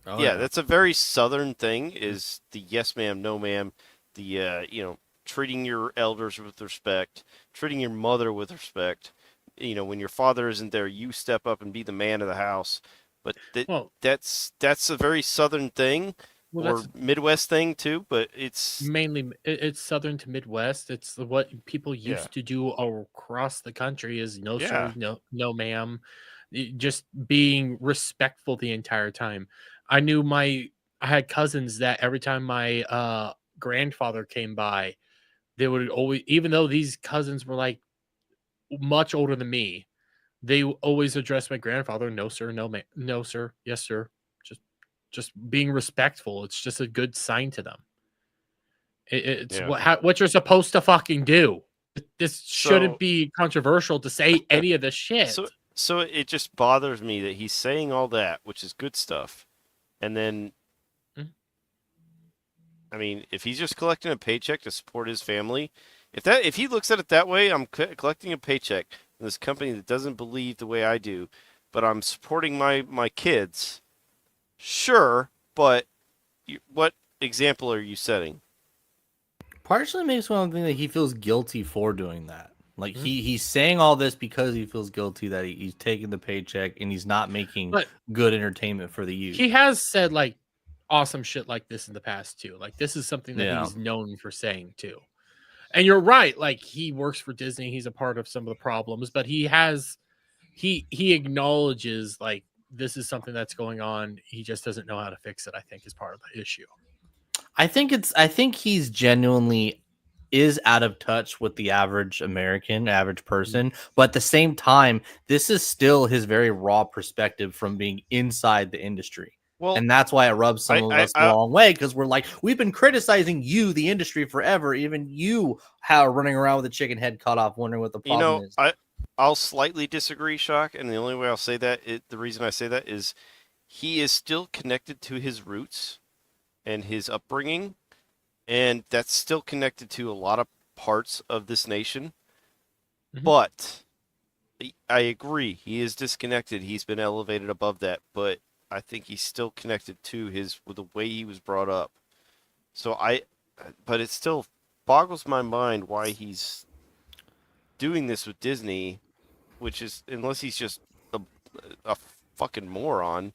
That's a very southern thing. Is the yes ma'am, no ma'am, the treating your elders with respect, treating your mother with respect. When your father isn't there, you step up and be the man of the house. But that's a very southern thing. Or Midwest thing too, but it's mainly it's southern to Midwest. It's what people used to do across the country is no sir, no ma'am, just being respectful the entire time. I had cousins that every time my grandfather came by, they would always, even though these cousins were like much older than me, they always address my grandfather, no sir, no ma'am, no sir, yes sir. Just being respectful. It's just a good sign to them. It's what you're supposed to fucking do. This shouldn't be controversial to say any of this shit. So it just bothers me that he's saying all that, which is good stuff. And then, I mean, if he's just collecting a paycheck to support his family, if he looks at it that way, I'm collecting a paycheck from this company that doesn't believe the way I do, but I'm supporting my kids. Sure, but what example are you setting? Partially makes me think that he feels guilty for doing that. Like he's saying all this because he feels guilty that he's taking the paycheck and he's not making good entertainment for the youth. He has said like awesome shit like this in the past too. Like this is something that he's known for saying too. And you're right. Like he works for Disney. He's a part of some of the problems, but he acknowledges like this is something that's going on. He just doesn't know how to fix it, I think, is part of the issue. I think he's genuinely is out of touch with the average American, average person. But at the same time, this is still his very raw perspective from being inside the industry. Well, and that's why it rubs some of us the wrong way, because we're like, we've been criticizing you, the industry, forever. Even you are running around with a chicken head cut off, wondering what the problem is. I'll slightly disagree, Shock, and the only way I'll say that, the reason I say that is he is still connected to his roots and his upbringing, and that's still connected to a lot of parts of this nation. But I agree, he is disconnected. He's been elevated above that, but I think he's still connected to with the way he was brought up. So but it's still boggles my mind why he's doing this with Disney, which is, unless he's just a fucking moron.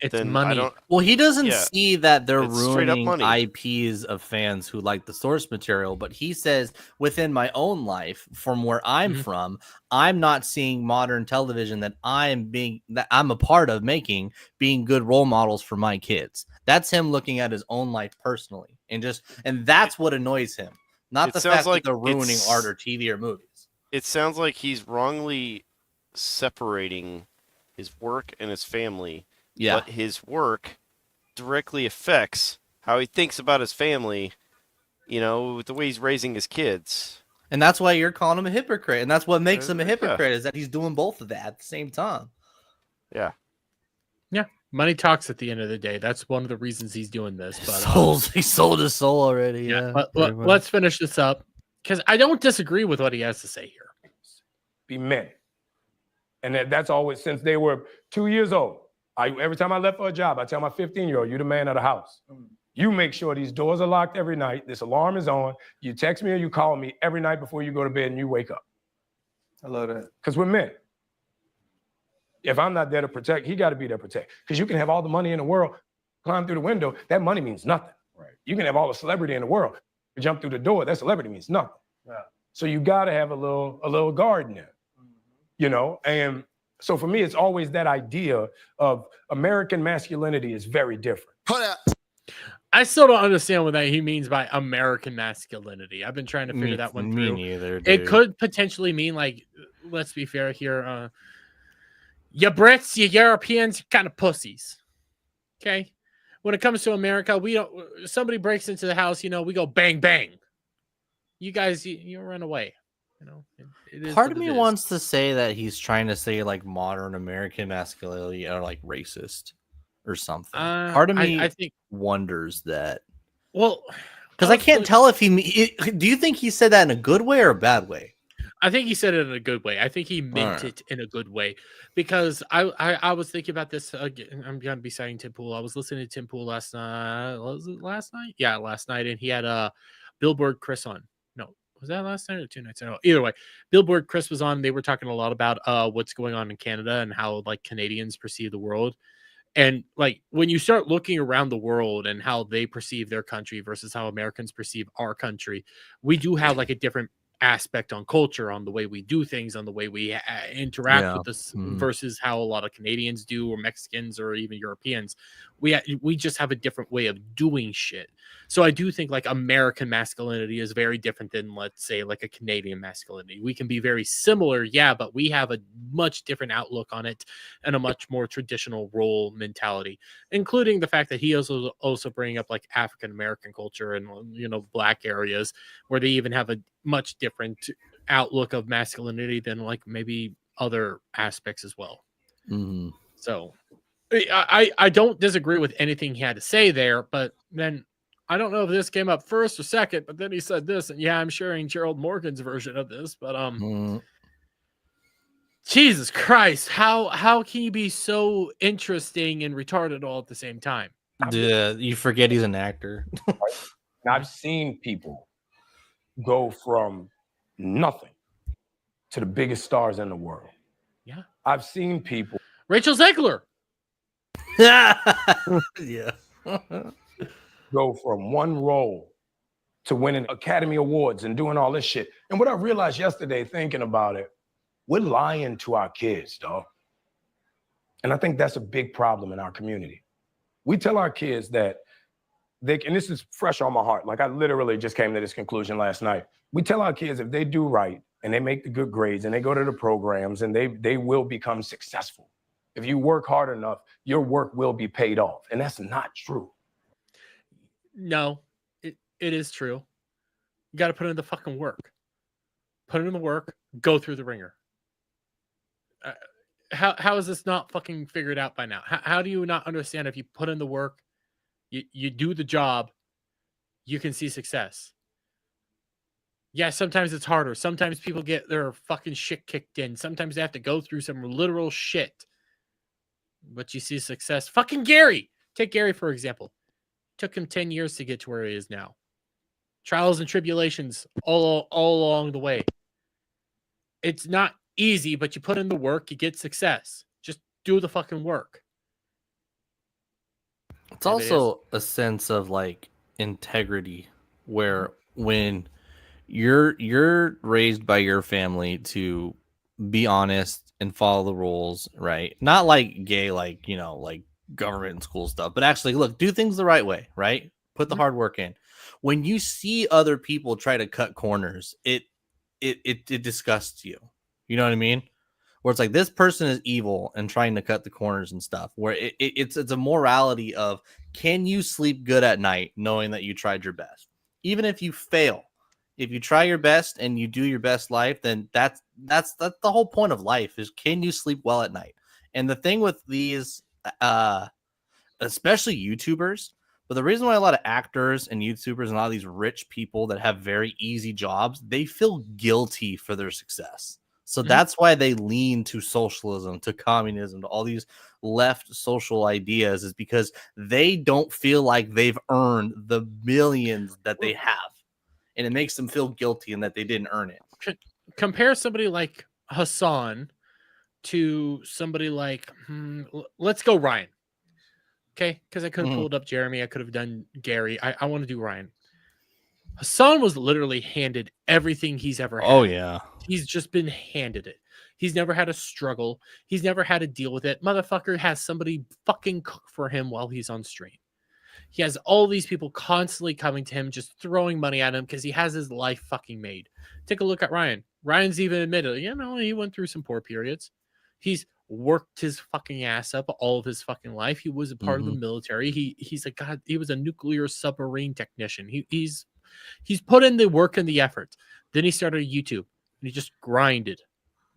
It's then money. I don't. Well, he doesn't Yeah, see that they're it's straight up ruining money. IPs of fans who like the source material, but he says within my own life, from where I'm from, I'm not seeing modern television that I'm a part of making being good role models for my kids. That's him looking at his own life personally, and that's what annoys him, not the fact that they're ruining art or TV or movies. It sounds like he's wrongly separating his work and his family. Yeah. But his work directly affects how he thinks about his family, with the way he's raising his kids. And that's why you're calling him a hypocrite. And that's what makes him a hypocrite, is that he's doing both of that at the same time. Yeah. Yeah. Money talks at the end of the day. That's one of the reasons he's doing this. But he sold his soul already. Yeah. But let's finish this up, because I don't disagree with what he has to say here. Be men. And that's always, since they were 2 years old. Every time I left for a job, I tell my 15-year-old, you're the man of the house. You make sure these doors are locked every night. This alarm is on. You text me or you call me every night before you go to bed and you wake up. I love that. Because we're men. If I'm not there to protect, he got to be there to protect. Because you can have all the money in the world, climb through the window. That money means nothing. Right. You can have all the celebrity in the world. You jump through the door, that celebrity means nothing. Yeah. So you got to have a little guard in there, And so for me, it's always that idea of American masculinity is very different. I still don't understand what he means by American masculinity. I've been trying to figure that one through. Me neither, it dude. could potentially mean, like, let's be fair here. You Brits, you Europeans, you're kind of pussies. Okay? When it comes to America, somebody breaks into the house, we go bang, bang. You guys, you run away. Part of me wants to say that he's trying to say like modern American masculinity or like racist or something. Part of me I think wonders that. Well, because I can't tell if do you think he said that in a good way or a bad way? I think he said it in a good way. I think he meant it in a good way, because I was thinking about this again. I'm gonna be citing Tim Pool. I was listening to Tim Pool last night. Was it last night? Yeah, last night, and he had Billboard Chris on. Was that last night or 2 nights ago? Either way, Billboard Chris was on. They were talking a lot about what's going on in Canada and how like Canadians perceive the world. And like when you start looking around the world and how they perceive their country versus how Americans perceive our country, we do have like a different aspect on culture, on the way we do things, on the way we interact with this versus how a lot of Canadians do, or Mexicans, or even Europeans. We just have a different way of doing shit. So I do think like American masculinity is very different than, let's say, like a Canadian masculinity. We can be very similar, yeah, but we have a much different outlook on it and a much more traditional role mentality, including the fact that he also bring up like African American culture and Black areas where they even have a much different outlook of masculinity than like maybe other aspects as well. So I don't disagree with anything he had to say there, but then I don't know if this came up first or second, but then he said this, and yeah, I'm sharing Gerald Morgan's version of this, but Jesus Christ, how can you be so interesting and retarded all at the same time? Yeah, you forget he's an actor. And I've seen people go from nothing to the biggest stars in the world. Yeah. I've seen people. Rachel Zegler. Yeah. Go from one role to winning Academy Awards and doing all this shit. And what I realized yesterday thinking about it, we're lying to our kids, dog. And I think that's a big problem in our community. We tell our kids that and this is fresh on my heart. Like I literally just came to this conclusion last night. We tell our kids if they do right and they make the good grades and they go to the programs and they will become successful. If you work hard enough, your work will be paid off. And that's not true. No, it is true. You got to put in the fucking work. Put in the work. Go through the ringer. How is this not fucking figured out by now? How do you not understand if you put in the work, you do the job, you can see success? Yeah, sometimes it's harder. Sometimes people get their fucking shit kicked in. Sometimes they have to go through some literal shit. But you see success. Fucking Gary. Take Gary, for example. Took him 10 years to get to where he is now. trials and tribulations all along the way. It's not easy, but you put in the work, you get success. Just do the fucking work. It's also a sense of like integrity where when you're raised by your family to be honest and follow the rules, right? Not like gay, like, you know, like government and school stuff, but actually look, do things the right way, right? Put the hard work in. When you see other people try to cut corners, it disgusts you. You know what I mean? Where it's like this person is evil and trying to cut the corners and stuff. Where it's a morality of, can you sleep good at night knowing that you tried your best, even if you fail? If you try your best and you do your best life, then that's the whole point of life is, can you sleep well at night? And the thing with these, especially YouTubers, but the reason why a lot of actors and YouTubers and a lot of these rich people that have very easy jobs, they feel guilty for their success. So that's why they lean to socialism, to communism, to all these left social ideas, is because they don't feel like they've earned the millions that they have. And it makes them feel guilty and that they didn't earn it. Compare somebody like Hassan to somebody like, let's go Ryan. Okay, because I could have pulled up Jeremy. I could have done Gary. I want to do Ryan. Hassan was literally handed everything he's ever had. Oh, yeah. He's just been handed it. He's never had a struggle. He's never had to deal with it. Motherfucker has somebody fucking cook for him while he's on stream. He has all these people constantly coming to him, just throwing money at him because he has his life fucking made. Take a look at Ryan. Ryan's even admitted, you know, he went through some poor periods. He's worked his fucking ass up all of his fucking life. He was a part of the military. He's a god. He was a nuclear submarine technician. He's put in the work and the effort. Then he started YouTube and he just grinded,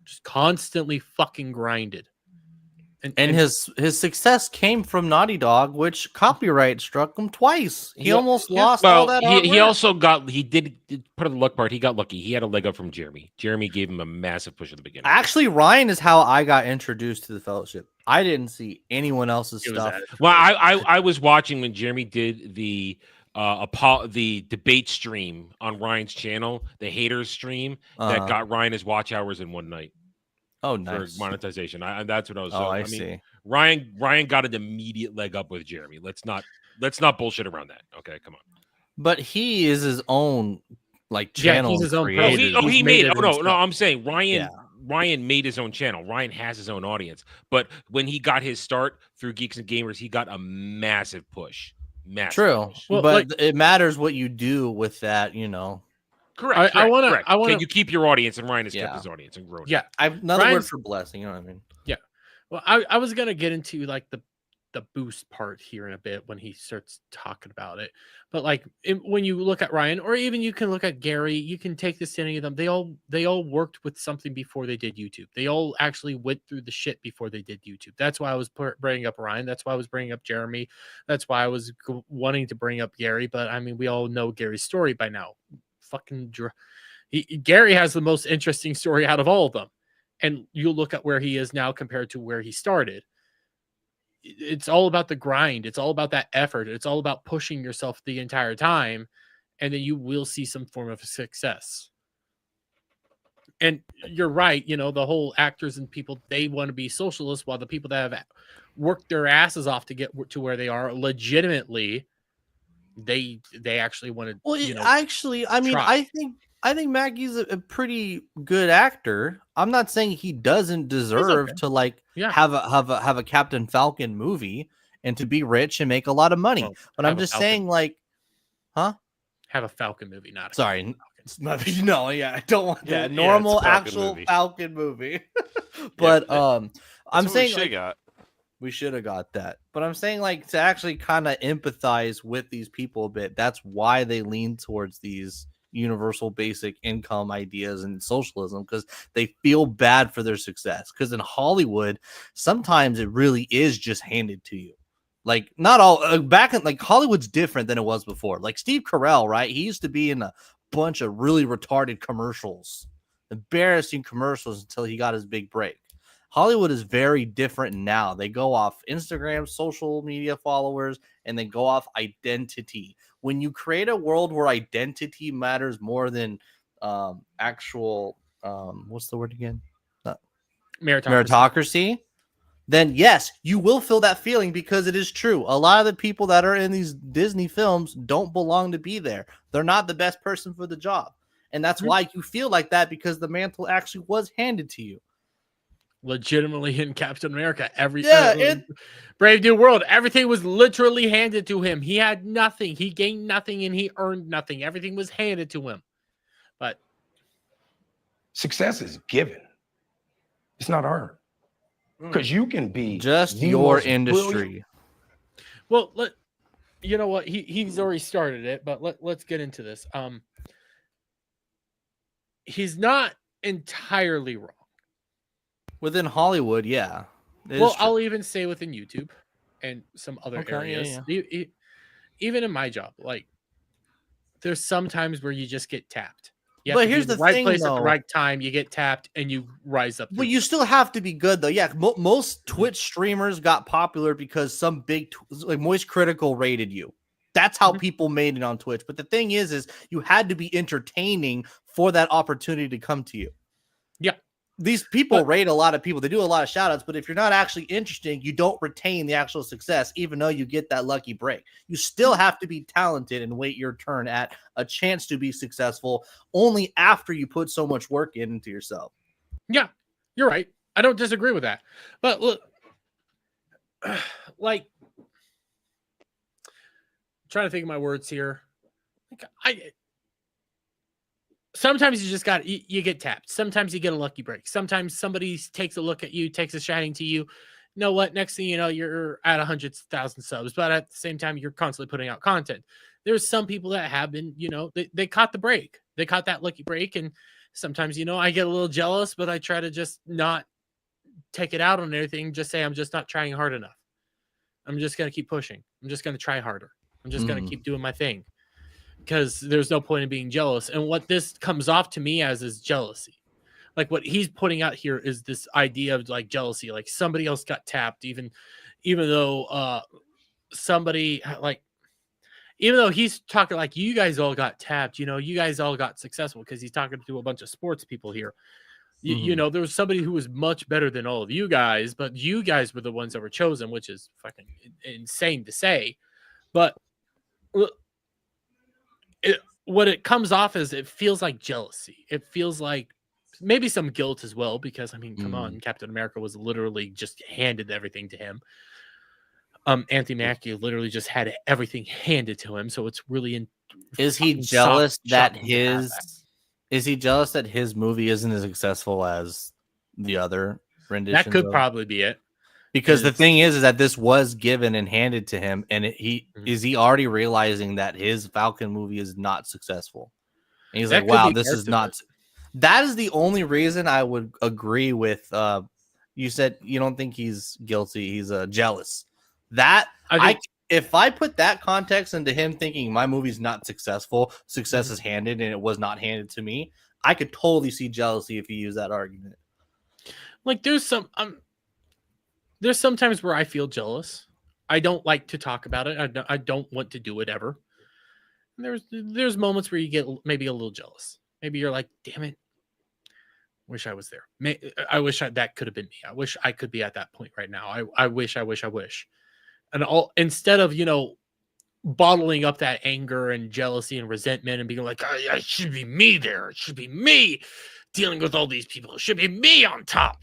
just constantly fucking grinded. And his success came from Naughty Dog, which copyright struck him twice. He almost lost all that. He also got, he did part of the luck part. He got lucky. He had a leg up from Jeremy. Jeremy gave him a massive push at the beginning. Actually, Ryan is how I got introduced to the Fellowship. I didn't see anyone else's stuff. Well, I was watching when Jeremy did the debate stream on Ryan's channel, the haters stream that got Ryan his watch hours in one night. Oh, nice. For monetization. That's what I was. Oh, I see. Mean, Ryan got an immediate leg up with Jeremy. Let's not bullshit around that. Okay, come on. But he is his own like channel. He's his own creator. He made it. No, I'm saying Ryan made his own channel. Ryan has his own audience. But when he got his start through Geeks and Gamers, he got a massive push. True. Well, but it matters what you do with that, you know. Correct. I want to. Can you keep your audience? And Ryan has kept his audience and grown. Yeah, another word for blessing. You know what I mean? Yeah. Well, I was gonna get into like the boost part here in a bit when he starts talking about it, but like when you look at Ryan, or even you can look at Gary, you can take this to any of them. They all worked with something before they did YouTube. They all actually went through the shit before they did YouTube. That's why I was bringing up Ryan. That's why I was bringing up Jeremy. That's why I was wanting to bring up Gary. But I mean, we all know Gary's story by now. Gary has the most interesting story out of all of them, and you look at where he is now compared to where he started. It's all about the grind. It's all about that effort. It's all about pushing yourself the entire time, and then you will see some form of success. And you're right, you know, the whole actors and people, they want to be socialists, while the people that have worked their asses off to get to where they are legitimately, they actually wanted. Well, actually, I mean, I think Maggie's a pretty good actor. I'm not saying he doesn't deserve to like have a Captain Falcon movie and to be rich and make a lot of money. But I'm just saying, like, have a Falcon movie, not sorry. No, yeah, I don't want that normal actual Falcon movie. But I'm saying we should have got that. But I'm saying, like, to actually kind of empathize with these people a bit. That's why they lean towards these universal basic income ideas and socialism, because they feel bad for their success. Because in Hollywood, sometimes it really is just handed to you. Like, not all back in, like, Hollywood's different than it was before. Like Steve Carell, right? He used to be in a bunch of really retarded commercials, embarrassing commercials, until he got his big break. Hollywood is very different now. They go off Instagram, social media followers, and they go off identity. When you create a world where identity matters more than actual, what's the word again? Meritocracy, then yes, you will feel that feeling because it is true. A lot of the people that are in these Disney films don't belong to be there. They're not the best person for the job. And that's why you feel like that, because the mantle actually was handed to you. Legitimately in Captain America, Yeah, Brave New World, everything was literally handed to him. He had nothing, he gained nothing, and he earned nothing. Everything was handed to him. But success is given, it's not earned, because you can be just the your most industry. brilliant- well, you know what, he's already started it, but let's get into this. He's not entirely wrong. Within Hollywood, yeah. Well, I'll even say within YouTube and some other Okay, areas. yeah. Even in my job, like there's some times where you just get tapped. You But have to be here's in the the right thing, place at though. the right time. You get tapped and you rise up. But you still have to be good, though. Yeah, most Mm-hmm. Twitch streamers got popular because some big, like Moist Critical rated you. That's how Mm-hmm. people made it on Twitch. But the thing is you had to be entertaining for that opportunity to come to you. Yeah. These people rate a lot of people. They do a lot of shout outs, but if you're not actually interesting, you don't retain the actual success, even though you get that lucky break. You still have to be talented and wait your turn at a chance to be successful only after you put so much work into yourself. Yeah, you're right. I don't disagree with that. But look, like, I'm trying to think of my words here. Like, sometimes you just you get tapped. Sometimes you get a lucky break. Sometimes somebody takes a look at you, takes a shining to you. You know what? Next thing you know, you're at 100,000 subs, but at the same time, you're constantly putting out content. There's some people that have been, they caught the break. They caught that lucky break. And sometimes, I get a little jealous, but I try to just not take it out on everything. Just say, I'm just not trying hard enough. I'm just going to keep pushing. I'm just going to try harder. I'm just going to keep doing my thing. Because there's no point in being jealous. And what this comes off to me as is jealousy. Like what he's putting out here is this idea of like jealousy, like somebody else got tapped, even though somebody like, even though he's talking like you guys all got tapped, you guys all got successful, because he's talking to a bunch of sports people here. There was somebody who was much better than all of you guys, but you guys were the ones that were chosen, which is fucking insane to say. But what it comes off as, it feels like jealousy. It feels like maybe some guilt as well, because I mean, come on, Captain America was literally just handed everything to him. Anthony Mackie literally just had everything handed to him, so it's really is he jealous that his movie isn't as successful as the other renditions? That could probably be it. Because the thing is that this was given and handed to him, and is he already realizing that his Falcon movie is not successful? And he's like, "Wow, this is not." That is the only reason I would agree with. You said you don't think he's guilty; he's jealous. That if I put that context into him thinking my movie's not successful, success is handed, and it was not handed to me, I could totally see jealousy if you use that argument. Like, there's sometimes where I feel jealous. I don't like to talk about it. I don't want to do it ever. And there's moments where you get maybe a little jealous. Maybe you're like, damn it, wish I was there. I wish that could have been me. I wish I could be at that point right now. I wish. And instead of, bottling up that anger and jealousy and resentment and being like, it should be me there. It should be me dealing with all these people. It should be me on top.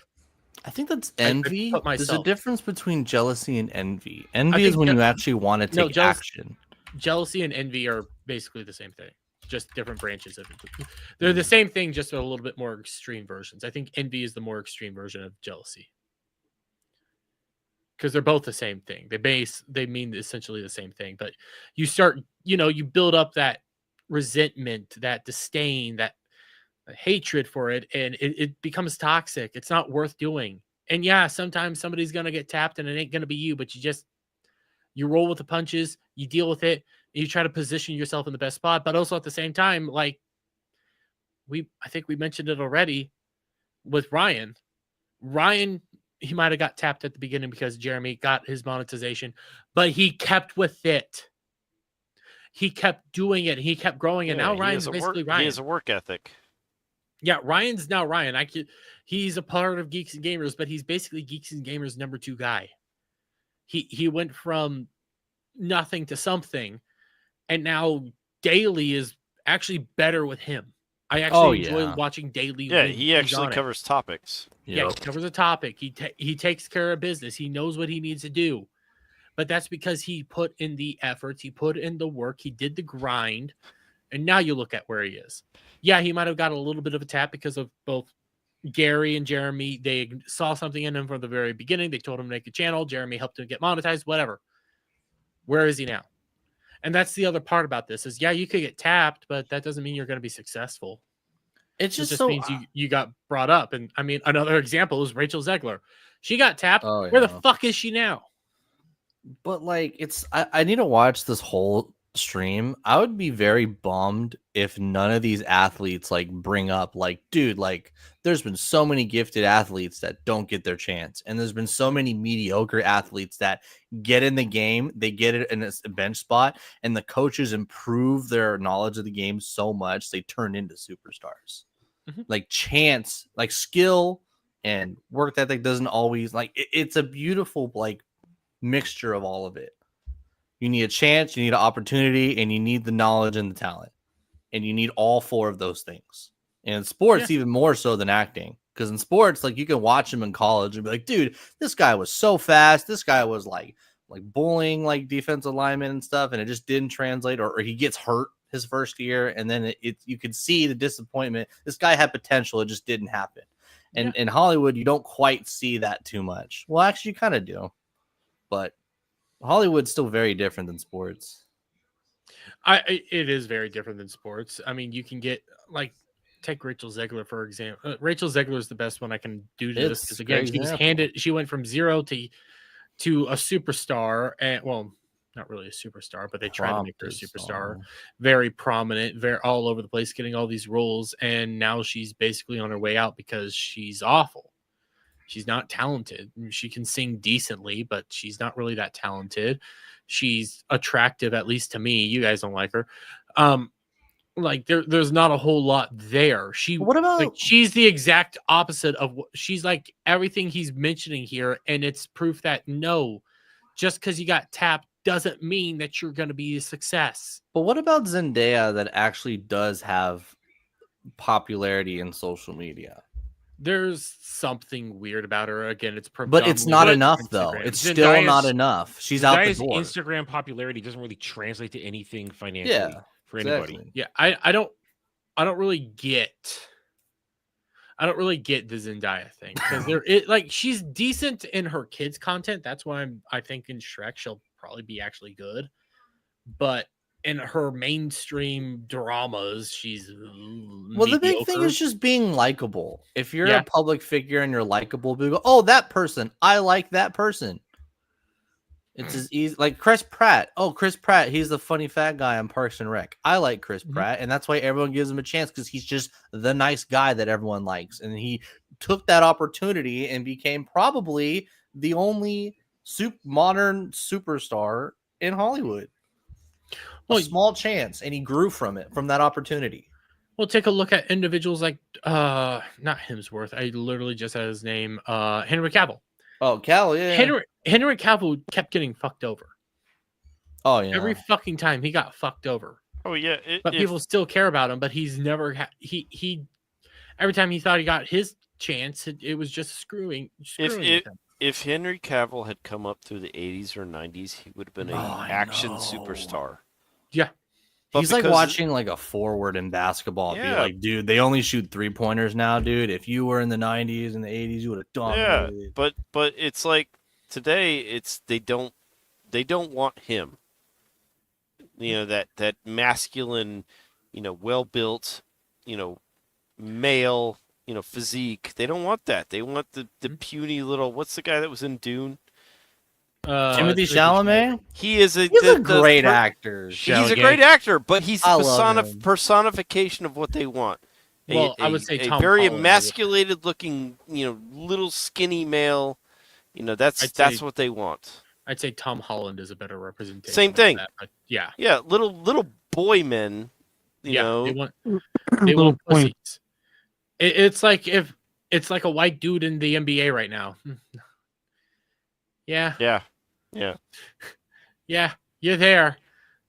I think that's envy. There's a difference between jealousy and envy. Envy is when you actually want to take action. Jealousy and envy are basically the same thing, just different branches of it. They're the same thing, just a little bit more extreme versions. I think envy is the more extreme version of jealousy, because they're both the same thing. They mean essentially the same thing. But you start, you build up that resentment, that disdain, that hatred for it, and it becomes toxic. It's not worth doing. And yeah, sometimes somebody's gonna get tapped and it ain't gonna be you, but you roll with the punches, you deal with it, and you try to position yourself in the best spot. But also at the same time, like I think we mentioned it already with Ryan Ryan, he might have got tapped at the beginning because Jeremy got his monetization, but he kept with it. He kept doing it. He kept growing, and now Ryan's basically Ryan. He has a work ethic. Yeah, Ryan's now Ryan. He's a part of Geeks and Gamers, but he's basically Geeks and Gamers number 2 guy. He went from nothing to something, and now Daily is actually better with him. I actually enjoy watching Daily. Yeah, he actually covers topics. Yeah, he covers a topic. He takes care of business. He knows what he needs to do. But that's because he put in the efforts, he put in the work, he did the grind, and now you look at where he is. Yeah, he might have got a little bit of a tap because of both Gary and Jeremy. They saw something in him from the very beginning. They told him to make a channel. Jeremy helped him get monetized, whatever. Where is he now? And that's the other part about this is, yeah, you could get tapped, but that doesn't mean you're going to be successful. It just means you got brought up. And I mean, another example is Rachel Zegler. She got tapped. Where the fuck is she now? But like, I need to watch this whole stream. I would be very bummed if none of these athletes like bring up like, dude, like there's been so many gifted athletes that don't get their chance, and there's been so many mediocre athletes that get in the game, they get it in a bench spot, and the coaches improve their knowledge of the game so much they turn into superstars. Like chance, like skill and work ethic doesn't always like it's a beautiful like mixture of all of it. You need a chance, you need an opportunity, and you need the knowledge and the talent, and you need all 4 of those things. And in sports, even more so than acting, because in sports, like you can watch him in college and be like, dude, this guy was so fast, this guy was like bullying like defensive linemen and stuff, and it just didn't translate, or he gets hurt his first year, and then you could see the disappointment. This guy had potential, it just didn't happen. And in Hollywood, you don't quite see that too much. Well, actually, you kind of do. But Hollywood's still very different than sports. It is very different than sports. I mean, you can get like take Rachel Zegler for example. Rachel Zegler is the best one I can do to this because again, she went from 0 to a superstar, and well, not really a superstar, but they tried to make her a superstar. Very prominent, very all over the place, getting all these roles, and now she's basically on her way out because she's awful. She's not talented. She can sing decently, but she's not really that talented. She's attractive, at least to me. You guys don't like her. Like there's not a whole lot there. What about like, she's the exact opposite of what she's like everything he's mentioning here, and it's proof that no, just because you got tapped doesn't mean that you're going to be a success. But what about Zendaya that actually does have popularity in social media? There's something weird about her. Again, but it's not enough though. It's still not enough. She's out the door. Instagram popularity doesn't really translate to anything financially for anybody. Yeah, I don't really get the Zendaya thing because like she's decent in her kids content. That's why I think in Shrek she'll probably be actually good, but in her mainstream dramas, she's well. The big thing is just being likable. If you're a public figure and you're likable, people go, "Oh, that person, I like that person." It's as easy like Chris Pratt. Oh, Chris Pratt, he's the funny fat guy on Parks and Rec. I like Chris Pratt, and that's why everyone gives him a chance because he's just the nice guy that everyone likes, and he took that opportunity and became probably the only modern superstar in Hollywood. A small chance, and he grew from that opportunity. Well, take a look at individuals like not Hemsworth. I literally just had his name, Henry Cavill. Oh, Cavill, yeah. Henry Cavill kept getting fucked over. Oh yeah, every fucking time he got fucked over. Oh yeah, but people still care about him. But he's never he. Every time he thought he got his chance, it was just screwing with him. If Henry Cavill had come up through the 80s or 90s, he would have been an action superstar. Yeah. But he's like watching like a forward in basketball. Yeah. Be like, dude, they only shoot 3-pointers now, dude. If you were in the 90s and the 80s, you would have dominated. Yeah, but it's like today, they don't want him. You know, that masculine, well built, male, physique. They don't want that. They want the puny little. What's the guy that was in Dune? Timothy Chalamet. He's a great actor. He's a great actor, but he's the personification of what they want. Well, I would say a Tom very Holland. emasculated looking, little skinny male. That's what they want. I'd say Tom Holland is a better representation. Same thing. Of that, but yeah. Yeah, little boy men. You know, they want pussies. It's like a white dude in the NBA right now. Yeah. Yeah. Yeah. Yeah, you're there,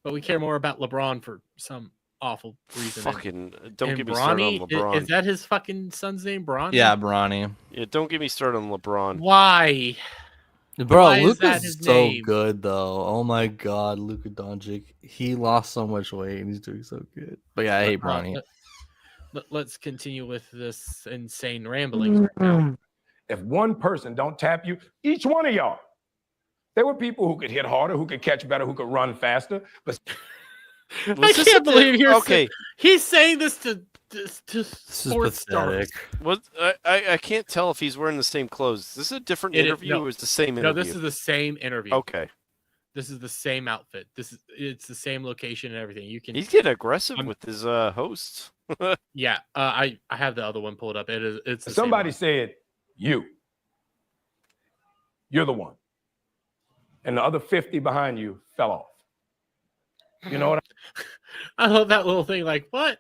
but we care more about LeBron for some awful reason. Fucking don't get me started on LeBron. Is that his fucking son's name, Bronny? Yeah, Bronny. Yeah, don't get me started on LeBron. Why? Bro, Why is that Luka's his so name? good though. Oh my god, Luka Doncic. He lost so much weight and he's doing so good. But yeah, I hate Bronny. Let's continue with this insane rambling right now. If one person don't tap you, each one of y'all. There were people who could hit harder, who could catch better, who could run faster. But I can't believe he's saying this to sports stars. What I can't tell if he's wearing the same clothes. Is this a different interview or is it the same interview? No, this is the same interview. Okay. This is the same outfit. It's the same location and everything. You can. He's getting aggressive with his hosts. Yeah, I have the other one pulled up. It's the somebody same said, you're the one. And the other 50 behind you fell off. You know what I love that little thing. Like, what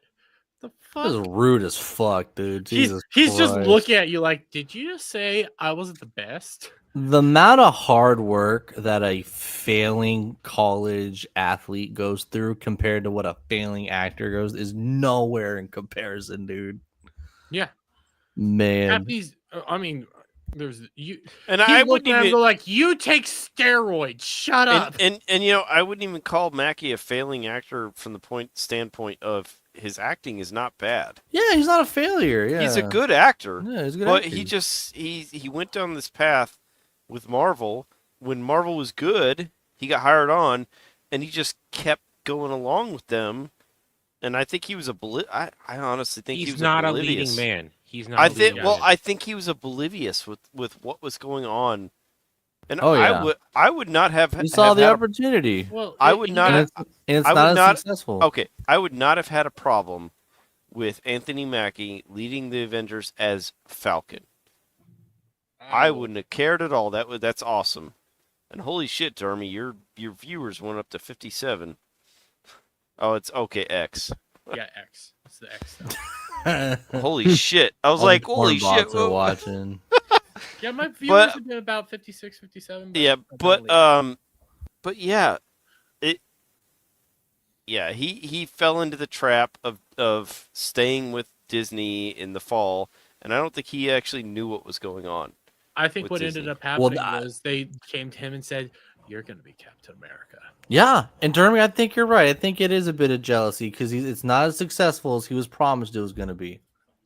the fuck? This is rude as fuck, dude. Jesus He's just Christ. looking at you like, did you just say I wasn't the best? The amount of hard work that a failing college athlete goes through compared to what a failing actor goes is nowhere in comparison, dude. Yeah. Man. I mean, there's you and he's I looking wouldn't at him even go like, you take steroids. Shut up. And I wouldn't even call Mackie a failing actor from the standpoint of his acting is not bad. Yeah, he's not a failure. Yeah. He's a good actor. Yeah, he's a good but actor. he went down this path with Marvel. When Marvel was good, he got hired on, and he just kept going along with them. And I think he was I honestly think he was not oblivious. a leading man. He's not. I think he was oblivious with what was going on. And Oh, yeah. I would not have. You saw have the had opportunity. Well, I would not. And it's I not would as successful. Okay, I would not have had a problem with Anthony Mackie leading the Avengers as Falcon. I wouldn't have cared at all. That's awesome. And holy shit, Jeremy, your viewers went up to 57. Oh, it's okay, X. Yeah, X. It's the X though. Holy shit. I was All like, the porn holy shit. bots are watching. Yeah, my viewers have been about 56, 57. But yeah, he fell into the trap of staying with Disney in the fall, and I don't think he actually knew what was going on. I think what Disney. ended up happening was they came to him and said, "You're going to be Captain America." Yeah, and Jeremy, I think you're right. I think it is a bit of jealousy because it's not as successful as he was promised it was going to be.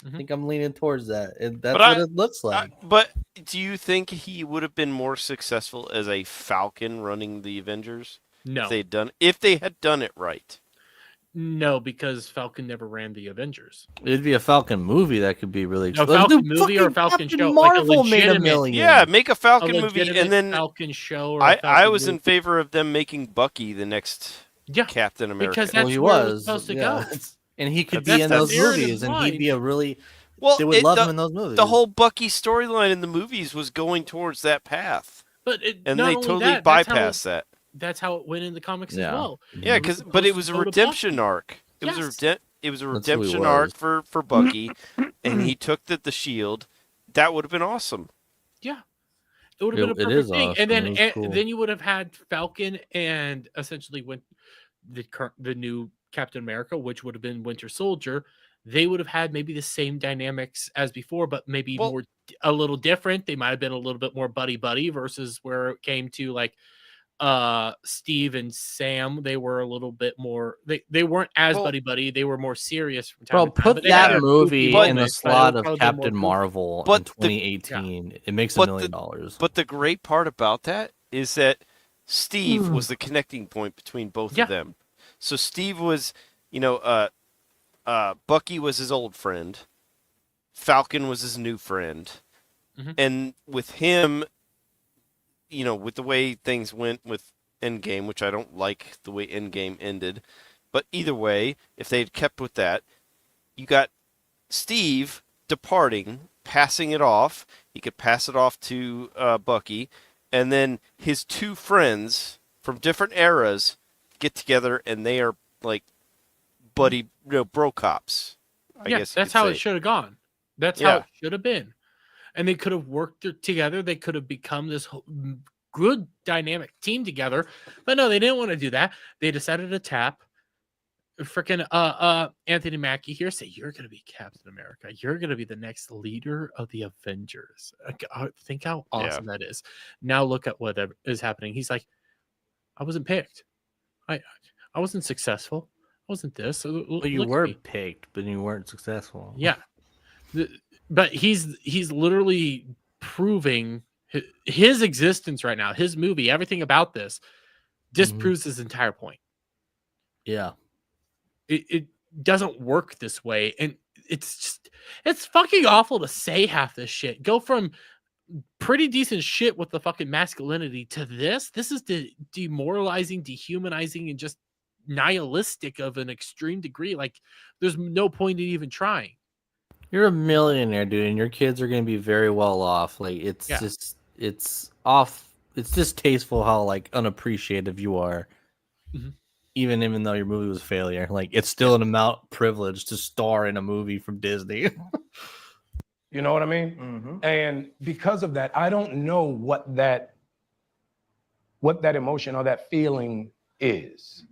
I think I'm leaning towards that. That's what it looks like. But do you think he would have been more successful as a Falcon running the Avengers? No. If they had done it right. No, because Falcon never ran the Avengers. It'd be a Falcon movie that could be really. No, Falcon movie or Falcon Captain show. Marvel like a made legitimate, $1 million. Yeah, make a Falcon movie legitimate and then Falcon show. Or I was in favor of them making Bucky the next Captain America. Because that's where it was supposed to go. And he could be in those movies, and he'd be a really. Well, they would love him in those movies. The whole Bucky storyline in the movies was going towards that path, but and not they only totally that, that's bypassed that. That's how it went in the comics Yeah. as well. Yeah, but it was a redemption arc. It was a redemption arc for Bucky, and he took the shield. That would have been awesome. Yeah, it would have been a perfect thing. awesome. And It was cool. then you would have had Falcon and essentially the new Captain America, which would have been Winter Soldier. They would have had maybe the same dynamics as before, but maybe a little different. They might have been a little bit more buddy versus where it came to like Steve and Sam. They were a little bit more. They weren't as buddy. They were more serious from time Bro, to time. put but they had that a movie goofy in the moment, but slot it of would probably be Captain more Marvel But in 2018. It makes $1 But million. But the great part about that is that Steve was the connecting point between both of them. So Steve was, Bucky was his old friend. Falcon was his new friend. And with him, with the way things went with Endgame, which I don't like the way Endgame ended, but either way, if they had kept with that, you got Steve departing, passing it off. He could pass it off to Bucky, and then his two friends from different eras get together, and they are like buddy, bro cops. I guess that's how it should have gone. That's how it should have been, and they could have worked together. They could have become this good dynamic team together. But no, they didn't want to do that. They decided to tap freaking Anthony Mackie here. Say, you're gonna be Captain America. You're gonna be the next leader of the Avengers. Think how awesome that is. Now look at what is happening. He's like, I wasn't picked. I wasn't successful. I wasn't this. Well, you were picked, but you weren't successful. Yeah. But he's literally proving his existence right now. His movie, everything about this disproves his entire point. Yeah. It doesn't work this way. And it's fucking awful to say half this shit. Go from pretty decent shit with the fucking masculinity to this. This is demoralizing, dehumanizing, and just nihilistic of an extreme degree. Like, there's no point in even trying. You're a millionaire, dude, and your kids are going to be very well off. Like, it's just, it's off. It's distasteful how, like, unappreciative you are. Even though your movie was a failure. Like, it's still an amount privilege to star in a movie from Disney. You know what I mean? And because of that, I don't know what that emotion or that feeling is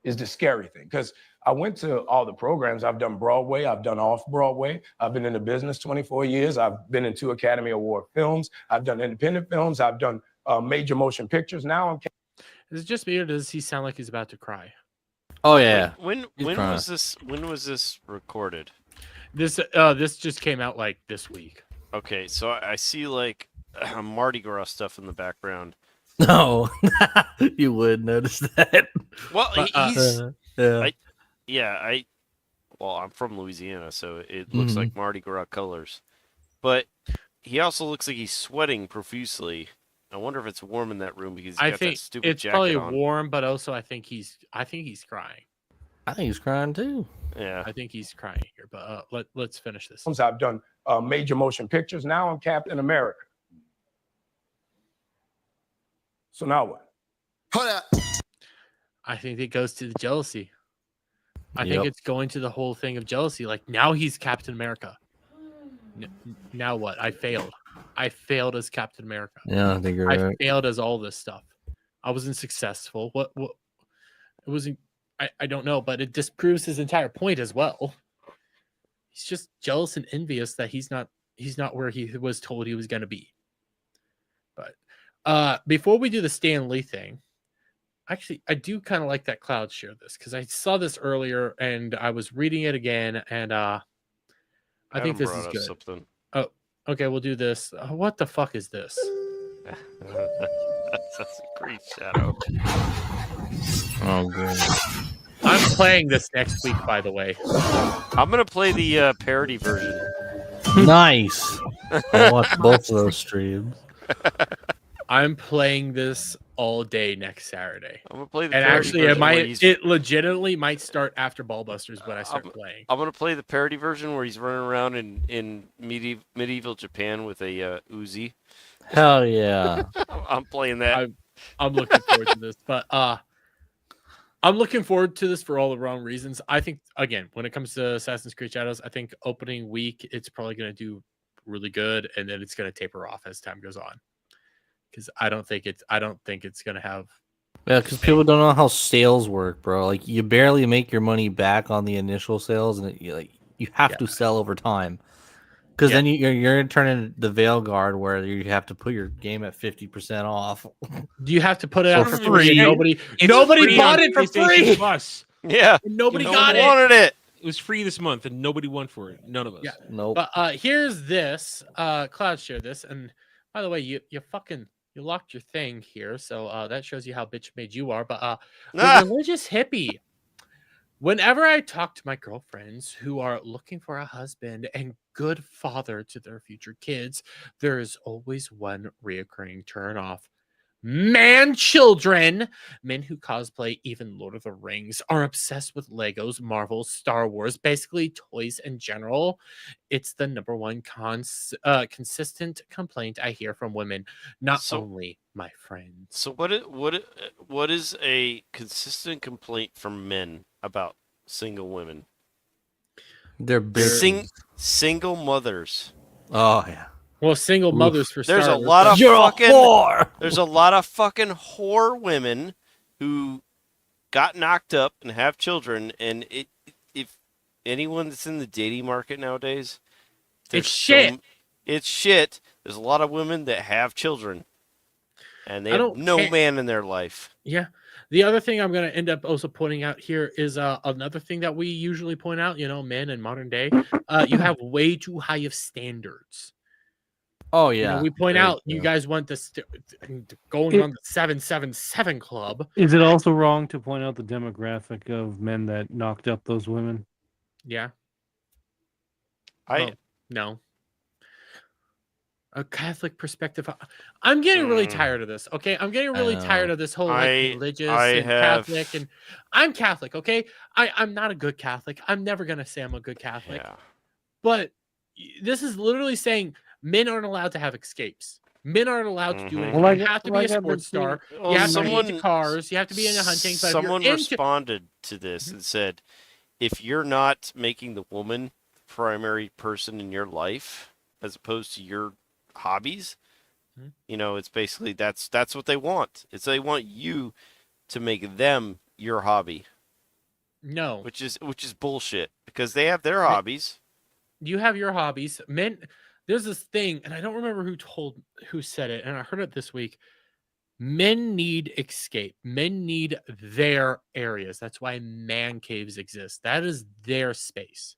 the scary thing. Because I went to all the programs. I've done Broadway. I've done off-Broadway. I've been in the business 24 years. I've been in 2 Academy Award films. I've done independent films. I've done major motion pictures. Now I'm... Is it just me, or does he sound like he's about to cry? Oh, yeah. When was this? When was this recorded? This just came out like this week. Okay, so I see like Mardi Gras stuff in the background. No, you would notice that. Well, he's yeah. Well, I'm from Louisiana, so it looks like Mardi Gras colors. But he also looks like he's sweating profusely. I wonder if it's warm in that room because he's got that stupid it's jacket probably on. warm, but also I think he's crying. I think he's crying too. Yeah, I think he's crying here. But let's finish this. I've done major motion pictures. Now I'm Captain America. So now what? Hold up. I think it goes to the jealousy. I think it's going to the whole thing of jealousy. Like, now he's Captain America. Now what? I failed. I failed as Captain America. Yeah, I think you're right. I failed as all this stuff. I wasn't successful. What it wasn't. I don't know, but it disproves his entire point as well. He's just jealous and envious that he's not where he was told he was going to be. But before we do the Stan Lee thing, actually, I do kind of like that Cloud shared this because I saw this earlier and I was reading it again, and I think this is good. Something. Oh, okay, we'll do this. What the fuck is this? That's a great shadow. Oh, good. I'm playing this next week, by the way. I'm gonna play the parody version. Nice. I'll watch both of those streams. I'm playing this all day next Saturday. I'm gonna play the and parody actually, version it legitimately might start after Ballbusters when I start playing. I'm gonna play the parody version where he's running around in medieval Japan with a Uzi. Hell yeah! I'm playing that. I'm looking forward to this, but I'm looking forward to this for all the wrong reasons. I think, again, when it comes to Assassin's Creed Shadows, I think opening week it's probably going to do really good, and then it's going to taper off as time goes on. Because I don't think it's going to have. Yeah, because people don't know how sales work, bro. Like, you barely make your money back on the initial sales, and you have to sell over time. Because then you're going to turn into the Veilguard, where you have to put your game at 50% off. Do you have to put it out for free? Nobody bought it for free. Plus. Yeah, nobody no got one wanted it. It was free this month, and nobody won for it. None of us. Yeah. Nope. But here's this. Cloud shared this, and by the way, you locked your thing here, so that shows you how bitch made you are. But the religious hippie. Whenever I talk to my girlfriends who are looking for a husband and good father to their future kids, there is always one reoccurring turnoff. Man children, men who cosplay even Lord of the Rings, are obsessed with Legos, Marvel, Star Wars, basically toys in general. It's the number one consistent complaint I hear from women, not only my friends. So what is a consistent complaint from men about single women? They're Single mothers. Oh yeah. Well, single mothers for There's starters. a lot of You're fucking a whore. There's a lot of fucking whore women who got knocked up and have children, and if anyone that's in the dating market nowadays, it's shit. It's shit. There's a lot of women that have children, and they have no man in their life. Yeah. The other thing I'm going to end up also pointing out here is another thing that we usually point out, men in modern day, you have way too high of standards. Oh yeah. We point out you guys want this going on the 777 club. Is it also wrong to point out the demographic of men that knocked up those women? Yeah. No. A Catholic perspective. I'm getting really tired of this. Okay, I'm getting really tired of this whole religious and Catholic, and I'm Catholic. Okay, I'm not a good Catholic. I'm never gonna say I'm a good Catholic. Yeah. But this is literally saying men aren't allowed to have escapes. Men aren't allowed to do anything. You have to be a sports star. You have to be into cars. You have to be into hunting. But Someone responded to this and said, if you're not making the woman the primary person in your life, as opposed to your hobbies, it's basically that's what they want. It's they want you to make them your hobby. No. Which is bullshit, because they have their hobbies. You have your hobbies. Men, there's this thing, and I don't remember who said it, and I heard it this week. Men need escape. Men need their areas. That's why man caves exist. That is their space.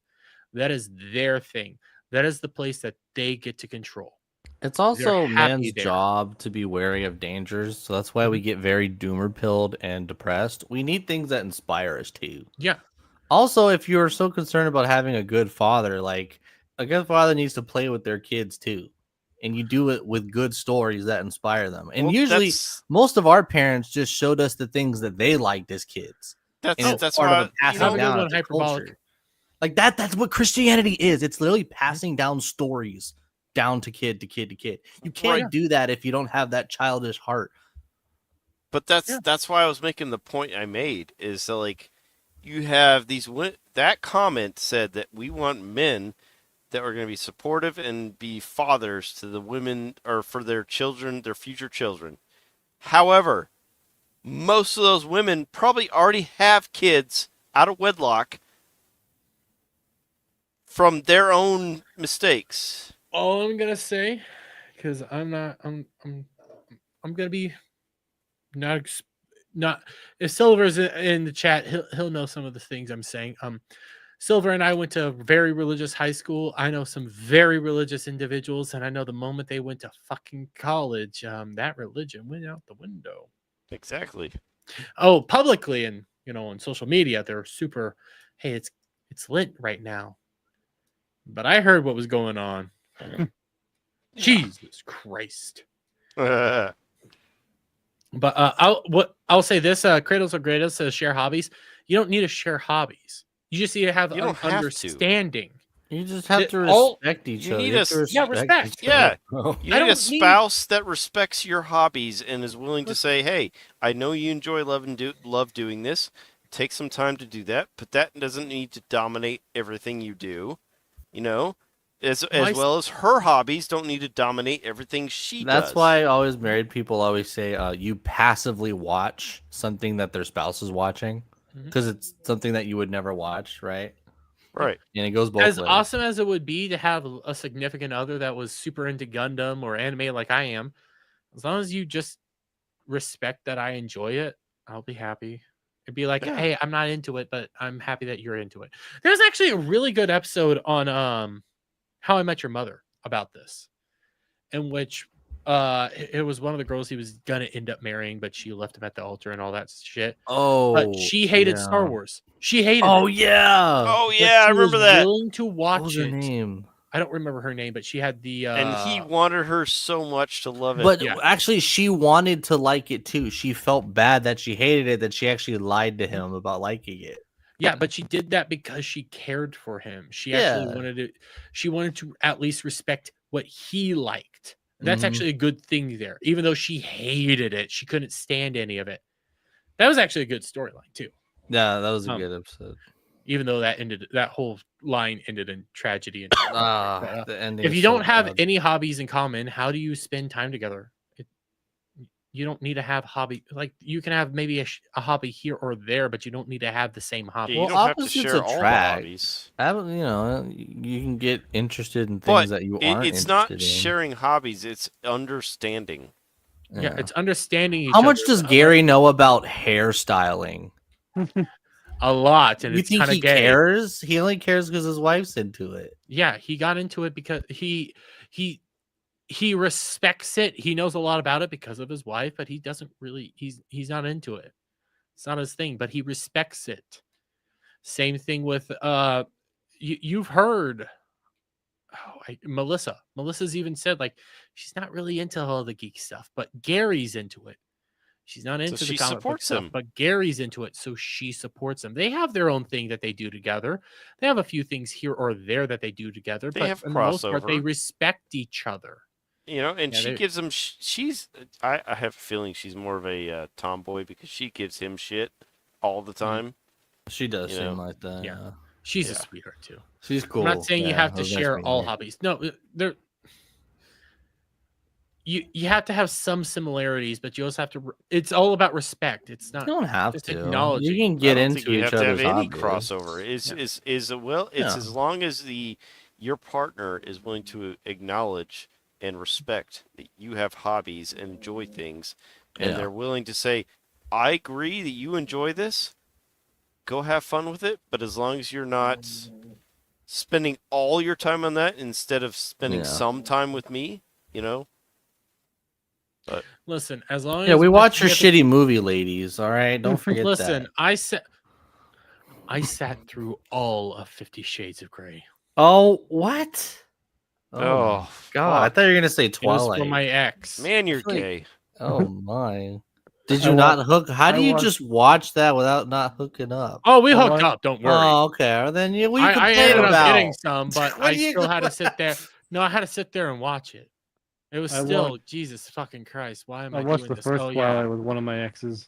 That is their thing. That is the place that they get to control. It's also man's job to be wary of dangers, so that's why we get very doomer pilled and depressed. We need things that inspire us too. Yeah. Also, if you're so concerned about having a good father, like a good father needs to play with their kids too, and you do it with good stories that inspire them. And usually, most of our parents just showed us the things that they liked as kids. That's part why of passing down hyperbolic. Like that's what Christianity is. It's literally passing down stories down to kid to kid to kid. You can't do that if you don't have that childish heart. But that's why I was making the point I made, is that, like, you have that comment said that we want men that are going to be supportive and be fathers to the women, or for their children, their future children. However, most of those women probably already have kids out of wedlock from their own mistakes. All I'm gonna say, because I'm gonna be not. If Silver's in the chat, he'll know some of the things I'm saying. Silver and I went to a very religious high school. I know some very religious individuals, and I know the moment they went to fucking college, that religion went out the window. Exactly. Oh, publicly and on social media, they're super. Hey, it's lit right now. But I heard what was going on. Jesus Christ. But I'll say this, Cradles of Greatest says share hobbies. You don't need to share hobbies. You just need to have an understanding. You just have to respect each other. You need respect. Yeah. You need a spouse that respects your hobbies and is willing to say, hey, I know you enjoy love doing this. Take some time to do that, but that doesn't need to dominate everything you do. As well as her hobbies don't need to dominate everything she does. That's why always married people always say you passively watch something that their spouse is watching, because it's something that you would never watch, right? Right. And it goes both ways. As ways. awesome as it would be to have a significant other that was super into Gundam or anime like I am, as long as you just respect that I enjoy it, I'll be happy. It'd be like, hey, I'm not into it, but I'm happy that you're into it. There's actually a really good episode on How I Met Your Mother about this, in which it was one of the girls he was gonna end up marrying, but she left him at the altar and all that shit. Oh, but she hated Star Wars. She hated. Oh it. yeah. Oh yeah, I remember that. Willing to watch what was her it. name? I don't remember her name, but she had the and he wanted her so much to love it. But actually, she wanted to like it too. She felt bad that she hated it, that she actually lied to him about liking it. Yeah, but she did that because she cared for him. She actually Yeah. wanted it. She wanted to at least respect what he liked. That's Mhm. actually a good thing there. Even though she hated it, she couldn't stand any of it. That was actually a good storyline too. Yeah, that was a good episode. Even though that whole line ended in tragedy. And The ending. if is you so don't have bad. any hobbies in common, how do you spend time together? You don't need to have hobby. Like you can have maybe a hobby here or there, but you don't need to have the same hobby. Yeah, you Well, don't have to opposites share all the attract. hobbies. You can get interested in But things that you aren't it's interested not in. sharing hobbies, it's understanding. Yeah, it's understanding each How much other. does Gary know about hairstyling? A lot, and You it's think kind of he gay. cares? He only cares because his wife's into it. Yeah, he got into it because he respects it. He knows a lot about it because of his wife, but he doesn't really. He's not into it. It's not his thing, but he respects it. Same thing with you've heard. Melissa. Melissa's even said like she's not really into all the geek stuff, but Gary's into it. She's not into the she comic book supports stuff, him. but Gary's into it, so she supports them. They have their own thing that they do together. They have a few things here or there that they do together, They but have for the most part, they crossover. respect each other. You know, and Yeah, she they- gives him. I have a feeling she's more of a tomboy because she gives him shit all the time. She does You seem know? like that. Yeah. She's a Yeah. sweetheart too. She's cool. I'm not saying you Yeah, have it to was nice share meeting all her. hobbies. No, there. You have to have some similarities, but you also have to. It's all about respect. It's not. You don't have just to. acknowledging. You can I get don't into think you each have to have other's any hobbies. crossover. It's Yeah. as long as your partner is willing to acknowledge and respect that you have hobbies and enjoy things, and Yeah. they're willing to say, "I agree that you enjoy this. Go have fun with it." But as long as you're not spending all your time on that instead of spending Yeah. some time with me, you know. But Listen, as long Yeah, as we my watch your significant- shitty movie, ladies. All right, don't forget Listen, that. I sat through all of 50 Shades of Grey. Oh, what? Oh, my God! I thought you were gonna say It was Twilight. for my ex. man, you're Like- gay. Oh my! Did I you not watched- hook? How I do you watched- just watch that without not hooking up? Oh, we I hooked watched- up. Don't worry. Oh, okay. Well, then you I complain ended up about? getting some, but What I do you still had to complain- sit there. No, I had to sit there and watch it. It was I still watched- Jesus fucking Christ. Why am I, I watched doing the this? first Oh Twilight yeah. with one of my exes.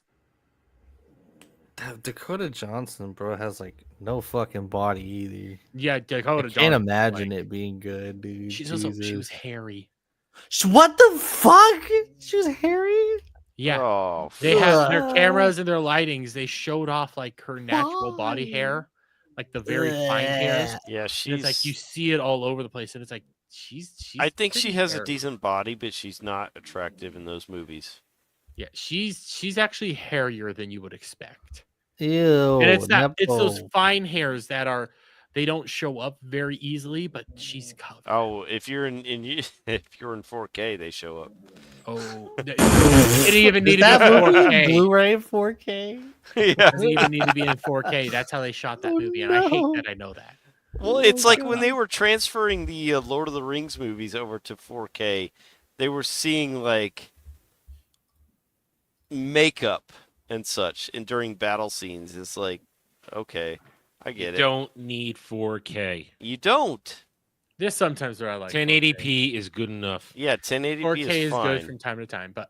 Dakota Johnson, bro, has like no fucking body either. Yeah, I Dakota can't Johnson, imagine like- it being good, dude. She was Jesus. hairy. What the fuck? She was hairy. Yeah. Oh, They had their Ugh. cameras and their lightings. They showed off like her natural body hair, like the very fine hairs. yeah, And she's. it's like you see it all over the place, and it's like she's. I think she pretty has a hairy. decent body, but she's not attractive in those movies. Yeah, she's actually hairier than you would expect. Ew. And it's those Nepo. fine hairs that are they don't show up very easily, but she's covered. Oh, if you're if you're in 4K, they show up. Oh, it didn't even need Is to be that in movie 4K. Blu-ray 4K? Yeah. It doesn't even need to be in 4K. That's how they shot that movie, and I hate no. that I know that. Well, it's like when they were transferring the Lord of the Rings movies over to 4K, they were seeing like makeup and such, and during battle scenes, it's like, okay, I get it. Don't need 4K. You don't. There's sometimes where I like 1080p is good enough. Yeah, 1080p 4K is fine. good from time to time, but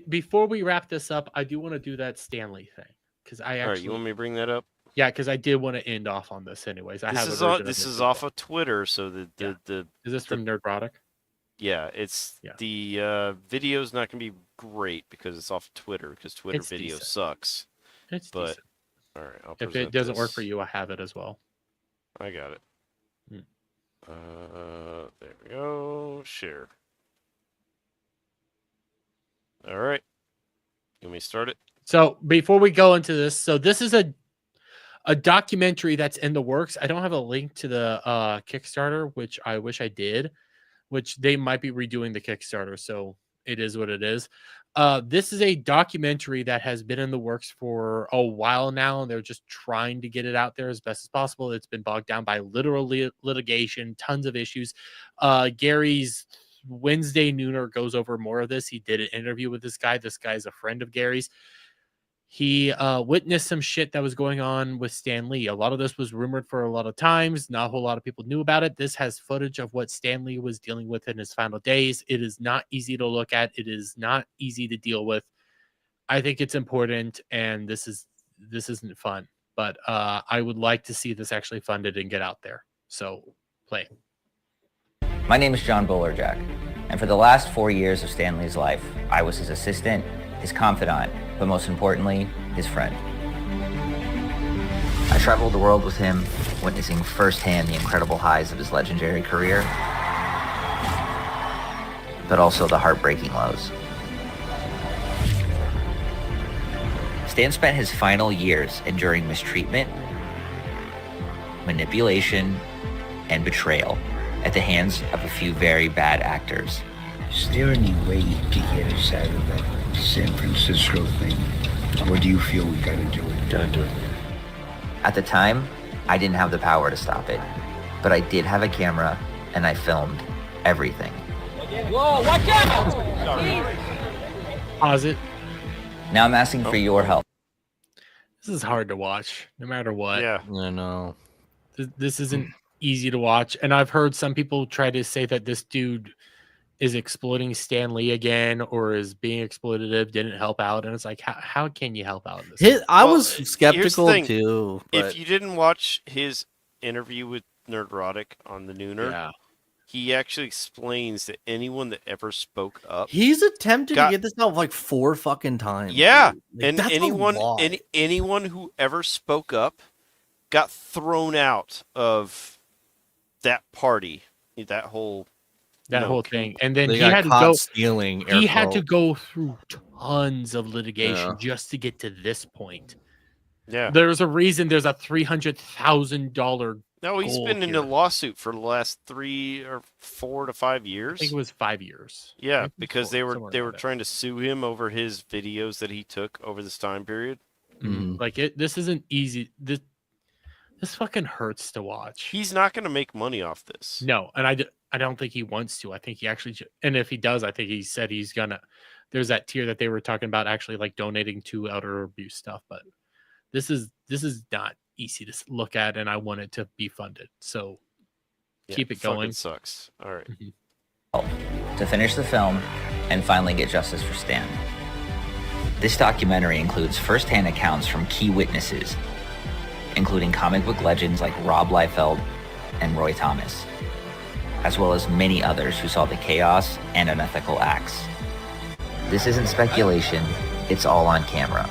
before we wrap this up, I do want to do that Stanley thing because I All right, actually you want me to bring that up? yeah, because I did want to end off on this anyways. I have a version This of is as off well. of Twitter, so the Is this from Nerdrotic? yeah, it's Yeah. the video's not gonna be great because it's off Twitter because Twitter It's video decent. sucks. It's But decent. all right, I'll If it present doesn't work this. for you, I have it as well. I got it. Hmm. There we go. Share. All right. You want me to start it? So before we go into this, so this is a documentary that's in the works. I don't have a link to the Kickstarter, which I wish I did, which they might be redoing the Kickstarter. So it is what it is. This is a documentary that has been in the works for a while now, and they're just trying to get it out there as best as possible. It's been bogged down by literal litigation, tons of issues. Gary's Wednesday Nooner goes over more of this. He did an interview with this guy. This guy's a friend of Gary's. He witnessed some shit that was going on with Stan Lee. A lot of this was rumored for a lot of times. Not a whole lot of people knew about it. This has footage of what Stan Lee was dealing with in his final days. It is not easy to look at. It is not easy to deal with. I think it's important, and this isn't fun. But I would like to see this actually funded and get out there. So play. My name is John Bolerjack, and for the last 4 years of Stan Lee's life, I was his assistant, his confidant, but most importantly, his friend. I traveled the world with him, witnessing firsthand the incredible highs of his legendary career, but also the heartbreaking lows. Stan spent his final years enduring mistreatment, manipulation, and betrayal at the hands of a few very bad actors. Is there any way to get us out of that San Francisco thing? Or do you feel we gotta do it? Gotta do it. At the time, I didn't have the power to stop it, but I did have a camera and I filmed everything. Whoa, watch out! Pause it. Now I'm asking for your help. This is hard to watch, no matter what. Yeah, I know. This isn't easy to watch, and I've heard some people try to say that this dude is exploiting Stan Lee again, or is being exploitative, didn't help out, and it's like, how can you help out in this? I Well, was here's the skeptical thing. too. But If you didn't watch his interview with Nerdrotic on the Nooner, he actually explains that anyone that ever spoke up, he's attempted got- to get this out like 4 fucking times. yeah, dude. Like, and that's a anyone lot. anyone who ever spoke up got thrown out of that party, that whole thing, and then They he got had to caught go stealing. he air had to quote. go through tons of litigation Yeah. just to get to this point. Yeah. There's a reason there's a $300,000. No, he's goal been in here. a lawsuit for the last 3 or 4 to 5 years. I think it was 5 years. I Yeah, think it was because 4, they somewhere were around there. trying to sue him over his videos that he took over this time period. Like this isn't easy. This fucking hurts to watch. He's not going to make money off this. No, and I don't think he wants to. I think he actually, and if he does, I think he said he's gonna. There's that tier that they were talking about, actually like donating to elder abuse stuff. But this is not easy to look at, and I want it to be funded. So Yeah, keep it fucking going. sucks. All right. To finish the film and finally get justice for Stan. This documentary includes first-hand accounts from key witnesses, including comic book legends like Rob Liefeld and Roy Thomas, as well as many others who saw the chaos and unethical acts. This isn't speculation, it's all on camera.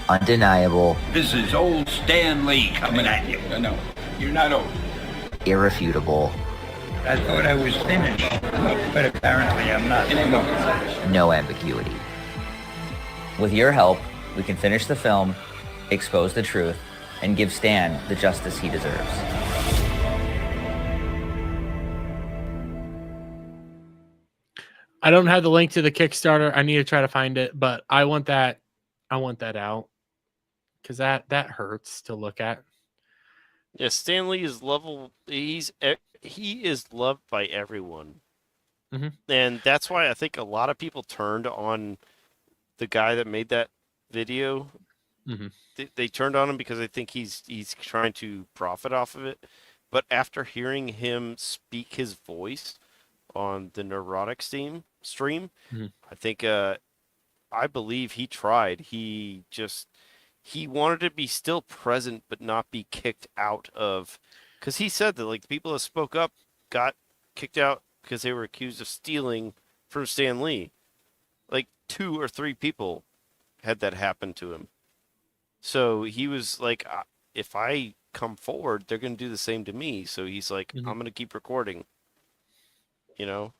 Undeniable, This is old Stan Lee coming at you. No, you're not old. irrefutable, I thought I was finished, but apparently I'm not. no ambiguity. With your help, we can finish the film, expose the truth, and give Stan the justice he deserves. I don't have the link to the Kickstarter. I need to try to find it, but I want that out because that hurts to look at. Yeah, Stanley is he is loved by everyone. And that's why I think a lot of people turned on the guy that made that video. They turned on him because they think he's trying to profit off of it. But after hearing him speak his voice on the Neurotic stream, I think I believe he tried. He wanted to be still present but not be kicked out of, because he said that like the people that spoke up got kicked out because they were accused of stealing from Stan Lee. Like 2 or 3 people had that happen to him. So he was like, if I come forward, they're going to do the same to me. So he's like, I'm going to keep recording. You know?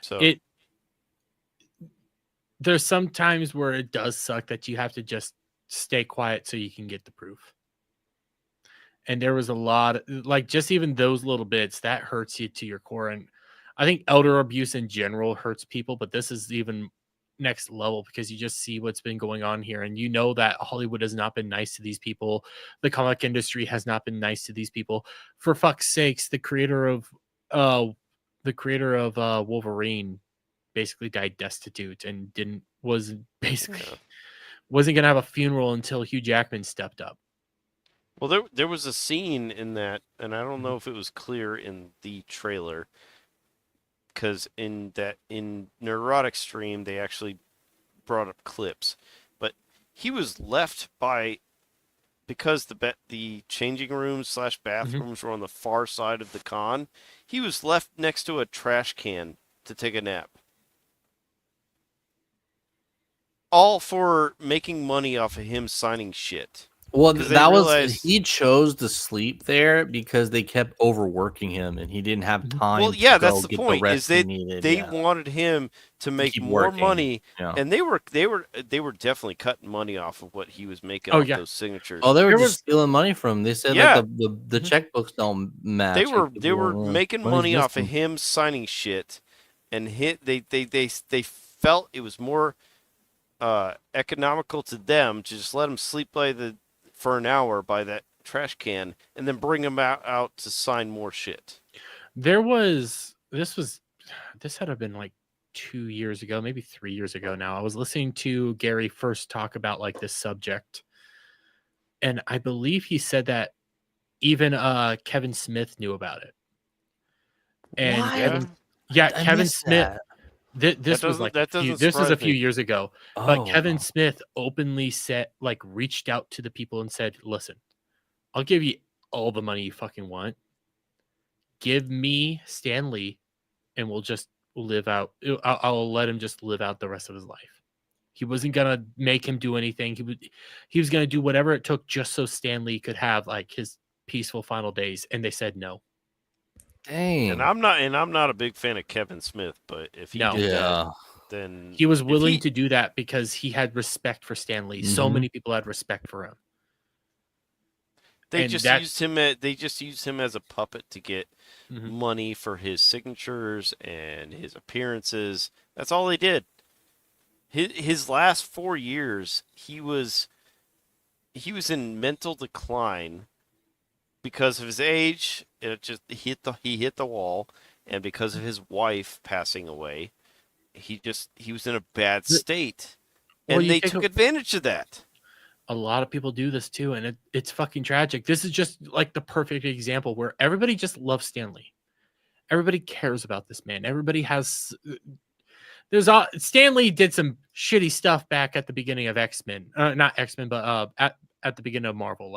So there's some times where it does suck that you have to just stay quiet so you can get the proof. And there was a lot, like just even those little bits that hurts you to your core. And I think elder abuse in general hurts people, but this is even next level because you just see what's been going on here, and you know that Hollywood has not been nice to these people. The comic industry has not been nice to these people. For fuck's sakes, the creator of Wolverine basically died destitute and wasn't gonna have a funeral until Hugh Jackman stepped up. Well, there was a scene in that, and I don't know if it was clear in the trailer, because in Neurotic Stream they actually brought up clips, but he was left because the changing rooms / bathrooms were on the far side of the con. He was left next to a trash can to take a nap. All for making money off of him signing shit. Well, he chose to sleep there because they kept overworking him, and he didn't have time. Well, yeah, to that's go the get point. The rest Is he needed. they wanted him to make keep more working. money, Yeah. and they were definitely cutting money off of what he was making off those signatures. Oh, they were just stealing money from him. They said like the checkbooks don't match. They were making money off of missing. him signing shit, and they felt it was more economical to them to just let him sleep for an hour by that trash can and then bring him out to sign more shit. This had to have been like 2 years ago, maybe 3 years ago now. I was listening to Gary first talk about like this subject, and I believe he said that even Kevin Smith knew about it. And Kevin Smith. This was a few years ago, but Kevin Smith openly reached out to the people and said, "Listen, I'll give you all the money you fucking want. Give me Stan Lee, and we'll just live out. I'll let him just live out the rest of his life." He wasn't gonna make him do anything. He was gonna do whatever it took just so Stan Lee could have like his peaceful final days, and they said no. Dang. And I'm not a big fan of Kevin Smith, but if he did that, then he was willing to do that because he had respect for Stan Lee. So many people had respect for him. They just used him as a puppet to get money for his signatures and his appearances. That's all they did. His last 4 years, he was in mental decline because of his age. He hit the wall, and because of his wife passing away, he was in a bad state, and they took advantage of that. A lot of people do this too, and it's fucking tragic. This is just like the perfect example where everybody just loves Stan Lee. Everybody cares about this man. Everybody has. Stan Lee did some shitty stuff back at the beginning of X-Men, not X-Men, but at the beginning of Marvel,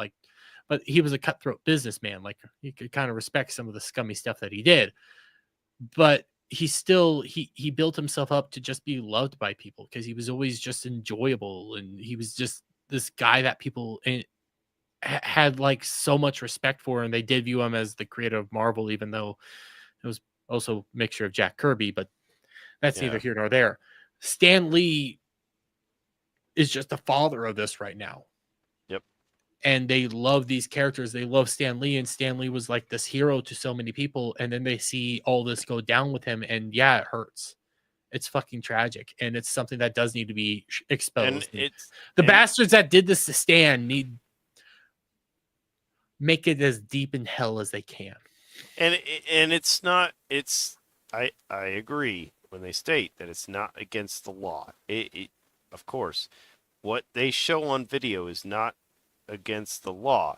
but he was a cutthroat businessman. Like you could kind of respect some of the scummy stuff that he did, but he built himself up to just be loved by people because he was always just enjoyable, and he was just this guy that people had like so much respect for, and they did view him as the creator of Marvel, even though it was also a mixture of Jack Kirby, but that's neither here nor there. Stan Lee is just the father of this right now. Yep. And they love these characters. They love Stan Lee, and Stan Lee was like this hero to so many people. And then they see all this go down with him, and yeah, it hurts. It's fucking tragic, and it's something that does need to be exposed. The bastards that did this to Stan need make it as deep in hell as they can. And it's not. I agree when they state that it's not against the law. Of course, what they show on video is not against the law.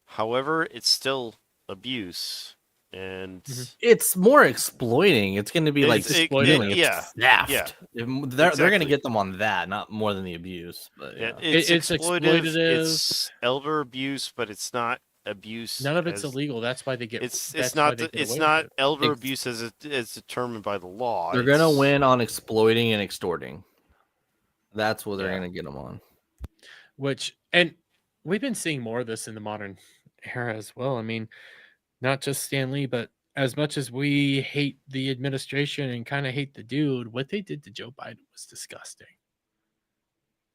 However, it's still abuse, and it's more exploiting. It's going to be like exploiting. Theft. Yeah. They're going to get them on that, not more than the abuse. But it's exploitative. It's elder abuse, but it's not abuse. None of it's illegal. That's why they get. It's not elder abuse as determined by the law. They're going to win on exploiting and extorting. That's what they're going to get them on. And we've been seeing more of this in the modern era as well. I mean, not just Stan Lee, but as much as we hate the administration and kind of hate the dude, what they did to Joe Biden was disgusting.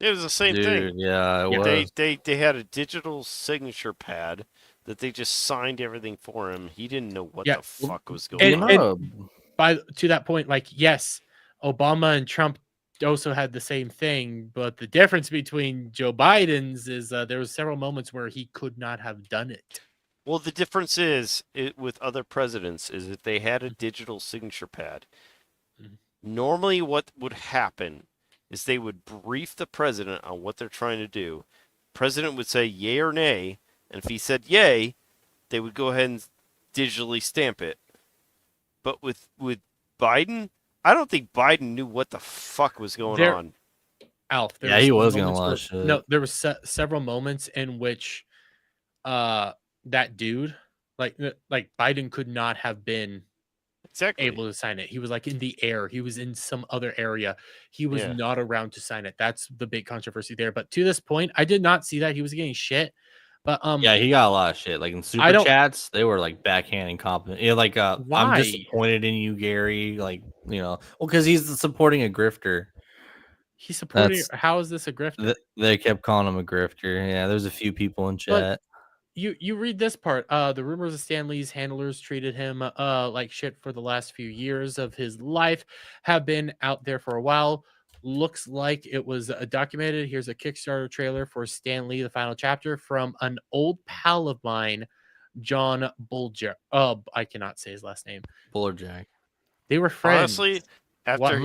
It was the same thing. Yeah, it was. They had a digital signature pad that they just signed everything for him. He didn't know what the fuck was going on. to that point, like, yes, Obama and Trump also had the same thing, but the difference between Joe Biden's is there was several moments where he could not have done it. Well, the difference is with other presidents is if they had a digital signature pad. Normally, what would happen is they would brief the president on what they're trying to do. President would say yay or nay, and if he said yay, they would go ahead and digitally stamp it. But with Biden, I don't think Biden knew what the fuck was going on. Alf, Yeah, he was gonna lie shit. No, there was several moments in which that dude, like Biden could not have been able to sign it. He was like in the air. He was in some other area. He was not around to sign it. That's the big controversy there. But to this point, I did not see that he was getting shit. But yeah, he got a lot of shit. Like in super chats, they were like backhand incompetent. Yeah, like I'm disappointed in you, Gary. Like, you know, well, because he's supporting a grifter. He's supporting. How is this a grifter? They kept calling him a grifter. Yeah, there's a few people in chat. But you read this part. The rumors of Stan Lee's handlers treated him like shit for the last few years of his life have been out there for a while. Looks like it was documented. Here's a Kickstarter trailer for Stan Lee, the final chapter, from an old pal of mine, John Bulger. I cannot say his last name. Bulgerjack. They were friends. Honestly, after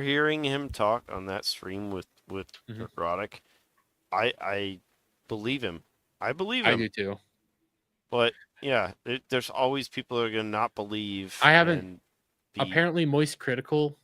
hearing him talk on that stream with Roddick, I believe him. I believe him. I do too. But yeah, there's always people that are gonna not believe. I haven't. Apparently, Moist Critical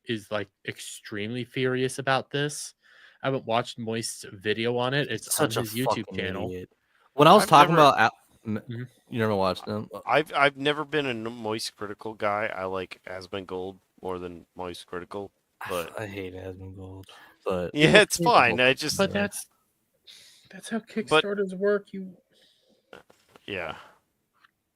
is like extremely furious about this. I haven't watched Moist's video on it. It's on his YouTube channel. Idiot. When I was talking about, you never watched them. I've never been a Moist Critical guy. I like Asmongold more than Moist Critical. But I hate Asmongold. But yeah, it's fine. I just. But that's how Kickstarters work. Yeah.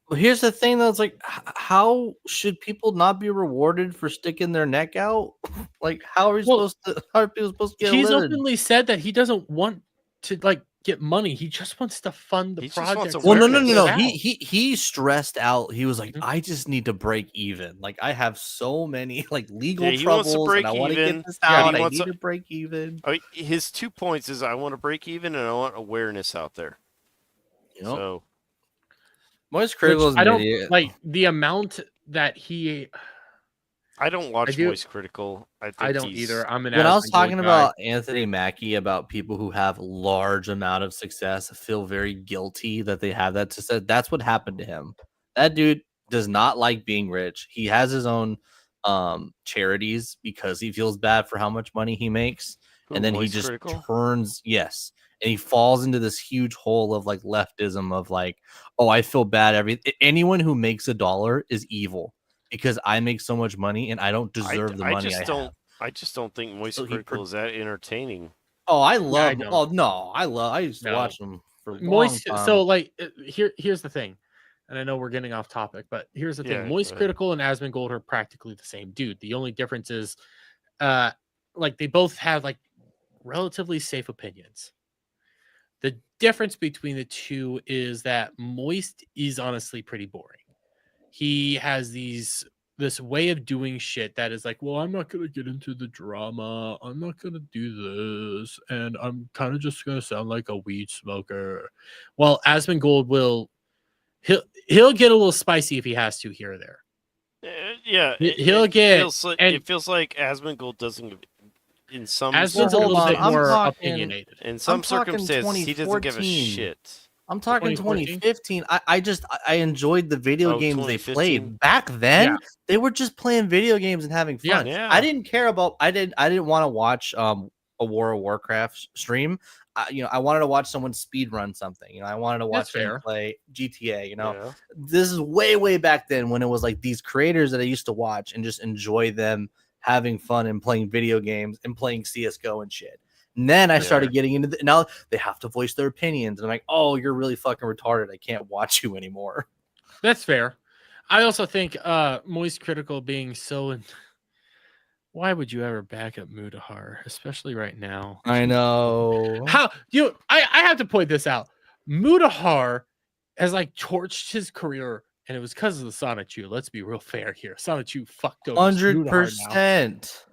Well, here's the thing, though. It's like, how should people not be rewarded for sticking their neck out? Like, how are we supposed to? How are people supposed to get? He's openly said that he doesn't want to like get money. He just wants to fund the project. Well, no. He stressed out. He was like, I just need to break even. Like, I have so many like legal troubles, and I want to get this out. I need to break even. His 2 points is I want to break even, and I want awareness out there. You know? So. Moist Critical is I don't like the amount that he. I don't watch Moist Critical. I don't either. When I was talking about Anthony Mackie, about people who have large amount of success feel very guilty that they have that success. That's what happened to him. That dude does not like being rich. He has his own charities because he feels bad for how much money he makes, and then he just turns and he falls into this huge hole of like leftism of like, oh, I feel bad. Anyone who makes $1 is evil because I make so much money and I don't deserve the money I have. I just don't think Moist Critical is that entertaining. Oh, I love. I used to watch them for Moist. Long time. So like, here's the thing, and I know we're getting off topic, but here's the thing: Moist Critical and Asmongold are practically the same dude. The only difference is, like they both have like relatively safe opinions. The difference between the two is that Moist is honestly pretty boring. He has this way of doing shit that is like, well, I'm not going to get into the drama. I'm not going to do this. And I'm kind of just going to sound like a weed smoker. Well, Asmongold he'll get a little spicy if he has to here or there. Yeah. It feels like Asmongold doesn't. In some Asmon's a little bit more opinionated. In some circumstances, he doesn't give a shit. I'm talking 2015. I enjoyed the video games they played back then. They were just playing video games and having fun. Yeah. I didn't care about. I didn't want to watch a War of Warcraft stream. I wanted to watch someone speed run something. I wanted to watch them play GTA. This is way back then when it was like these creators that I used to watch and just enjoy them having fun and playing video games and playing CSGO and shit. And then I started getting into now they have to voice their opinions. And I'm like, oh, you're really fucking retarded. I can't watch you anymore. That's fair. I also think Moist Critical being so... Why would you ever back up Mudahar, especially right now? I know. I have to point this out. Mudahar has like torched his career And it was because of the Sonichu. Let's be real fair here. Sonichu fucked over Mutahar now. 100%.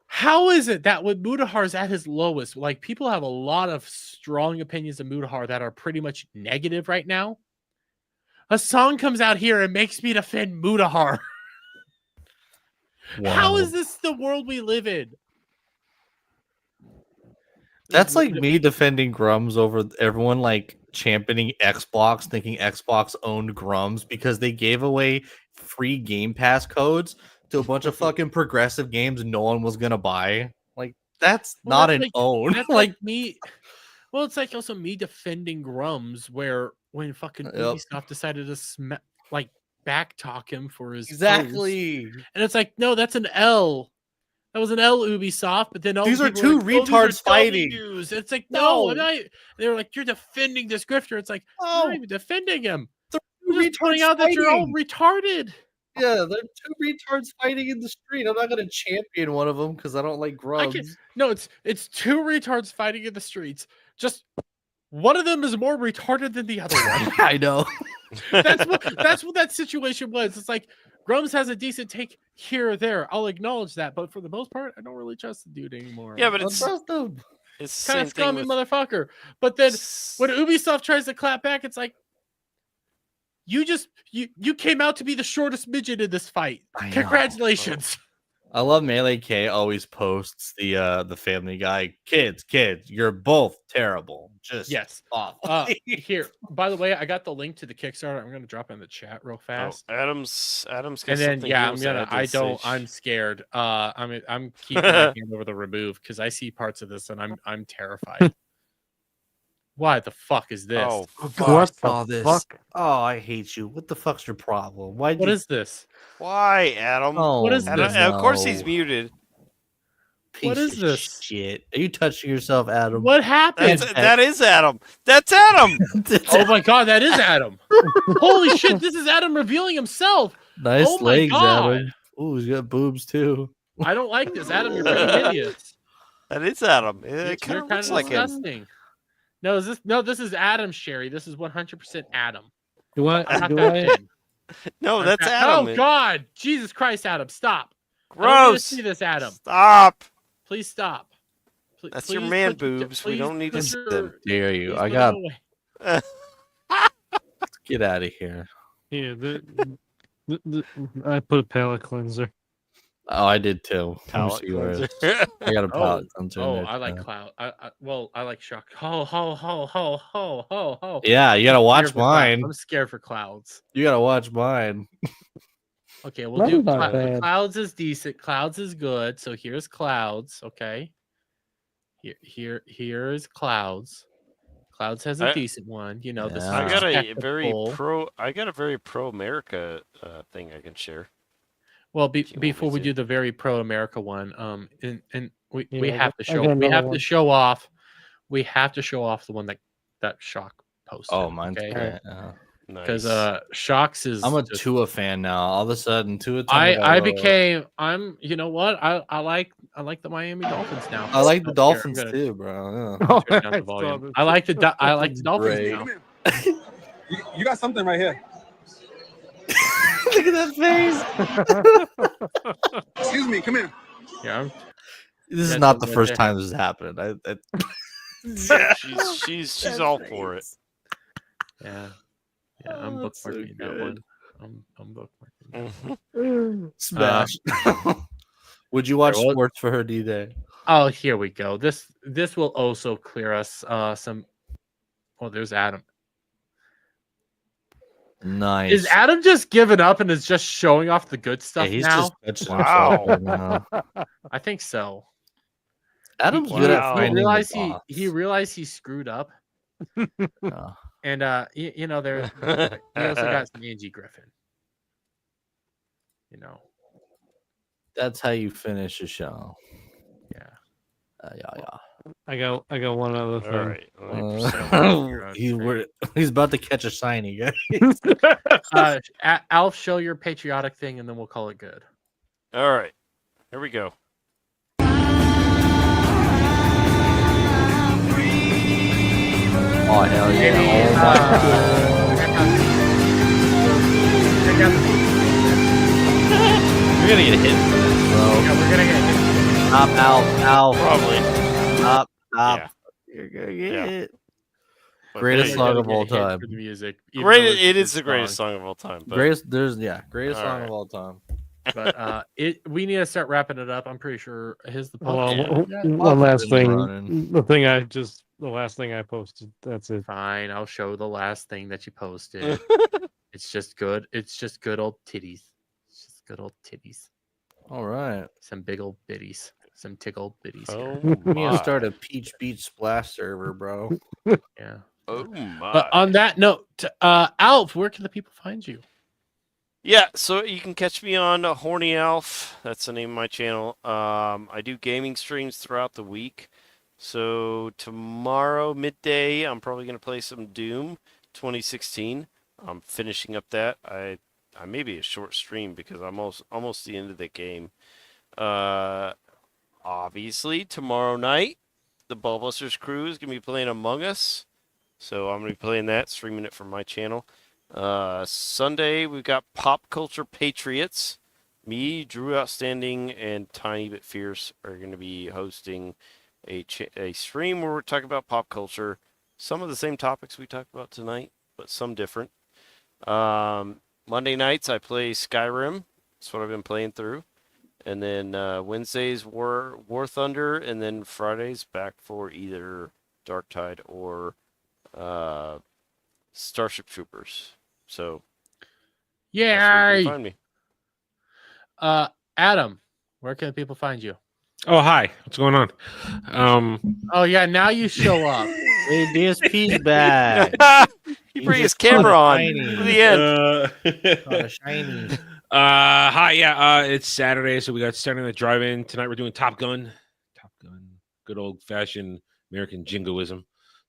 How is it that when Mutahar's at his lowest, like people have a lot of strong opinions of Mutahar that are pretty much negative right now? A song comes out here and makes me defend Mutahar. Wow. How is this the world we live in? That's like me defending Grums over everyone like championing Xbox, thinking Xbox owned Grums because they gave away free Game Pass codes to a bunch of fucking progressive games no one was gonna buy. Like that's not an own. That's like me. Well, it's like also me defending Grums, where when fucking Ubisoft decided to backtalk him for his exactly, post. And it's like, no, that's an L. That was an L, Ubisoft. But then all these are two retards fighting. It's like, no, I'm not. They're like, you're defending this grifter. It's like, I'm not even defending him. You're just pointing out that you're all retarded. Yeah, they're two retards fighting in the street. I'm not gonna champion one of them because I don't like Grubs. No, it's two retards fighting in the streets. Just one of them is more retarded than the other one. I know. That's what that situation was. It's like Grums has a decent take here or there. I'll acknowledge that, but for the most part, I don't really trust the dude anymore. Yeah, but it's kind of scummy motherfucker. But then when Ubisoft tries to clap back, it's like you came out to be the shortest midget in this fight. Congratulations. I love Melee K always posts the Family Guy kids, you're both terrible. Just yes. Off. Here, by the way, I got the link to the Kickstarter. I'm gonna drop it in the chat real fast. Oh, Adam's got and then something yeah, else to add to this I'm scared. I'm keeping my hand over the remove because I see parts of this and I'm terrified. Why the fuck is this? Oh, fuck all this. Fuck? Oh, I hate you. What the fuck's your problem? What is this? Why, Adam? Oh, what is this? Of course he's muted. What is this? Shit. Are you touching yourself, Adam? What happened? That is Adam. That's Adam. Oh my god, that is Adam. Holy shit, this is Adam revealing himself. Nice oh my legs, god. Adam. Ooh, he's got boobs too. I don't like this, Adam. You're being hideous. That is Adam. You're It kind of kind looks of like him. disgusting. No, this is Adam, Sherry. This is 100% Adam. Do I? No, that's Adam. Oh God, Jesus Christ, Adam, stop. Gross. I don't need to see this, Adam. Stop. Please stop. That's your man boobs. We don't need to see them. Dare you? I got. Get out of here. Yeah, I put a palate cleanser. Oh, I did too. Palate cleanser. I got a palate cleanser. Oh, I like cloud. I like shock. Ho. Yeah, you gotta watch mine. I'm scared for clouds. You gotta watch mine. Okay, we'll do clouds is decent. Clouds is good. So here's clouds. Okay. Here's clouds. Clouds has a decent one. You know, this. I got a very pro America thing I can share. Well, before we do the very pro America one, and we have to show off the one that Shock posted. Oh, mine's great. Because Shock's is. I'm a Tua fan now. All of a sudden, Tua. You know what? I like the Miami Dolphins now. I like the Dolphins too, bro. Yeah. Turn down the volume. I like the Dolphins now. You got something right here. Look at that face. Excuse me, come here. Yeah. This is not the first time this has happened. She's all for it. Yeah. Yeah, I'm bookmarking that one. I'm bookmarking. Smash. Would you watch sports for her D-Day? Oh, here we go. This will also clear us some. Oh, there's Adam. Nice. Is Adam just giving up and is just showing off the good stuff now? Wow. I think so. Adam's good at finding he realized he screwed up. And you know, he also got some Angie Griffin. You know. That's how you finish a show. Yeah. Yeah. I got one other thing. All right. He's about to catch a shiny, guys. Alf, show your patriotic thing, and then we'll call it good. All right. Here we go. Oh hell yeah! Oh my god! You're gonna get hit for this, bro. Yeah, we're gonna get hit. Stop, Al. Probably. Stop. Yeah. You're gonna get Yeah. hit. But Greatest hey, song Gonna of all get hit time. for the music. even Great. though it's a It good is the greatest song of all time. But Greatest All song right. of all time. But we need to start wrapping it up. I'm pretty sure his the Well, puppet. one last been thing. running. The last thing I posted. That's it. Fine, I'll show the last thing that you posted. It's just good. It's just good old titties. It's just good old titties. All right. Some big old bitties. Some tickle bitties. Oh Here. We need to start my. a Peach Beach Splash server, bro. Yeah. Oh my. But on that note, Alf, where can the people find you? Yeah, so you can catch me on Horny Alf. That's the name of my channel. I do gaming streams throughout the week. So tomorrow midday, I'm probably gonna play some Doom 2016. I'm finishing up that. I may be a short stream because I'm almost the end of the game. Obviously tomorrow night, the Ballbusters crew is gonna be playing Among Us. So I'm gonna be playing that, streaming it from my channel. Sunday, we've got Pop Culture Patriots. Me, Drew Outstanding, and Tiny Bit Fierce are going to be hosting a stream where we're talking about pop culture. Some of the same topics we talked about tonight, but some different. Monday nights, I play Skyrim. That's what I've been playing through. And then Wednesdays, War Thunder. And then Fridays, back for either Dark Tide or Starship Troopers. So, that's where you can find me. Adam, where can people find you? Oh, hi. What's going on? Oh yeah, now you show up. Hey, DSP's back. He bring his camera on to the end. Shiny. Hi. Yeah. It's Saturday, so we got Saturday Night Drive-In tonight. We're doing Top Gun. Good old-fashioned American jingoism.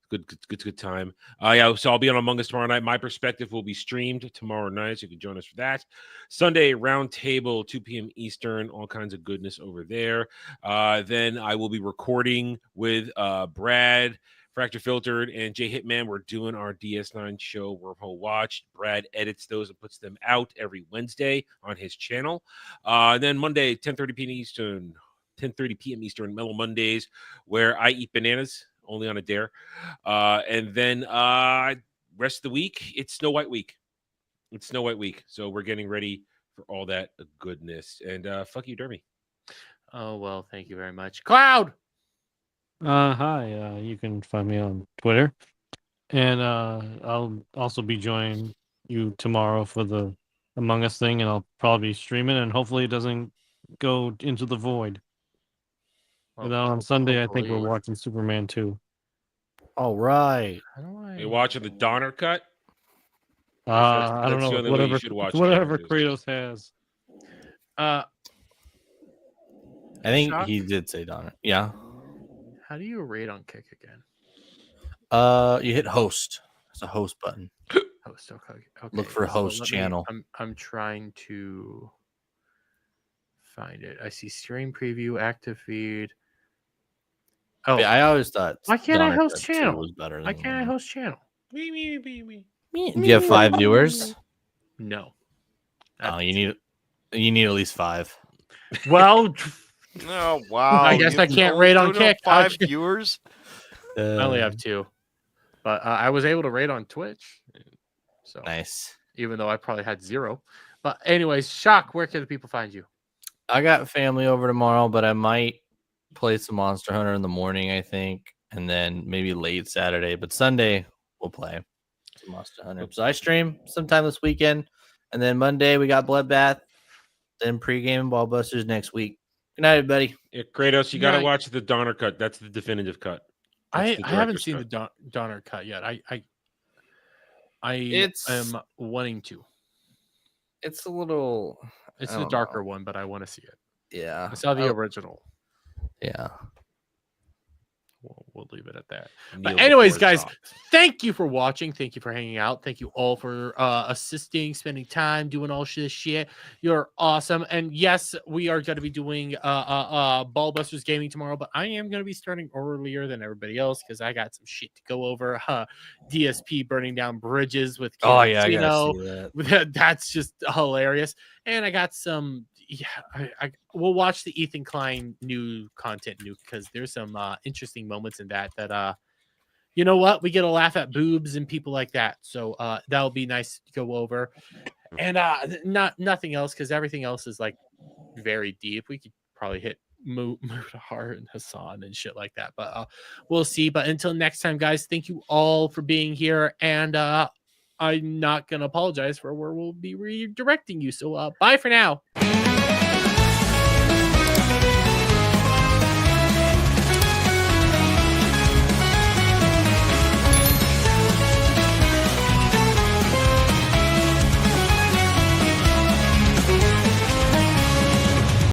Good time. Yeah, so I'll be on Among Us tomorrow night. My perspective will be streamed tomorrow night, so you can join us for that. Sunday, roundtable, 2 p.m. Eastern, all kinds of goodness over there. Then I will be recording with Brad, Fracture Filtered, and Jay Hitman. We're doing our DS9 show, Wormhole Watch. Brad edits those and puts them out every Wednesday on his channel. Then Monday, 10:30 p.m. Eastern, 10:30 p.m. Eastern, Mellow Mondays, where I eat bananas. Only on a dare. And then rest of the week, it's Snow White week. It's Snow White week. So we're getting ready for all that goodness. And fuck you, Dermy. Oh, well, thank you very much. Cloud! Hi. You can find me on Twitter. And I'll also be joining you tomorrow for the Among Us thing. And I'll probably be streaming. And hopefully it doesn't go into the void. And then on Sunday, I think we're watching Superman 2. All right. You're watching the Donner cut? I don't That's the know. only way Whatever, you should watch whatever Donner. Kratos has. I think Shock? he did say Donner. Yeah. How do you rate on Kick again? You hit host. It's a host button. Host. Okay. Look for host let me- channel. I'm trying to find it. I see stream preview, active feed. Oh, Yeah, I always thought. why can't I Donner host Cut 2 channel? was better Why than can't I one. host channel? Do you have 5 viewers? No. Oh, you need at least 5. Well, Oh wow! I guess I can't rate on Kick. 5 viewers. I only have 2, but I was able to rate on Twitch. So Nice. even though I probably had 0. But anyways, Shock, where can the people find you? I got family over tomorrow, but I might play some Monster Hunter in the morning, I think, and then maybe late Saturday. But Sunday we'll play some Monster Hunter. So I stream sometime this weekend, and then Monday we got Bloodbath, then pregame and Ballbusters next week. Good night, everybody. Yeah, Kratos, you got to Yeah. watch the Donner cut. That's the definitive cut. I That's the haven't director's seen cut. the Donner cut yet. I It's- am wanting to. It's a little. It's I the don't darker know. one, but I want to see it. Yeah. I saw the I- original. Yeah. We'll we'll leave it at that. Kneel But anyways, before guys, drop. thank you for watching. Thank you for hanging out. Thank you all for assisting, spending time, doing all this shit. You're awesome. And yes, we are going to be doing Ballbusters Gaming tomorrow, but I am going to be starting earlier than everybody else because I got some shit to go over. DSP burning down bridges with Oh, yeah, I Casino. gotta see that. That's just hilarious. And I got some. Yeah, we'll watch the Ethan Klein new content because there's some interesting moments in that you know what, we get a laugh at boobs and people like that, so that'll be nice to go over. And nothing else because everything else is like very deep. We could probably hit Mutahar and Hassan and shit like that, but we'll see. But until next time, guys, thank you all for being here, and I'm not gonna apologize for where we'll be redirecting you, so bye for now.